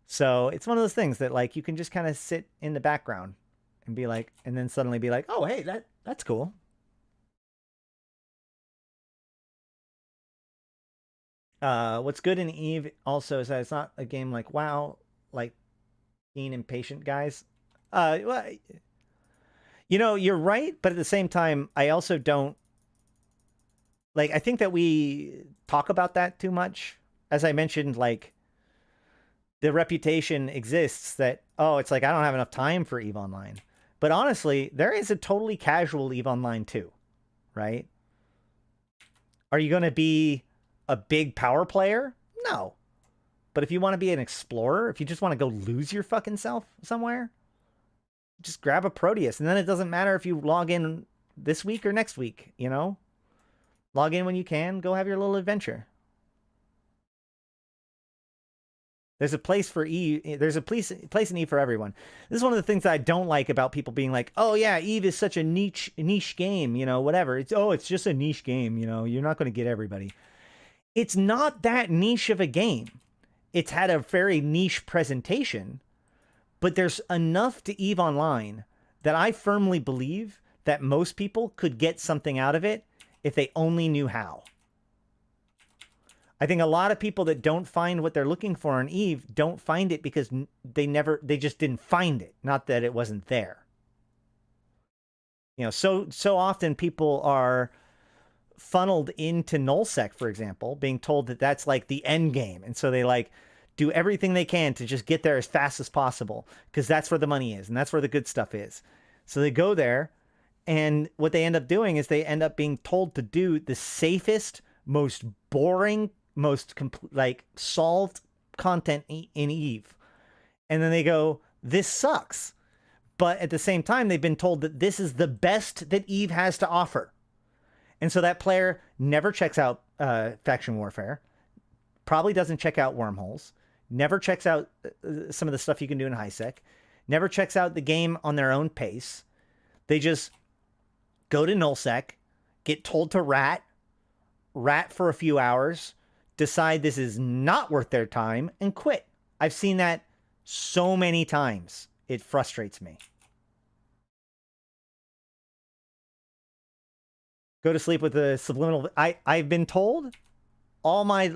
So it's one of those things that like you can just kind of sit in the background and be like, and then suddenly be like, oh, hey, that's cool. What's good in Eve also is that it's not a game like WoW, like keen and patient guys. Well, you know, you're right, but at the same time, I also don't like. I think that we talk about that too much. As I mentioned, like the reputation exists that, oh, it's like I don't have enough time for Eve Online. But honestly, there is a totally casual Eve Online too, right? Are you going to be a big power player? No. But if you want to be an explorer, if you just want to go lose your fucking self somewhere, just grab a Proteus. And then it doesn't matter if you log in this week or next week, you know? Log in when you can, go have your little adventure. There's a place for Eve. There's a place in Eve for everyone. This is one of the things that I don't like about people being like, "Oh yeah, Eve is such a niche game, you know, whatever. It's just a niche game, you know. You're not going to get everybody." It's not that niche of a game. It's had a very niche presentation, but there's enough to Eve Online that I firmly believe that most people could get something out of it if they only knew how. I think a lot of people that don't find what they're looking for on Eve don't find it because they just didn't find it. Not that it wasn't there. You know, so often people are funneled into nullsec, for example, being told that that's like the end game. And so they like do everything they can to just get there as fast as possible because that's where the money is and that's where the good stuff is. So they go there, and what they end up doing is they end up being told to do the safest, most boring, most like solved content in Eve. And then they go, this sucks. But at the same time, they've been told that this is the best that Eve has to offer. And so that player never checks out faction warfare, probably doesn't check out wormholes, never checks out some of the stuff you can do in HiSec, never checks out the game on their own pace. They just go to nullsec, get told to rat for a few hours, decide this is not worth their time, and quit. I've seen that so many times. It frustrates me. Go to sleep with a subliminal... I've been told all my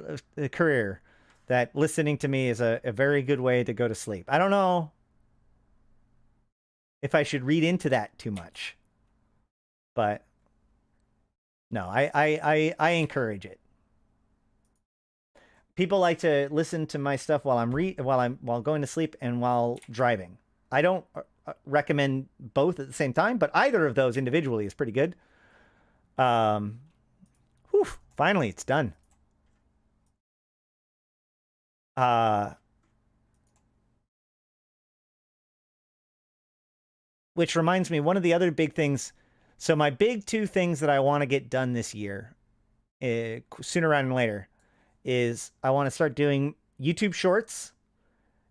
career that listening to me is a very good way to go to sleep. I don't know if I should read into that too much. But no, I encourage it. People like to listen to my stuff while while going to sleep and while driving. I don't recommend both at the same time, but either of those individually is pretty good. Whew, finally, it's done. Which reminds me, one of the other big things. So my big two things that I want to get done this year, sooner rather than later, is I want to start doing YouTube Shorts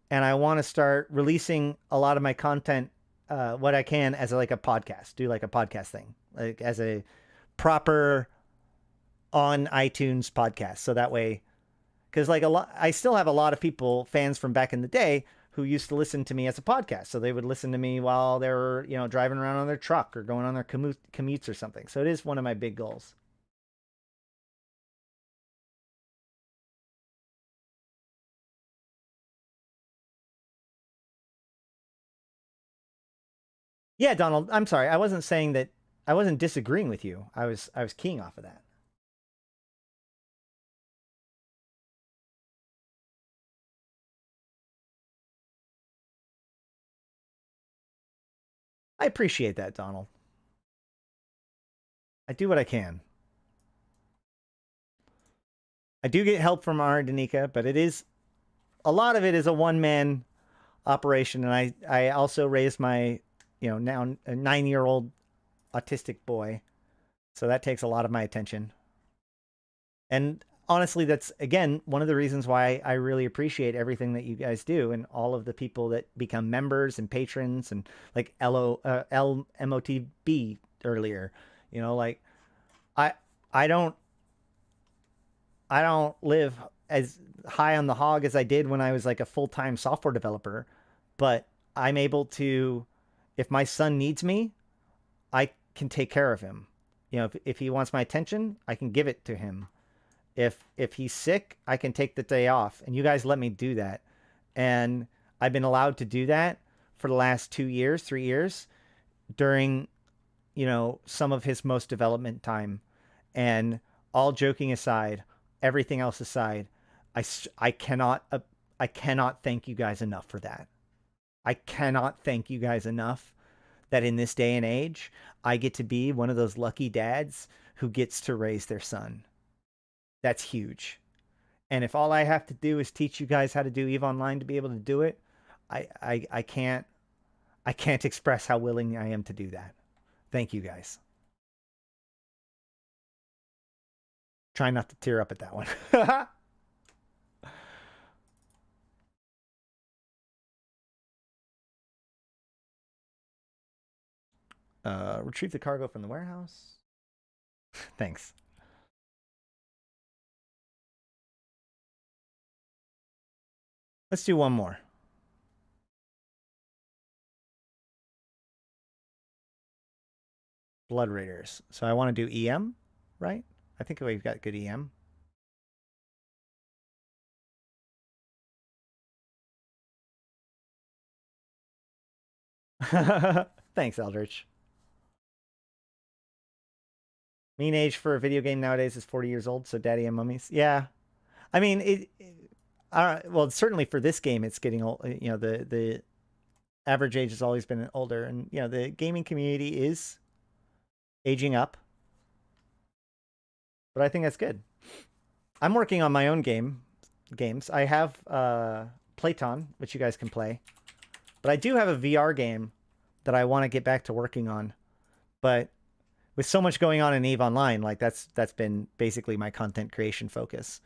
and I want to start releasing a lot of my content, what I can, as like a podcast, do like a podcast thing, like as a proper on iTunes podcast. So that way, because like I still have a lot of people, fans from back in the day, who used to listen to me as a podcast. So they would listen to me while they were, driving around on their truck or going on their commutes or something. So it is one of my big goals. Yeah, Donald, I'm sorry. I wasn't saying that. I wasn't disagreeing with you. I was keying off of that. I appreciate that, Donald. I do what I can. I do get help from Arydanika, but a lot of it is a one-man operation, and I also raised my, now a 9-year-old autistic boy, so that takes a lot of my attention. And honestly, that's again one of the reasons why I really appreciate everything that you guys do, and all of the people that become members and patrons, and like LMOTB earlier. Like I I don't I don't live as high on the hog as I did when I was like a full-time software developer, but I'm able to, if my son needs me, I can take care of him. If he wants my attention, I can give it to him. If he's sick, I can take the day off, and you guys let me do that. And I've been allowed to do that for the last 2 years, 3 years, during, some of his most development time. And all joking aside, everything else aside, I cannot I cannot thank you guys enough for that. I cannot thank you guys enough that in this day and age, I get to be one of those lucky dads who gets to raise their son. That's huge. And if all I have to do is teach you guys how to do EVE Online to be able to do it, I can't express how willing I am to do that. Thank you guys. Try not to tear up at that one. Retrieve the cargo from the warehouse. Thanks. Let's do one more. Blood Raiders. So I want to do EM, right? I think we've got good EM. Thanks, Eldritch. Mean age for a video game nowadays is 40 years old, so daddy and mummies. Yeah. I mean, well, certainly for this game, it's getting old. The average age has always been older, and the gaming community is aging up. But I think that's good. I'm working on my own games. I have Playton, which you guys can play, but I do have a VR game that I want to get back to working on. But with so much going on in EVE Online, like that's been basically my content creation focus.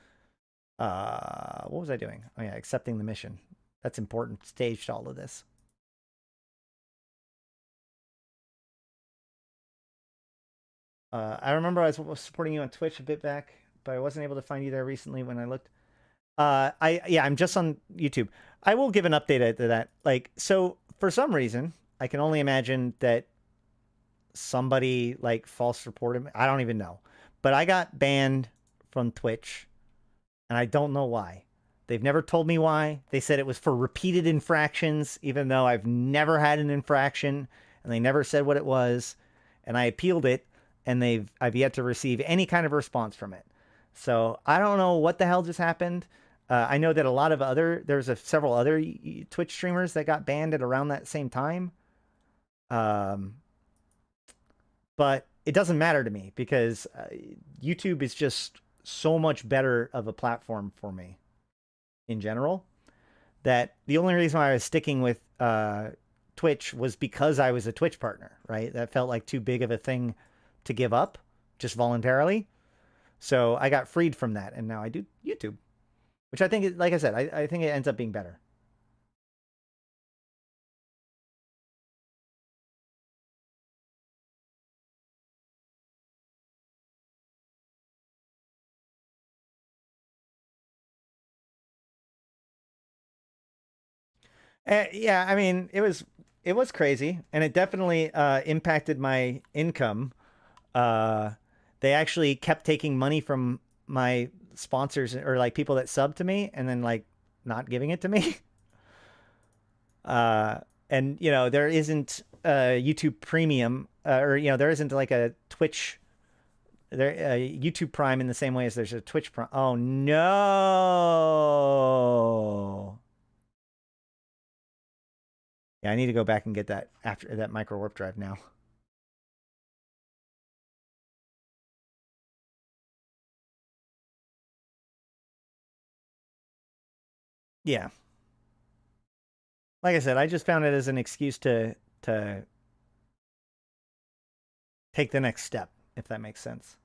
What was I doing? Oh yeah, accepting the mission. That's important stage to all of this. I remember I was supporting you on Twitch a bit back, but I wasn't able to find you there recently when I looked. I'm just on YouTube. I will give an update to that. Like, so for some reason, I can only imagine that somebody like false reported me. I don't even know, but I got banned from Twitch, and I don't know why. They've never told me why. They said it was for repeated infractions, even though I've never had an infraction, and they never said what it was. And I appealed it, and I've yet to receive any kind of response from it. So I don't know what the hell just happened. I know that a lot of there's several other Twitch streamers that got banned at around that same time. But it doesn't matter to me because YouTube is just so much better of a platform for me in general, that the only reason why I was sticking with Twitch was because I was a Twitch partner, right? That felt like too big of a thing to give up just voluntarily. So I got freed from that, and now I do YouTube, which I think, like I said, I think it ends up being better. Yeah, I mean, it was crazy, and it definitely impacted my income. Uh, they actually kept taking money from my sponsors or like people that sub to me, and then like not giving it to me. Uh, and you know, there isn't YouTube Premium, or you know, there isn't like a Twitch there YouTube Prime in the same way as there's a Twitch Prime. Oh no! Yeah, I need to go back and get that after that micro warp drive now. Yeah, like I said, I just found it as an excuse to take the next step, if that makes sense.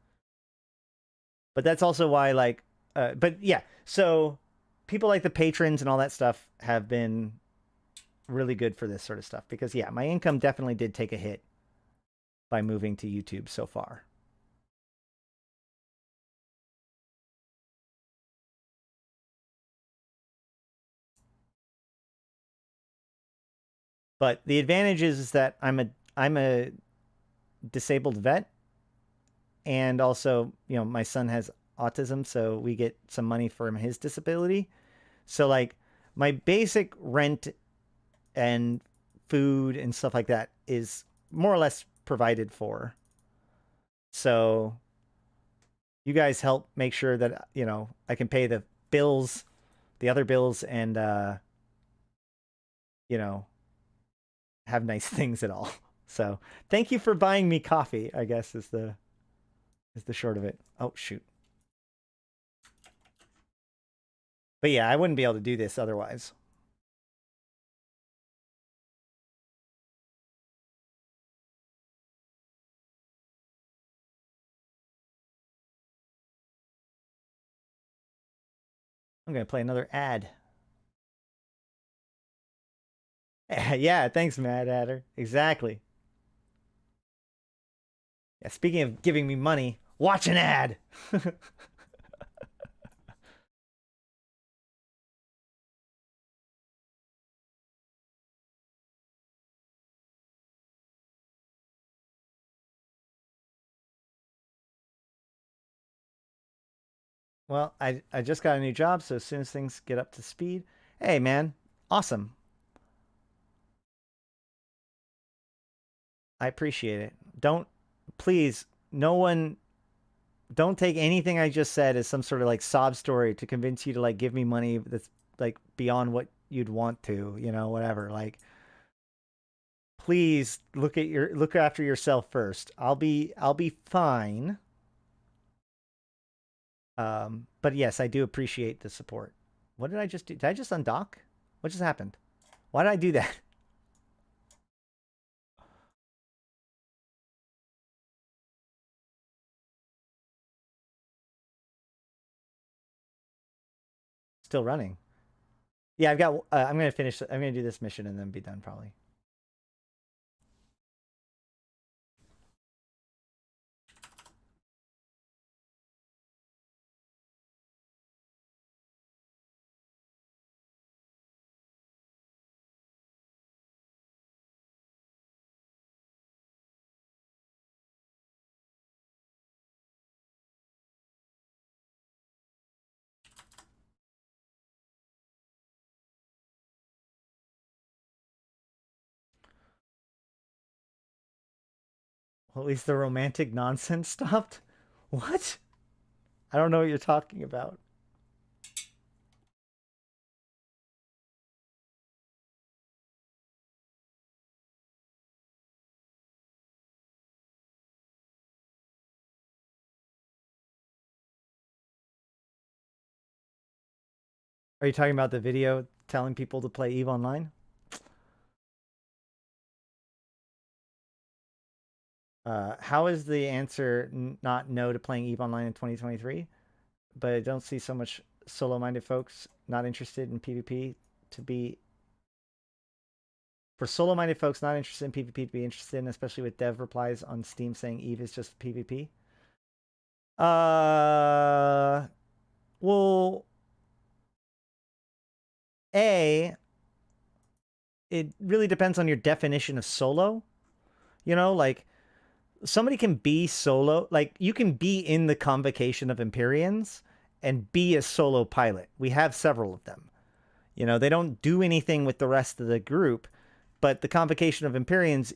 But that's also why, like, but yeah, so people like the patrons and all that stuff have been really good for this sort of stuff because yeah, my income definitely did take a hit by moving to YouTube so far. But the advantage is that I'm a disabled vet, and also you know my son has autism, so we get some money from his disability. So like my basic rent and food and stuff like that is more or less provided for. So you guys help make sure that you know I can pay the bills, the other bills, and you know have nice things at all. So thank you for buying me coffee, I guess is the short of it. Oh shoot. But yeah, I wouldn't be able to do this otherwise. I'm gonna play another ad. Yeah, thanks, Mad Adder. Exactly. Yeah, speaking of giving me money, watch an ad. Well, I just got a new job, so as soon as things get up to speed, hey man, awesome. I appreciate it. Don't please, no one don't take anything I just said as some sort of like sob story to convince you to like give me money that's like beyond what you'd want to, you know, whatever. Like please look after yourself first. I'll be fine. But yes, I do appreciate the support. What did I just do? Did I just undock? What just happened? Why did I do that? Still running. Yeah, I've got. I'm gonna finish. I'm gonna do this mission and then be done probably. Well, at least the romantic nonsense stopped. What? I don't know what you're talking about. Are you talking about the video telling people to play Eve Online? How is the answer not no to playing Eve Online in 2023? But I don't see so much solo-minded folks not interested in PvP to be for solo-minded folks not interested in PvP to be interested in, especially with dev replies on Steam saying Eve is just PvP. Uh, well, a it really depends on your definition of solo. You know, like somebody can be solo, like you can be in the convocation of Empyreans and be a solo pilot. We have several of them. You know, they don't do anything with the rest of the group, but the convocation of Empyreans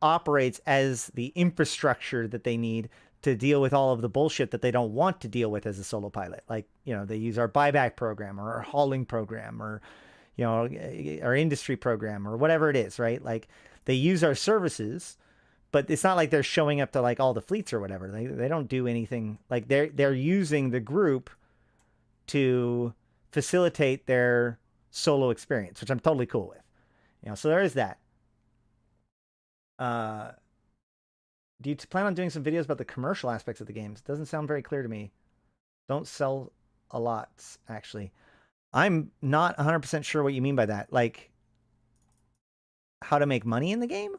operates as the infrastructure that they need to deal with all of the bullshit that they don't want to deal with as a solo pilot. Like, you know, they use our buyback program or our hauling program or, you know, our industry program or whatever it is, right? Like they use our services, but it's not like they're showing up to like all the fleets or whatever. They don't do anything. Like they're using the group to facilitate their solo experience, which I'm totally cool with. You know, so there is that. Do you plan on doing some videos about the commercial aspects of the games? Doesn't sound very clear to me. Don't sell a lot, actually. I'm not 100% sure what you mean by that. Like, how to make money in the game?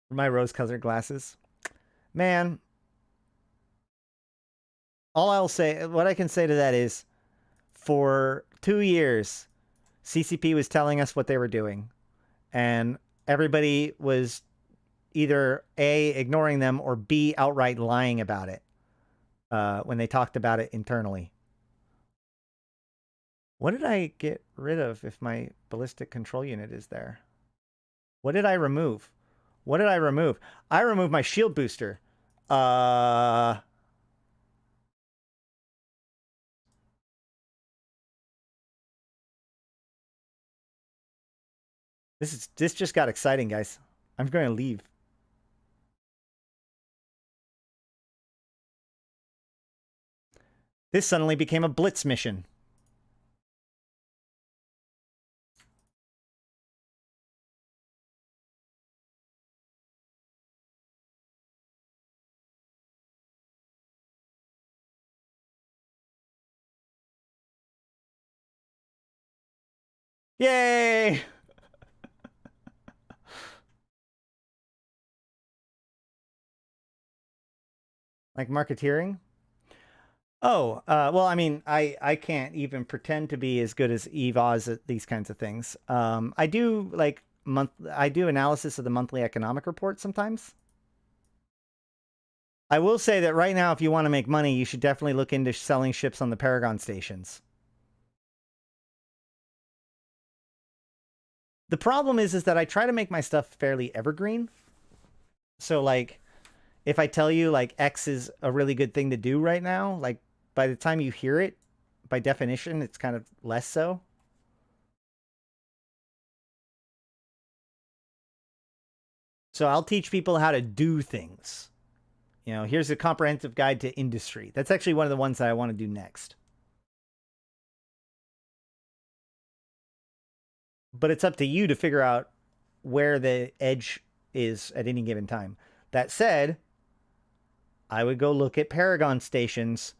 My rose-colored glasses. Man, all I'll say, what I can say to that is, for 2 years, CCP was telling us what they were doing. And everybody was either A, ignoring them, or B, outright lying about it when they talked about it internally. What did I get rid of if my ballistic control unit is there? What did I remove? What did I remove? I removed my shield booster. This just got exciting, guys. I'm going to leave. This suddenly became a blitz mission. Yay! Like marketeering? Oh, well, I mean, I can't even pretend to be as good as Evoz at these kinds of things. I do like I do analysis of the monthly economic report sometimes. I will say that right now, if you want to make money, you should definitely look into selling ships on the Paragon stations. The problem is that I try to make my stuff fairly evergreen. So like, if I tell you like X is a really good thing to do right now, like by the time you hear it, by definition, it's kind of less so. So I'll teach people how to do things. You know, here's a comprehensive guide to industry. That's actually one of the ones that I want to do next. But it's up to you to figure out where the edge is at any given time. That said, I would go look at Paragon stations,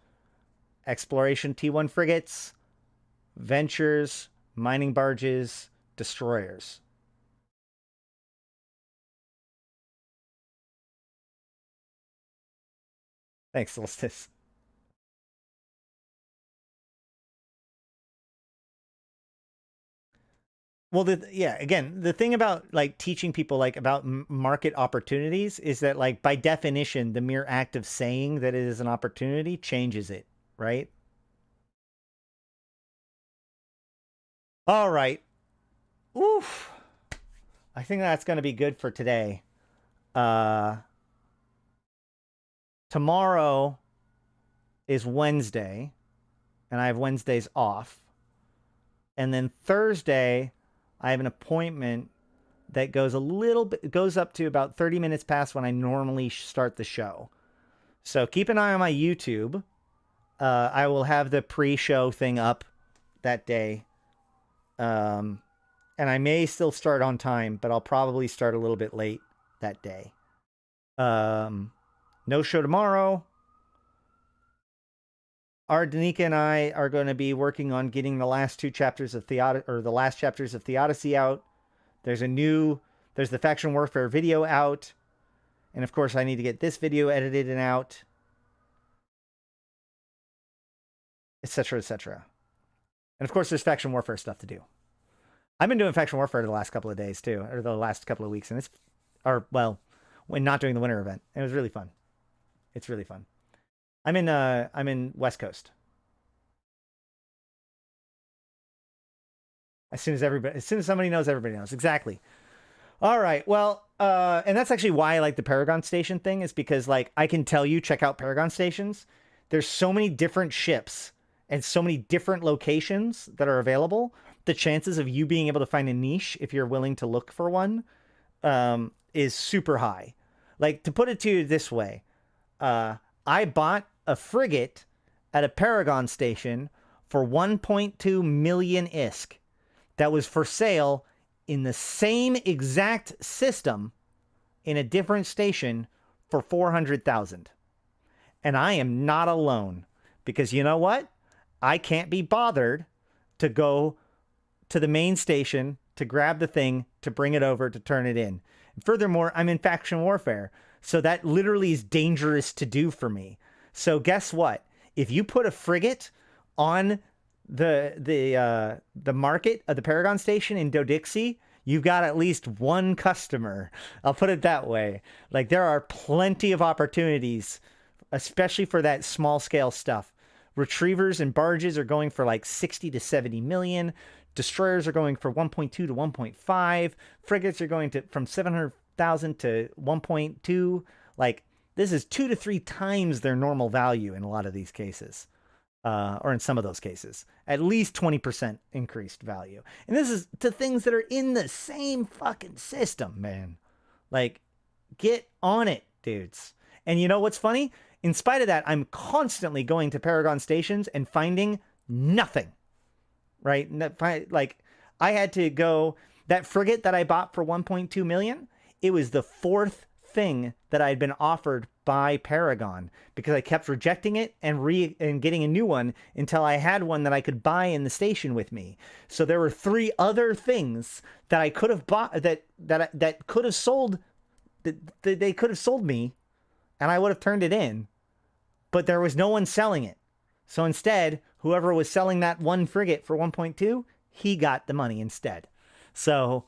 exploration T1 frigates, ventures, mining barges, destroyers. Thanks, Solstice. Well, yeah, again, the thing about like teaching people like about market opportunities is that like by definition, the mere act of saying that it is an opportunity changes it, right? All right. Oof. I think that's going to be good for today. Tomorrow is Wednesday, and I have Wednesdays off. And then Thursday, I have an appointment that goes a little bit, goes up to about 30 minutes past when I normally start the show. So keep an eye on my YouTube. I will have the pre-show thing up that day. And I may still start on time, but I'll probably start a little bit late that day. No show tomorrow. Arydanika and I are going to be working on getting the last two chapters of the last chapters of Theodicy out. There's the Faction Warfare video out. And of course, I need to get this video edited and out, etc., etc. And of course, there's faction warfare stuff to do. I've been doing faction warfare the last couple of days too, or the last couple of weeks, and when not doing the winter event, it was really fun. It's really fun. I'm in West Coast. As soon as somebody knows, everybody knows. Exactly. All right. Well, and that's actually why I like the Paragon Station thing, is because like I can tell you, check out Paragon Stations. There's so many different ships and so many different locations that are available. The chances of you being able to find a niche, if you're willing to look for one, is super high. Like, to put it to you this way, I bought a frigate at a Paragon Station for 1.2 million ISK. That was for sale in the same exact system in a different station for 400,000. And I am not alone, because you know what? I can't be bothered to go to the main station to grab the thing, to bring it over, to turn it in. And furthermore, I'm in faction warfare, so that literally is dangerous to do for me. So guess what? If you put a frigate on the market of the Paragon Station in Dodixie, you've got at least one customer. I'll put it that way. Like, there are plenty of opportunities, especially for that small scale stuff. Retrievers and barges are going for like 60 to 70 million. Destroyers are going for 1.2 to 1.5. Frigates are going to from 700,000 to 1.2. Like, this is 2 to 3 times their normal value in a lot of these cases. Or in some of those cases, at least 20% increased value. And this is to things that are in the same fucking system, man. Like, get on it, dudes. And you know what's funny? In spite of that, I'm constantly going to Paragon Stations and finding nothing, right? Like, I had to go, that frigate that I bought for 1.2 million, it was the 4th thing that I had been offered by Paragon, because I kept rejecting it and getting a new one until I had one that I could buy in the station with me. So there were 3 other things that I could have bought that could have sold, that they could have sold me, and I would have turned it in, but there was no one selling it. So instead, whoever was selling that one frigate for 1.2, he got the money instead. So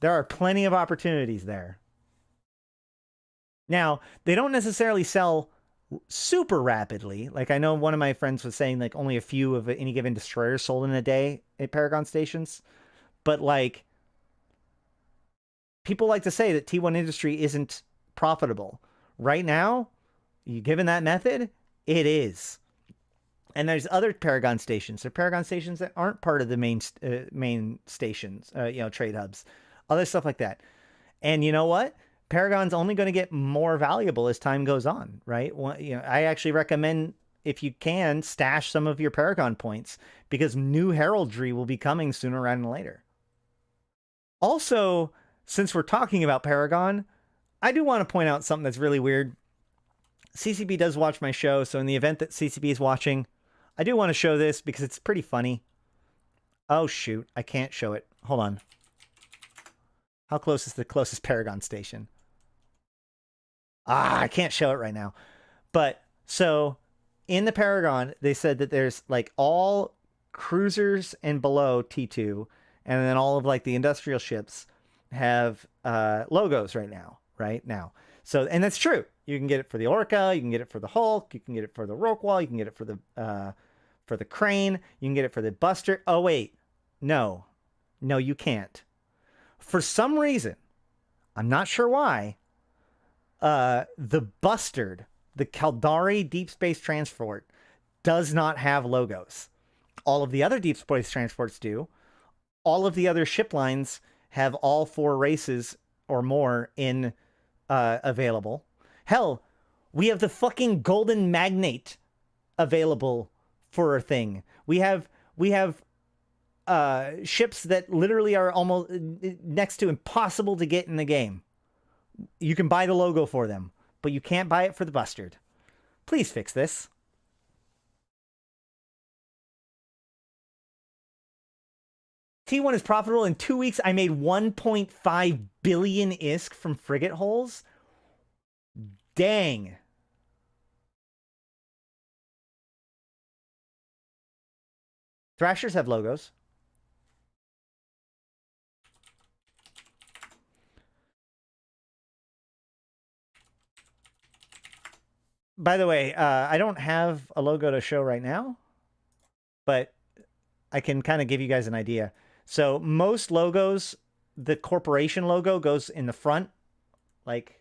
there are plenty of opportunities there. Now, they don't necessarily sell super rapidly. Like, I know one of my friends was saying, like, only a few of any given destroyer sold in a day at Paragon Stations. But, like, people like to say that T1 industry isn't profitable. Right now, given that method, it is. And there's other Paragon Stations. There are Paragon Stations that aren't part of the main stations, trade hubs. Other stuff like that. And you know what? Paragon's only going to get more valuable as time goes on, right? Well, I actually recommend, if you can, stash some of your Paragon points, because new heraldry will be coming sooner rather than later. Also, since we're talking about Paragon, I do want to point out something that's really weird. CCB does watch my show, so in the event that CCB is watching, I do want to show this because it's pretty funny. Oh, shoot. I can't show it. Hold on. How close is the closest Paragon station? I can't show it right now. But so in the Paragon, they said that there's like all cruisers and below T2, and then all of like the industrial ships have logos right now. So, and that's true. You can get it for the Orca, you can get it for the Hulk, you can get it for the Rorqual, you can get it for the Crane, you can get it for the Buster. Oh wait, no, you can't. For some reason, I'm not sure why, the Bustard, the Caldari Deep Space Transport, does not have logos. All of the other Deep Space Transports do. All of the other ship lines have all 4 races or more in available. Hell, we have the fucking Golden Magnate available for a thing. We have ships that literally are almost next to impossible to get in the game. You can buy the logo for them, but you can't buy it for the Bustard. Please fix this. T1 is profitable. In 2 weeks, I made 1.5 billion ISK from frigate hulls. Dang. Thrashers have logos. By the way, I don't have a logo to show right now, but I can kind of give you guys an idea. So most logos, the corporation logo goes in the front, like,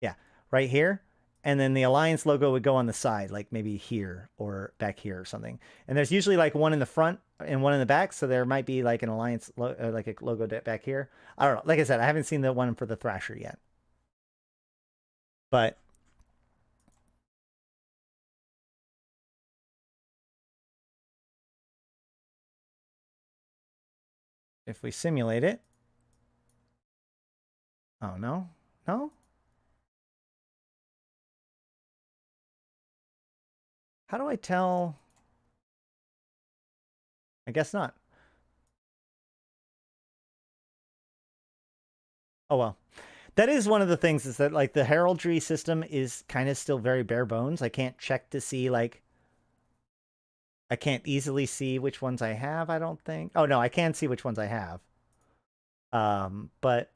yeah, right here. And then the Alliance logo would go on the side, like maybe here or back here or something. And there's usually like one in the front and one in the back. So there might be like an Alliance, like a logo back here. I don't know. Like I said, I haven't seen the one for the Thrasher yet. But if we simulate it. Oh, no? No? How do I tell? I guess not. Oh, well. That is one of the things, is that like the heraldry system is kind of still very bare bones. I can't check to see, like, I can't easily see which ones I have, I don't think. Oh, no, I can see which ones I have. But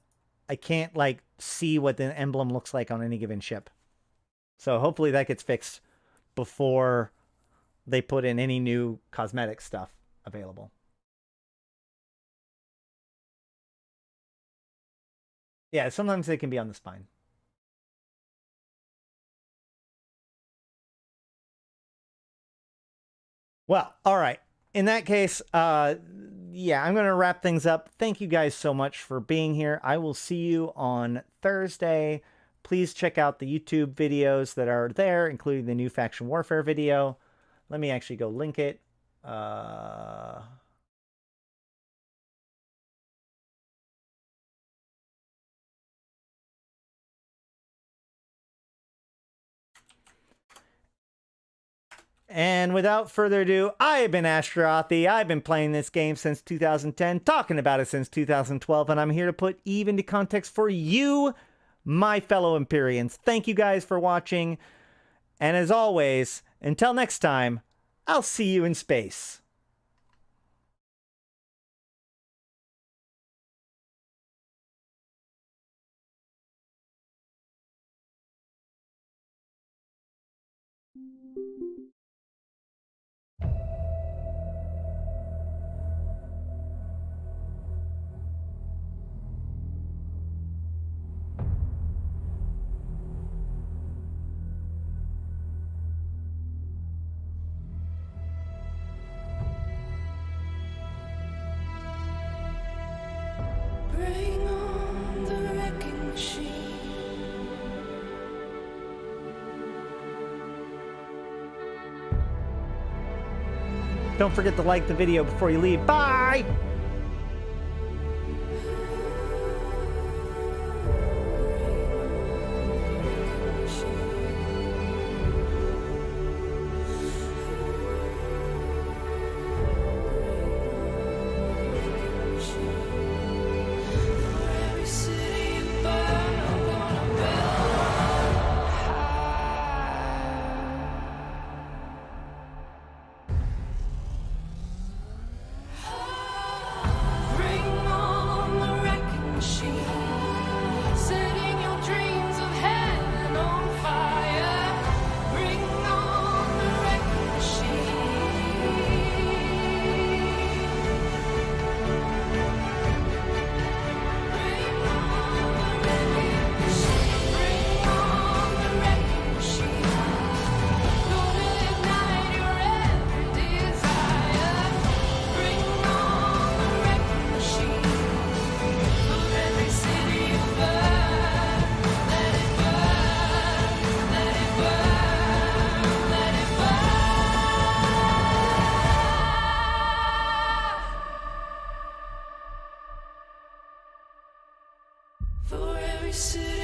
I can't, like, see what the emblem looks like on any given ship. So hopefully that gets fixed before they put in any new cosmetic stuff available. Yeah, sometimes they can be on the spine. Well, all right. In that case, yeah, I'm going to wrap things up. Thank you guys so much for being here. I will see you on Thursday. Please check out the YouTube videos that are there, including the new Faction Warfare video. Let me actually go link it. And without further ado, I have been Astrothi. I've been playing this game since 2010, talking about it since 2012, and I'm here to put Eve into context for you, my fellow Empyreans. Thank you guys for watching, and as always, until next time, I'll see you in space. Bring on the wrecking machine. Don't forget to like the video before you leave. Bye! For every city